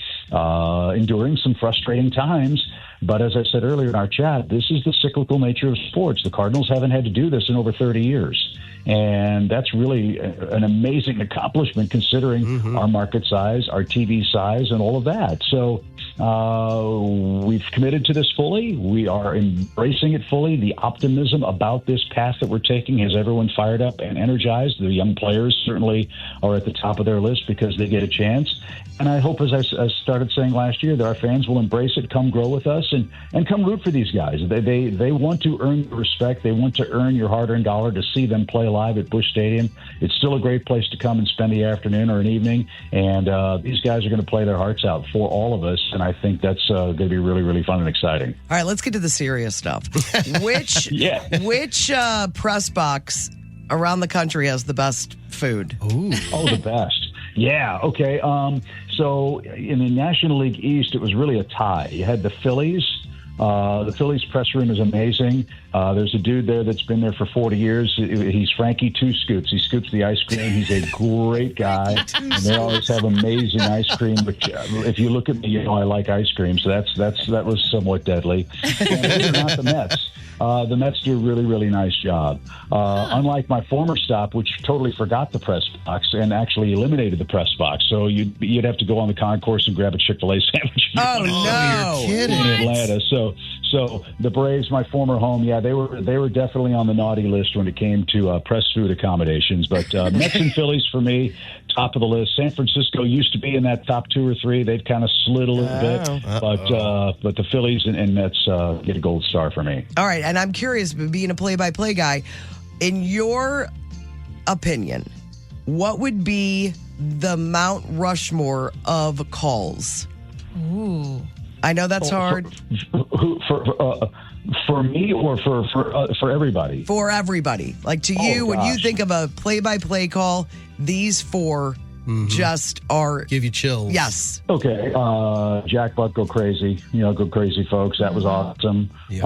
some frustrating times. But as I said earlier in our chat, this is the cyclical nature of sports. The Cardinals haven't had to do this in over 30 years. And that's really an amazing accomplishment considering our market size, our TV size, and all of that. So we've committed to this fully. We are embracing it fully. The optimism about this path that we're taking has everyone fired up and energized. The young players certainly are at the top of their list because they get a chance. And I hope, as I started saying last year, that our fans will embrace it, come grow with us, and come root for these guys. They want to earn your respect. They want to earn your hard-earned dollar to see them play live at Busch Stadium. It's still a great place to come and spend the afternoon or an evening. And these guys are going to play their hearts out for all of us. And I think that's going to be really, really fun and exciting. All right, let's get to the serious stuff. Which press box around the country has the best food? Oh, the best. Yeah, okay. So in the National League East, it was really a tie. You had the Phillies. The Phillies press room is amazing. There's a dude there that's been there for 40 years. He's Frankie Two Scoops. He scoops the ice cream. He's a great guy. And they always have amazing ice cream. Which, if you look at me, I like ice cream. So that was somewhat deadly. And believe it or not, the Mets. The Mets do a really, really nice job. Unlike my former stop, which totally forgot the press box and actually eliminated the press box. So you'd have to go on the concourse and grab a Chick-fil-A sandwich. Oh, no. You're kidding. In Atlanta. So the Braves, my former home, they were definitely on the naughty list when it came to press food accommodations. But Mets and Phillies for me, top of the list. San Francisco used to be in that top 2 or 3. They've kind of slid a little bit, but the Phillies and Mets get a gold star for me. All right, and I'm curious, being a play-by-play guy, in your opinion, what would be the Mount Rushmore of calls? Ooh. I know that's hard. For me or for everybody? For everybody. Like to you, when you think of a play-by-play call, these 4 just are... Give you chills. Yes. Okay. Jack Buck, go crazy. Go crazy, folks. That was awesome. If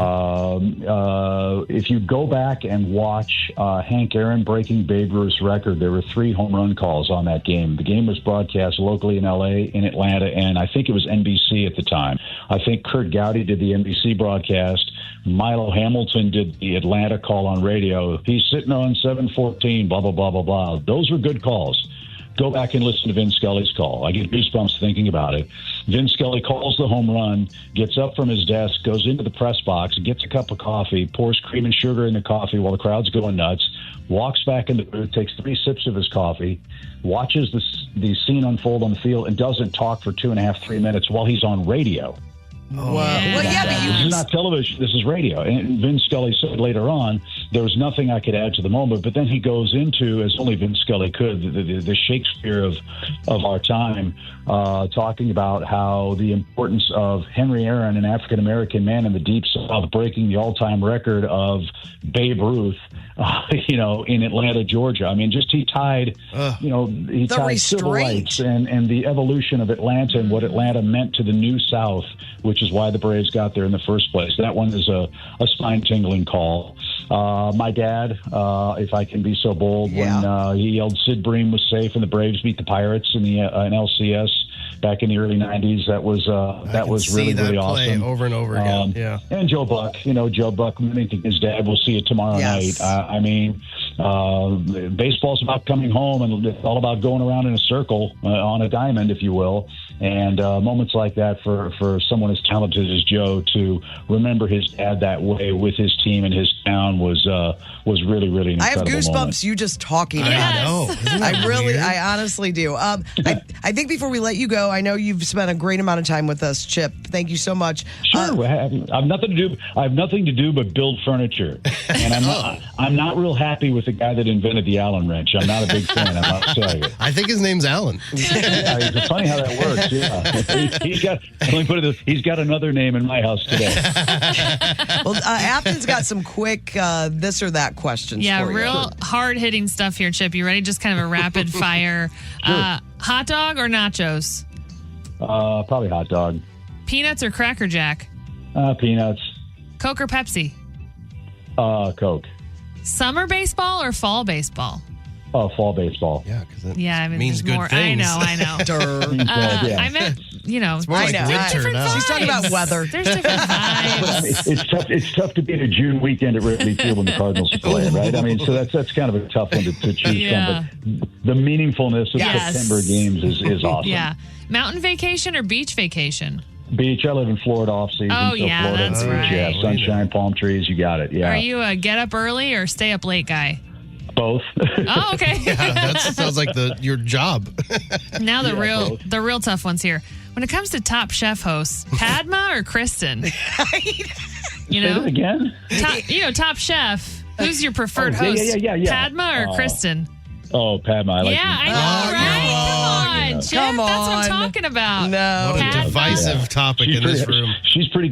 you go back and watch Hank Aaron breaking Babe Ruth's record, there were 3 home run calls on that game. The game was broadcast locally in L.A., in Atlanta, and I think it was NBC at the time. I think Kurt Gowdy did the NBC broadcast. Milo Hamilton did the Atlanta call on radio. He's sitting on 714, blah, blah, blah, blah, blah. Those were good calls. Go back and listen to Vin Scully's call. I get goosebumps thinking about it. Vin Scully calls the home run, gets up from his desk, goes into the press box, gets a cup of coffee, pours cream and sugar in the coffee while the crowd's going nuts, walks back in the booth, takes 3 sips of his coffee, watches the scene unfold on the field, and doesn't talk for 2.5, 3 minutes while he's on radio. Wow. Well, yeah, but this is not television. This is radio. And Vin Scully said later on, there was nothing I could add to the moment. But then he goes into, as only Vin Scully could, the Shakespeare of our time, talking about how the importance of Henry Aaron, an African-American man in the Deep South, breaking the all-time record of Babe Ruth, in Atlanta, Georgia. I mean, just he tied civil rights and the evolution of Atlanta and what Atlanta meant to the New South, which is why the Braves got there in the first place. That one is a spine-tingling call. My dad, if I can be so bold, when he yelled Sid Bream was safe and the Braves beat the Pirates in the LCS back in the early 90s, that was really, really awesome. Over and over again. And Joe Buck, Joe Buck, I think his dad will see it tomorrow night. Baseball's about coming home, and it's all about going around in a circle on a diamond, if you will. And moments like that for someone as talented as Joe to remember his dad that way with his team and his town was really, really an incredible I have goosebumps moment. You just talking about it. I honestly do. I think before we let you go, I know you've spent a great amount of time with us, Chip. Thank you so much. Sure. I have nothing to do but build furniture. And I'm not real happy with the guy that invented the Allen wrench. I'm not a big fan, I must tell you. I think his name's Allen. It's funny how that works. Yeah. He's got another name in my house today. Well, Afton's got some quick this or that questions for you. Real hard-hitting stuff here, Chip. You ready? Just kind of a rapid fire. Sure. Hot dog or nachos? Probably hot dog. Peanuts or Cracker Jack? Peanuts. Coke or Pepsi? Coke. Summer baseball or fall baseball? Fall baseball. Yeah, because it there's means good more. things. I know. I meant, it's more like winter now. She's talking about weather. There's different vibes. It's tough to beat a June weekend at Wrigley Field when the Cardinals are playing, right? I mean, so that's kind of a tough one to choose from. But the meaningfulness of September games is awesome. Yeah. Mountain vacation or beach vacation? Beach. I live in Florida off season. Oh, so yeah, Florida, that's right. Yeah, sunshine, palm trees. You got it. Yeah. Are you a get up early or stay up late guy? Both. Oh, okay. Yeah, that sounds like your job. Now the real tough ones here. When it comes to Top Chef hosts, Padma or Kristen? Say that again? Top Chef. Who's your preferred host? Yeah. Padma or Kristen? Oh, Padma. I like I know, right? Come on, Chip. Come on. That's what I'm talking about. No. What a divisive topic in this room. She's pretty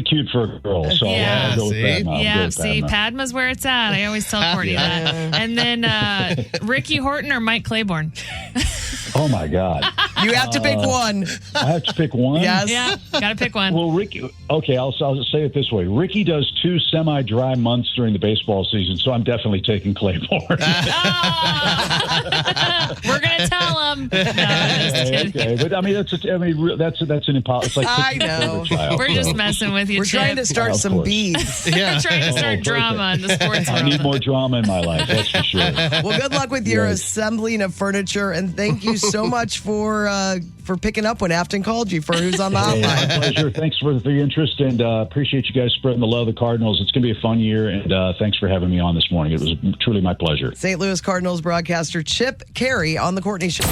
cute for a girl. So I'll go with Padma. Yeah, see, Padma's where it's at. I always tell Courtney that. And then Ricky Horton or Mike Claiborne? Oh, my God. You have to pick one. I have to pick one? Yes. Yeah, got to pick one. Well, Ricky, okay, I'll say it this way. Ricky does 2 semi-dry months during the baseball season, so I'm definitely taking Claiborne. We're going to tell him. No, Okay, but I mean that's an impossible. It's like I picking a know. child. We're just messing with you, We're Chip. trying to start Of some course. beads. We're trying to start drama in the sports I world. need more drama in my life. That's for sure. Well, good luck with your Yes. assembling of furniture, and thank you so much for picking up when Afton called you for Who's on the Hey, Hotline. my pleasure. Thanks for the interest, and appreciate you guys spreading the love of the Cardinals. It's going to be a fun year, and thanks for having me on this morning. It was truly my pleasure. St. Louis Cardinals broadcaster Chip Caray on the Courtney Show.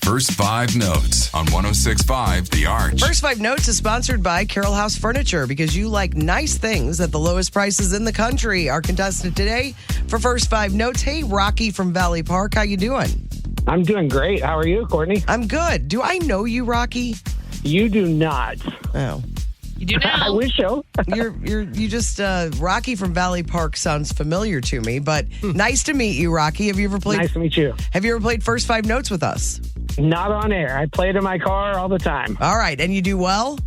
First 5 notes on 106.5 The Arch. First 5 Notes is sponsored by Carroll House Furniture because you like nice things at the lowest prices in the country. Our contestant today for First 5 Notes, hey, Rocky from Valley Park. How you doing? I'm doing great. How are you, Courtney? I'm good. Do I know you, Rocky? You do not. Oh. You do now. I wish so. You just Rocky from Valley Park sounds familiar to me, but nice to meet you, Rocky. Have you ever played? Nice to meet you. Have you ever played First 5 Notes with us? Not on air. I play it in my car all the time. All right, and you do well?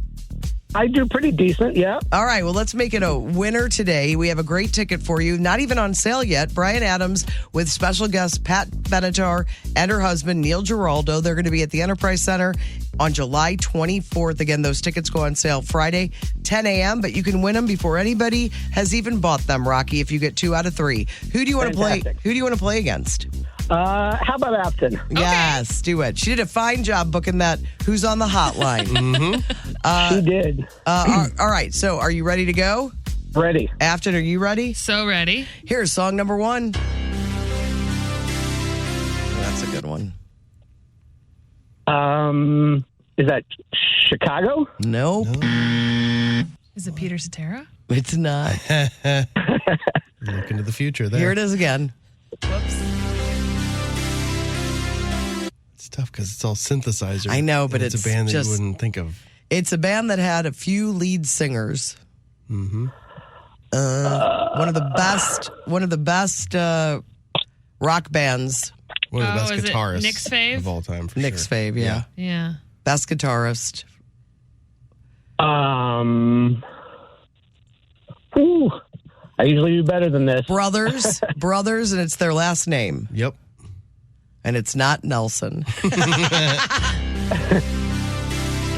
I do pretty decent, yeah. All right, well, let's make it a winner today. We have a great ticket for you, not even on sale yet. Brian Adams with special guest Pat Benatar and her husband, Neil Giraldo. They're going to be at the Enterprise Center on July 24th. Again, those tickets go on sale Friday, 10 a.m., but you can win them before anybody has even bought them, Rocky, if you get 2 out of 3. Who do you want to play? Fantastic. Who do you want to play against? How about Afton? Yes, do it. She did a fine job booking that Who's on the Hotline. She did. All right, so are you ready to go? Ready. Afton, are you ready? So ready. Here's song number 1. That's a good one. Is that Chicago? Nope. Is it Peter Cetera? It's not. Look into the future there. Here it is again. Whoops. It's tough because it's all synthesizer. I know, but and it's a band that just- you wouldn't think of. It's a band that had a few lead singers. Mm-hmm. One of the best rock bands. One of the best is it guitarists Nick's fave? of all time. For Nick's sure. fave, yeah. Yeah. Best guitarist. Ooh, I usually do better than this. Brothers, and it's their last name. Yep. And it's not Nelson.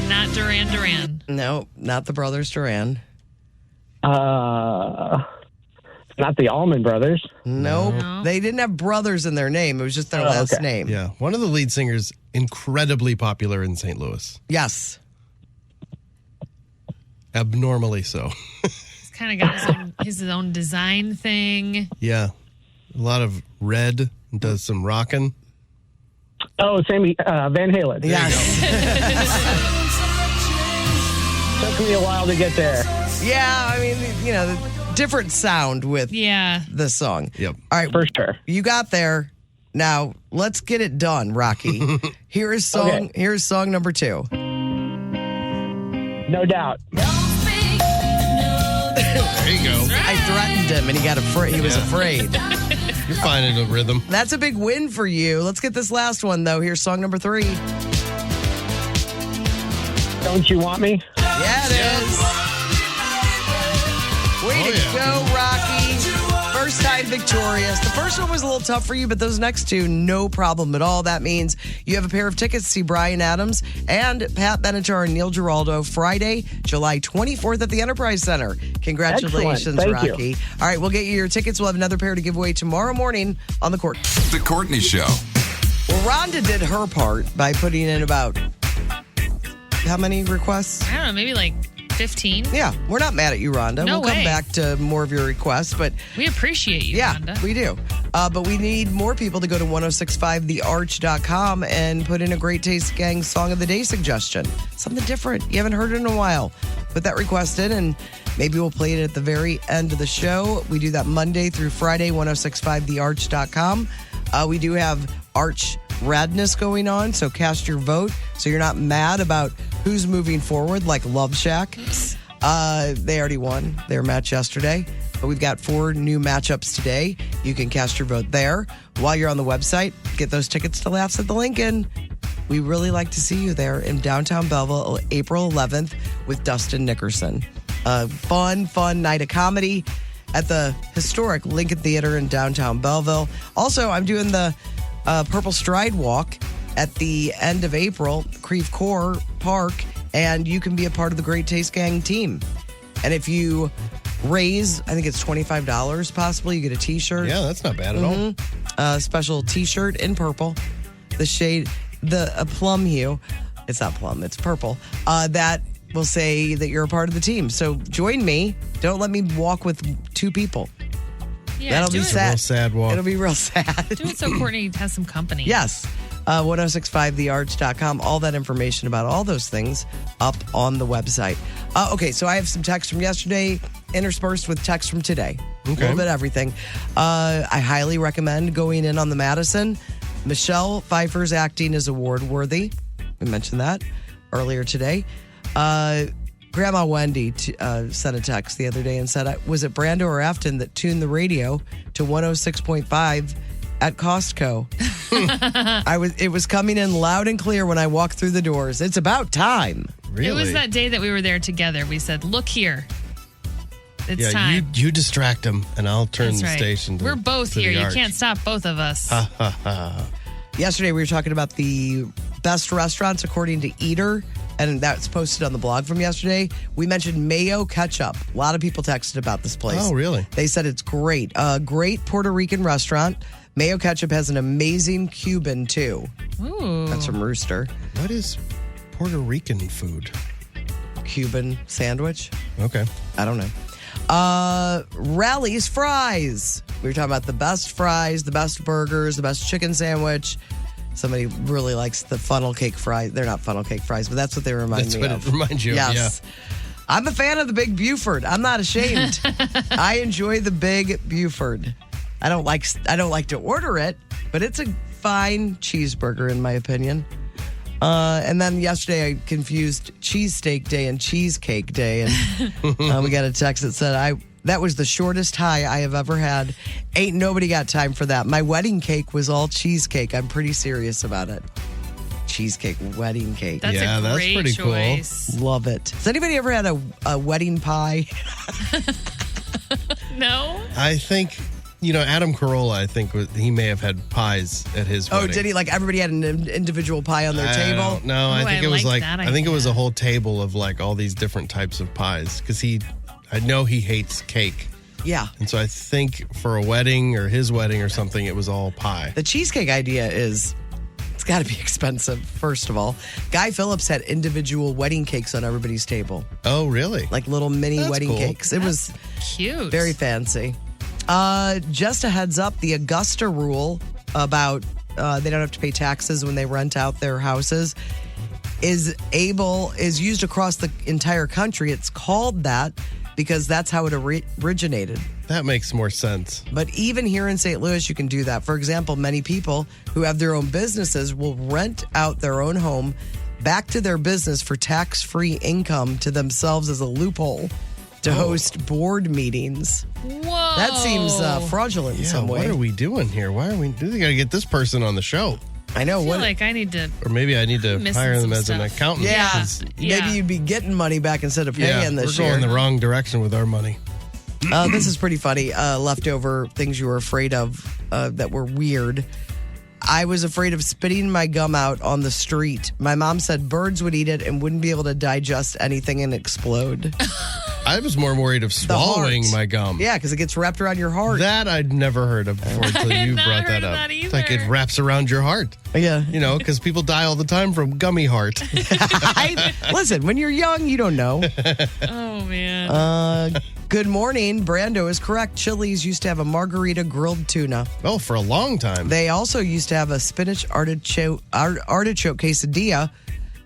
Not Duran Duran. No, not the Brothers Duran. Not the Allman Brothers. Nope. No. They didn't have brothers in their name. It was just their last okay. name. Yeah. One of the lead singers, incredibly popular in St. Louis. Yes. Abnormally so. He's kind of got his own design thing. Yeah. A lot of red, does some rocking. Oh, Sammy Van Halen. Yes. Took me a while to get there. Yeah, I mean, you know, different sound with the song. Yep. All right. For sure. You got there. Now, let's get it done, Rocky. Here's song number 2. No doubt. There you go. I threatened him and he got afraid. He was afraid. You're finding a rhythm. That's a big win for you. Let's get this last one, though. Here's song number 3. Don't You Want Me? Yeah, it is. Way to go, Rocky. First time victorious. The first one was a little tough for you, but those next 2, no problem at all. That means you have a pair of tickets to see Brian Adams and Pat Benatar and Neil Giraldo Friday, July 24th at the Enterprise Center. Congratulations, Excellent. Thank Rocky. you. All right, we'll get you your tickets. We'll have another pair to give away tomorrow morning on the court. The Courtney Show. Well, Rhonda did her part by putting in about how many requests? I don't know, maybe like 15. Yeah, we're not mad at you, Rhonda. No we'll come way. back to more of your requests, but We appreciate you, yeah, Rhonda. we do. But we need more people to go to 1065thearch.com and put in a Great Taste Gang Song of the Day suggestion. Something different you haven't heard in a while. Put that request in, and maybe we'll play it at the very end of the show. We do that Monday through Friday, 1065thearch.com. We do have Arch Radness going on, so cast your vote so you're not mad about who's moving forward, like Love Shack. They already won their match yesterday, but we've got 4 new matchups today. You can cast your vote there. While you're on the website, get those tickets to Laughs at the Lincoln. We really like to see you there in downtown Belleville, April 11th with Dustin Nickerson. Fun night of comedy. at the historic Lincoln Theater in downtown Belleville. Also, I'm doing the Purple Stride Walk at the end of April, Creve Coeur Park, and you can be a part of the Great Taste Gang team. And if you raise, I think it's $25 possibly, you get a t-shirt. Yeah, that's not bad at all. A special t-shirt in purple, the shade, a plum hue. It's not plum, it's purple. That will say that you're a part of the team. So join me. Don't let me walk with two people. Yeah, That'll be do it. sad. Real sad walk. It'll be real sad. Do it so Courtney has some company. Yes. 1065thearch.com. All that information about all those things up on the website. Okay, so I have some text from yesterday interspersed with text from today. A little bit of everything. I highly recommend going in on the Madison. Michelle Pfeiffer's acting is award worthy. We mentioned that earlier today. Grandma Wendy sent a text the other day and said, was it Brando or Afton that tuned the radio to 106.5 at Costco? It was coming in loud and clear when I walked through the doors. It's about time. Really? It was that day that we were there together. We said, look here. It's time. You distract them, and I'll turn That's the right. station to We're both to the here. You arch. can't stop both of us. Yesterday, we were talking about the best restaurants according to Eater, and that's posted on the blog from yesterday. We mentioned Mayo Ketchup. A lot of people texted about this place. Oh, really? They said it's great. A great Puerto Rican restaurant. Mayo Ketchup has an amazing Cuban, too. Ooh. That's from Rooster. What is Puerto Rican food? Cuban sandwich. Okay. I don't know. Rally's Fries. We were talking about the best fries, the best burgers, the best chicken sandwich. Somebody really likes the funnel cake fries. They're not funnel cake fries, but that's what they remind That's me what of. it reminds you of, Yes. I'm a fan of the Big Buford. I'm not ashamed. I enjoy the Big Buford. I don't like to order it, but it's a fine cheeseburger in my opinion. And then yesterday I confused cheesesteak day and cheesecake day, and we got a text that said that was the shortest high I have ever had. Ain't nobody got time for that. My wedding cake was all cheesecake. I'm pretty serious about it. Cheesecake wedding cake. That's a great pretty choice. cool. Love it. Has anybody ever had a wedding pie? No? I think, Adam Carolla, I think he may have had pies at his wedding. Oh, did he? Like everybody had an individual pie on their table? No, I Ooh, think I it was like like, that I think it was a idea. whole table of like all these different types of pies because I know he hates cake. Yeah. And so I think for a wedding or his wedding or something, it was all pie. The cheesecake idea it's got to be expensive, first of all. Guy Phillips had individual wedding cakes on everybody's table. Oh, really? Like little mini That's wedding cool. cakes. It was Cute. very fancy. Just a heads up, the Augusta rule about they don't have to pay taxes when they rent out their houses is used across the entire country. It's called that because that's how it originated. That makes more sense. But even here in St. Louis, you can do that. For example, many people who have their own businesses will rent out their own home back to their business for tax-free income to themselves as a loophole to host board meetings. Whoa. That seems fraudulent in some way. What are we doing here? Why are we? We got to get this person on the show. I know. I feel like I need to. Or maybe I need to Missing hire them some as an stuff. accountant. Yeah. 'cause- Maybe you'd be getting money back instead of paying this we're year. going the wrong direction with our money. This is pretty funny. Leftover things you were afraid of that were weird. I was afraid of spitting my gum out on the street. My mom said birds would eat it and wouldn't be able to digest anything and explode. I was more worried of The heart. swallowing my gum. Yeah, because it gets wrapped around your heart. That I'd never heard of before until you not brought heard that of up. that It's like it either. wraps around your heart. Yeah. Because people die all the time from gummy heart. Listen, when you're young, you don't know. Oh, man. Good morning. Brando is correct. Chili's used to have a margarita grilled tuna. Oh, for a long time. They also used to have a spinach artichoke quesadilla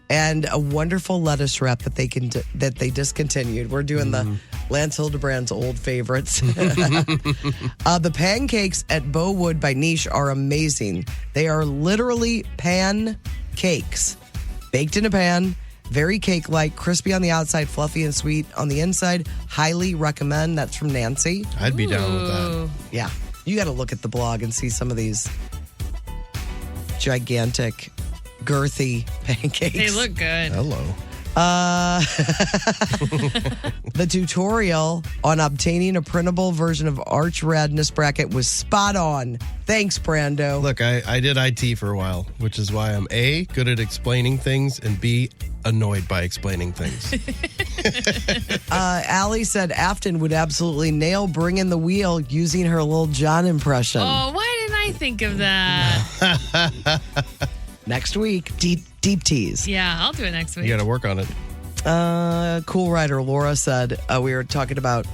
and a wonderful lettuce wrap that they discontinued. We're doing the Lance Hildebrand's old favorites. The pancakes at Beauwood by Niche are amazing. They are literally pancakes baked in a pan. Very cake-like, crispy on the outside, fluffy and sweet on the inside. Highly recommend. That's from Nancy. I'd be down with that. Ooh. Yeah. You got to look at the blog and see some of these gigantic, girthy pancakes. They look good. Hello. The tutorial on obtaining a printable version of Arch Radness bracket was spot on. Thanks, Brando. Look, I did IT for a while, which is why I'm A, good at explaining things, and B, annoyed by explaining things. Allie said Afton would absolutely nail Bring in the Wheel using her Lil Jon impression. Oh, why didn't I think of that? Next week, deep tease. Yeah, I'll do it next week. You got to work on it. Cool Rider Laura said we were talking about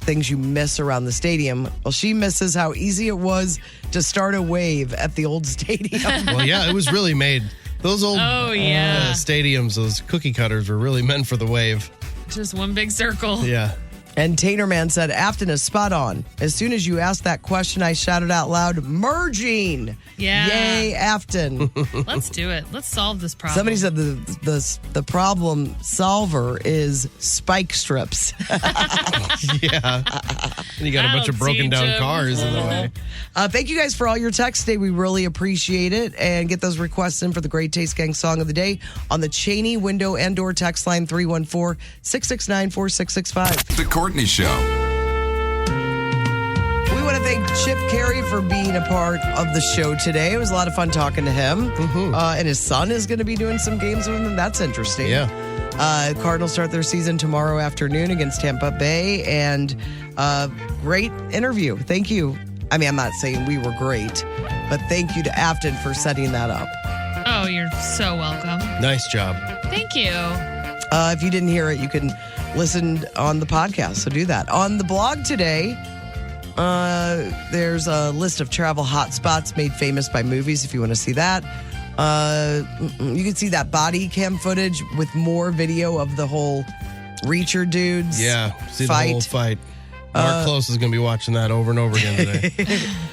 things you miss around the stadium. Well, she misses how easy it was to start a wave at the old stadium. Well, yeah, it was really made. Those old stadiums, those cookie cutters were really meant for the wave. Just one big circle. Yeah. And Taterman said, Afton is spot on. As soon as you asked that question, I shouted out loud, merging. Yeah. Yay, Afton. Let's do it. Let's solve this problem. Somebody said the problem solver is spike strips. Yeah. And you got a bunch of broken down cars in the way. Thank you guys for all your texts today. We really appreciate it. And get those requests in for the Great Taste Gang Song of the Day on the Cheney window and door text line 314-669-4665. The Courtney Show. We want to thank Chip Caray for being a part of the show today. It was a lot of fun talking to him. And his son is going to be doing some games with him. That's interesting. Yeah. Cardinals start their season tomorrow afternoon against Tampa Bay. And great interview. Thank you. I mean, I'm not saying we were great, but thank you to Afton for setting that up. Oh, you're so welcome. Nice job. Thank you. If you didn't hear it, you can listen on the podcast. So do that. On the blog today, there's a list of travel hotspots made famous by movies if you want to see that. You can see that body cam footage with more video of the whole Reacher dudes. Yeah, see the whole fight. Mark Close is going to be watching that over and over again today.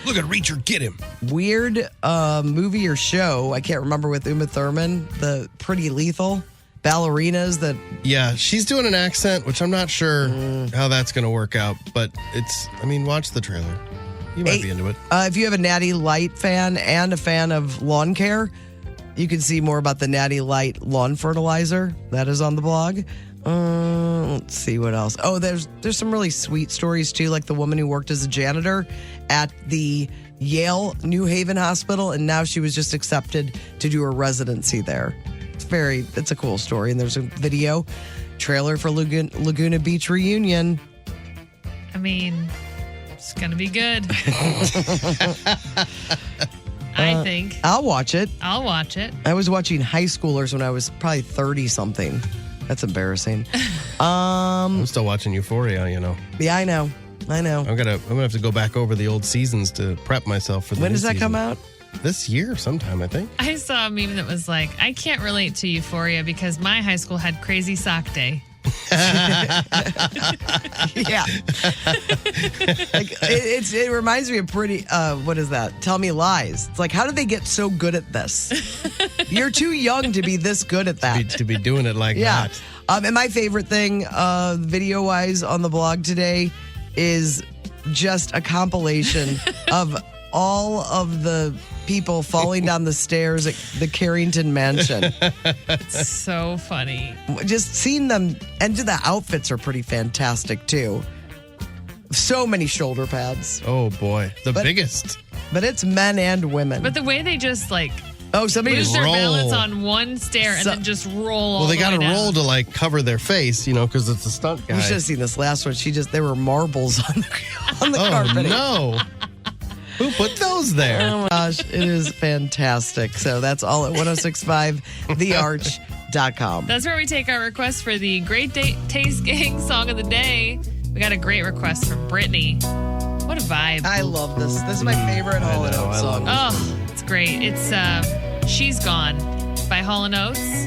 Look at Reacher, get him. Weird movie or show, I can't remember, with Uma Thurman, the Pretty Lethal ballerinas that... Yeah, she's doing an accent, which I'm not sure how that's going to work out, but watch the trailer. You might be into it. If you have a Natty Light fan and a fan of lawn care, you can see more about the Natty Light lawn fertilizer. That is on the blog. Let's see what else. Oh, there's some really sweet stories too, like the woman who worked as a janitor at the Yale New Haven Hospital, and now she was just accepted to do her residency there. It's a cool story, and there's a video trailer for Laguna Beach reunion. I mean, it's gonna be good. I think I'll watch it. I'll watch it. I was watching High Schoolers when I was probably 30 something. That's embarrassing. I'm still watching Euphoria, you know. Yeah, I know. I'm gonna have to go back over the old seasons to prep myself for the When new does that season. come out? This year sometime, I think. I saw a meme that was like, I can't relate to Euphoria because my high school had crazy sock day. Yeah. It reminds me of what is that? Tell Me Lies. It's like, how did they get so good at this? You're too young to be this good at that. To be doing it like Yeah. that. And my favorite thing, video-wise on the blog today is just a compilation of all of the people falling down the stairs at the Carrington Mansion. It's so funny. Just seeing them, and the outfits are pretty fantastic too. So many shoulder pads. Oh boy, the biggest. But it's men and women. But the way they just somebody lose just their roll. balance on one stair and then just roll. Well, they got got to roll to cover their face, because it's a stunt guy. We should have seen this last one. There were marbles on the carpet. No. Who put those there? Oh my gosh, it is fantastic. So that's all at 1065thearch.com. That's where we take our requests for the Great Taste Gang Song of the Day. We got a great request from Brittany. What a vibe. I love this. This is my favorite Hall & Oates song. Oh, it's great. It's She's Gone by Hall & Oates.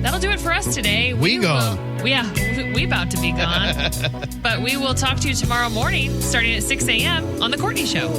That'll do it for us today. We gone. We about to be gone. But we will talk to you tomorrow morning starting at 6 a.m. on The Courtney Show.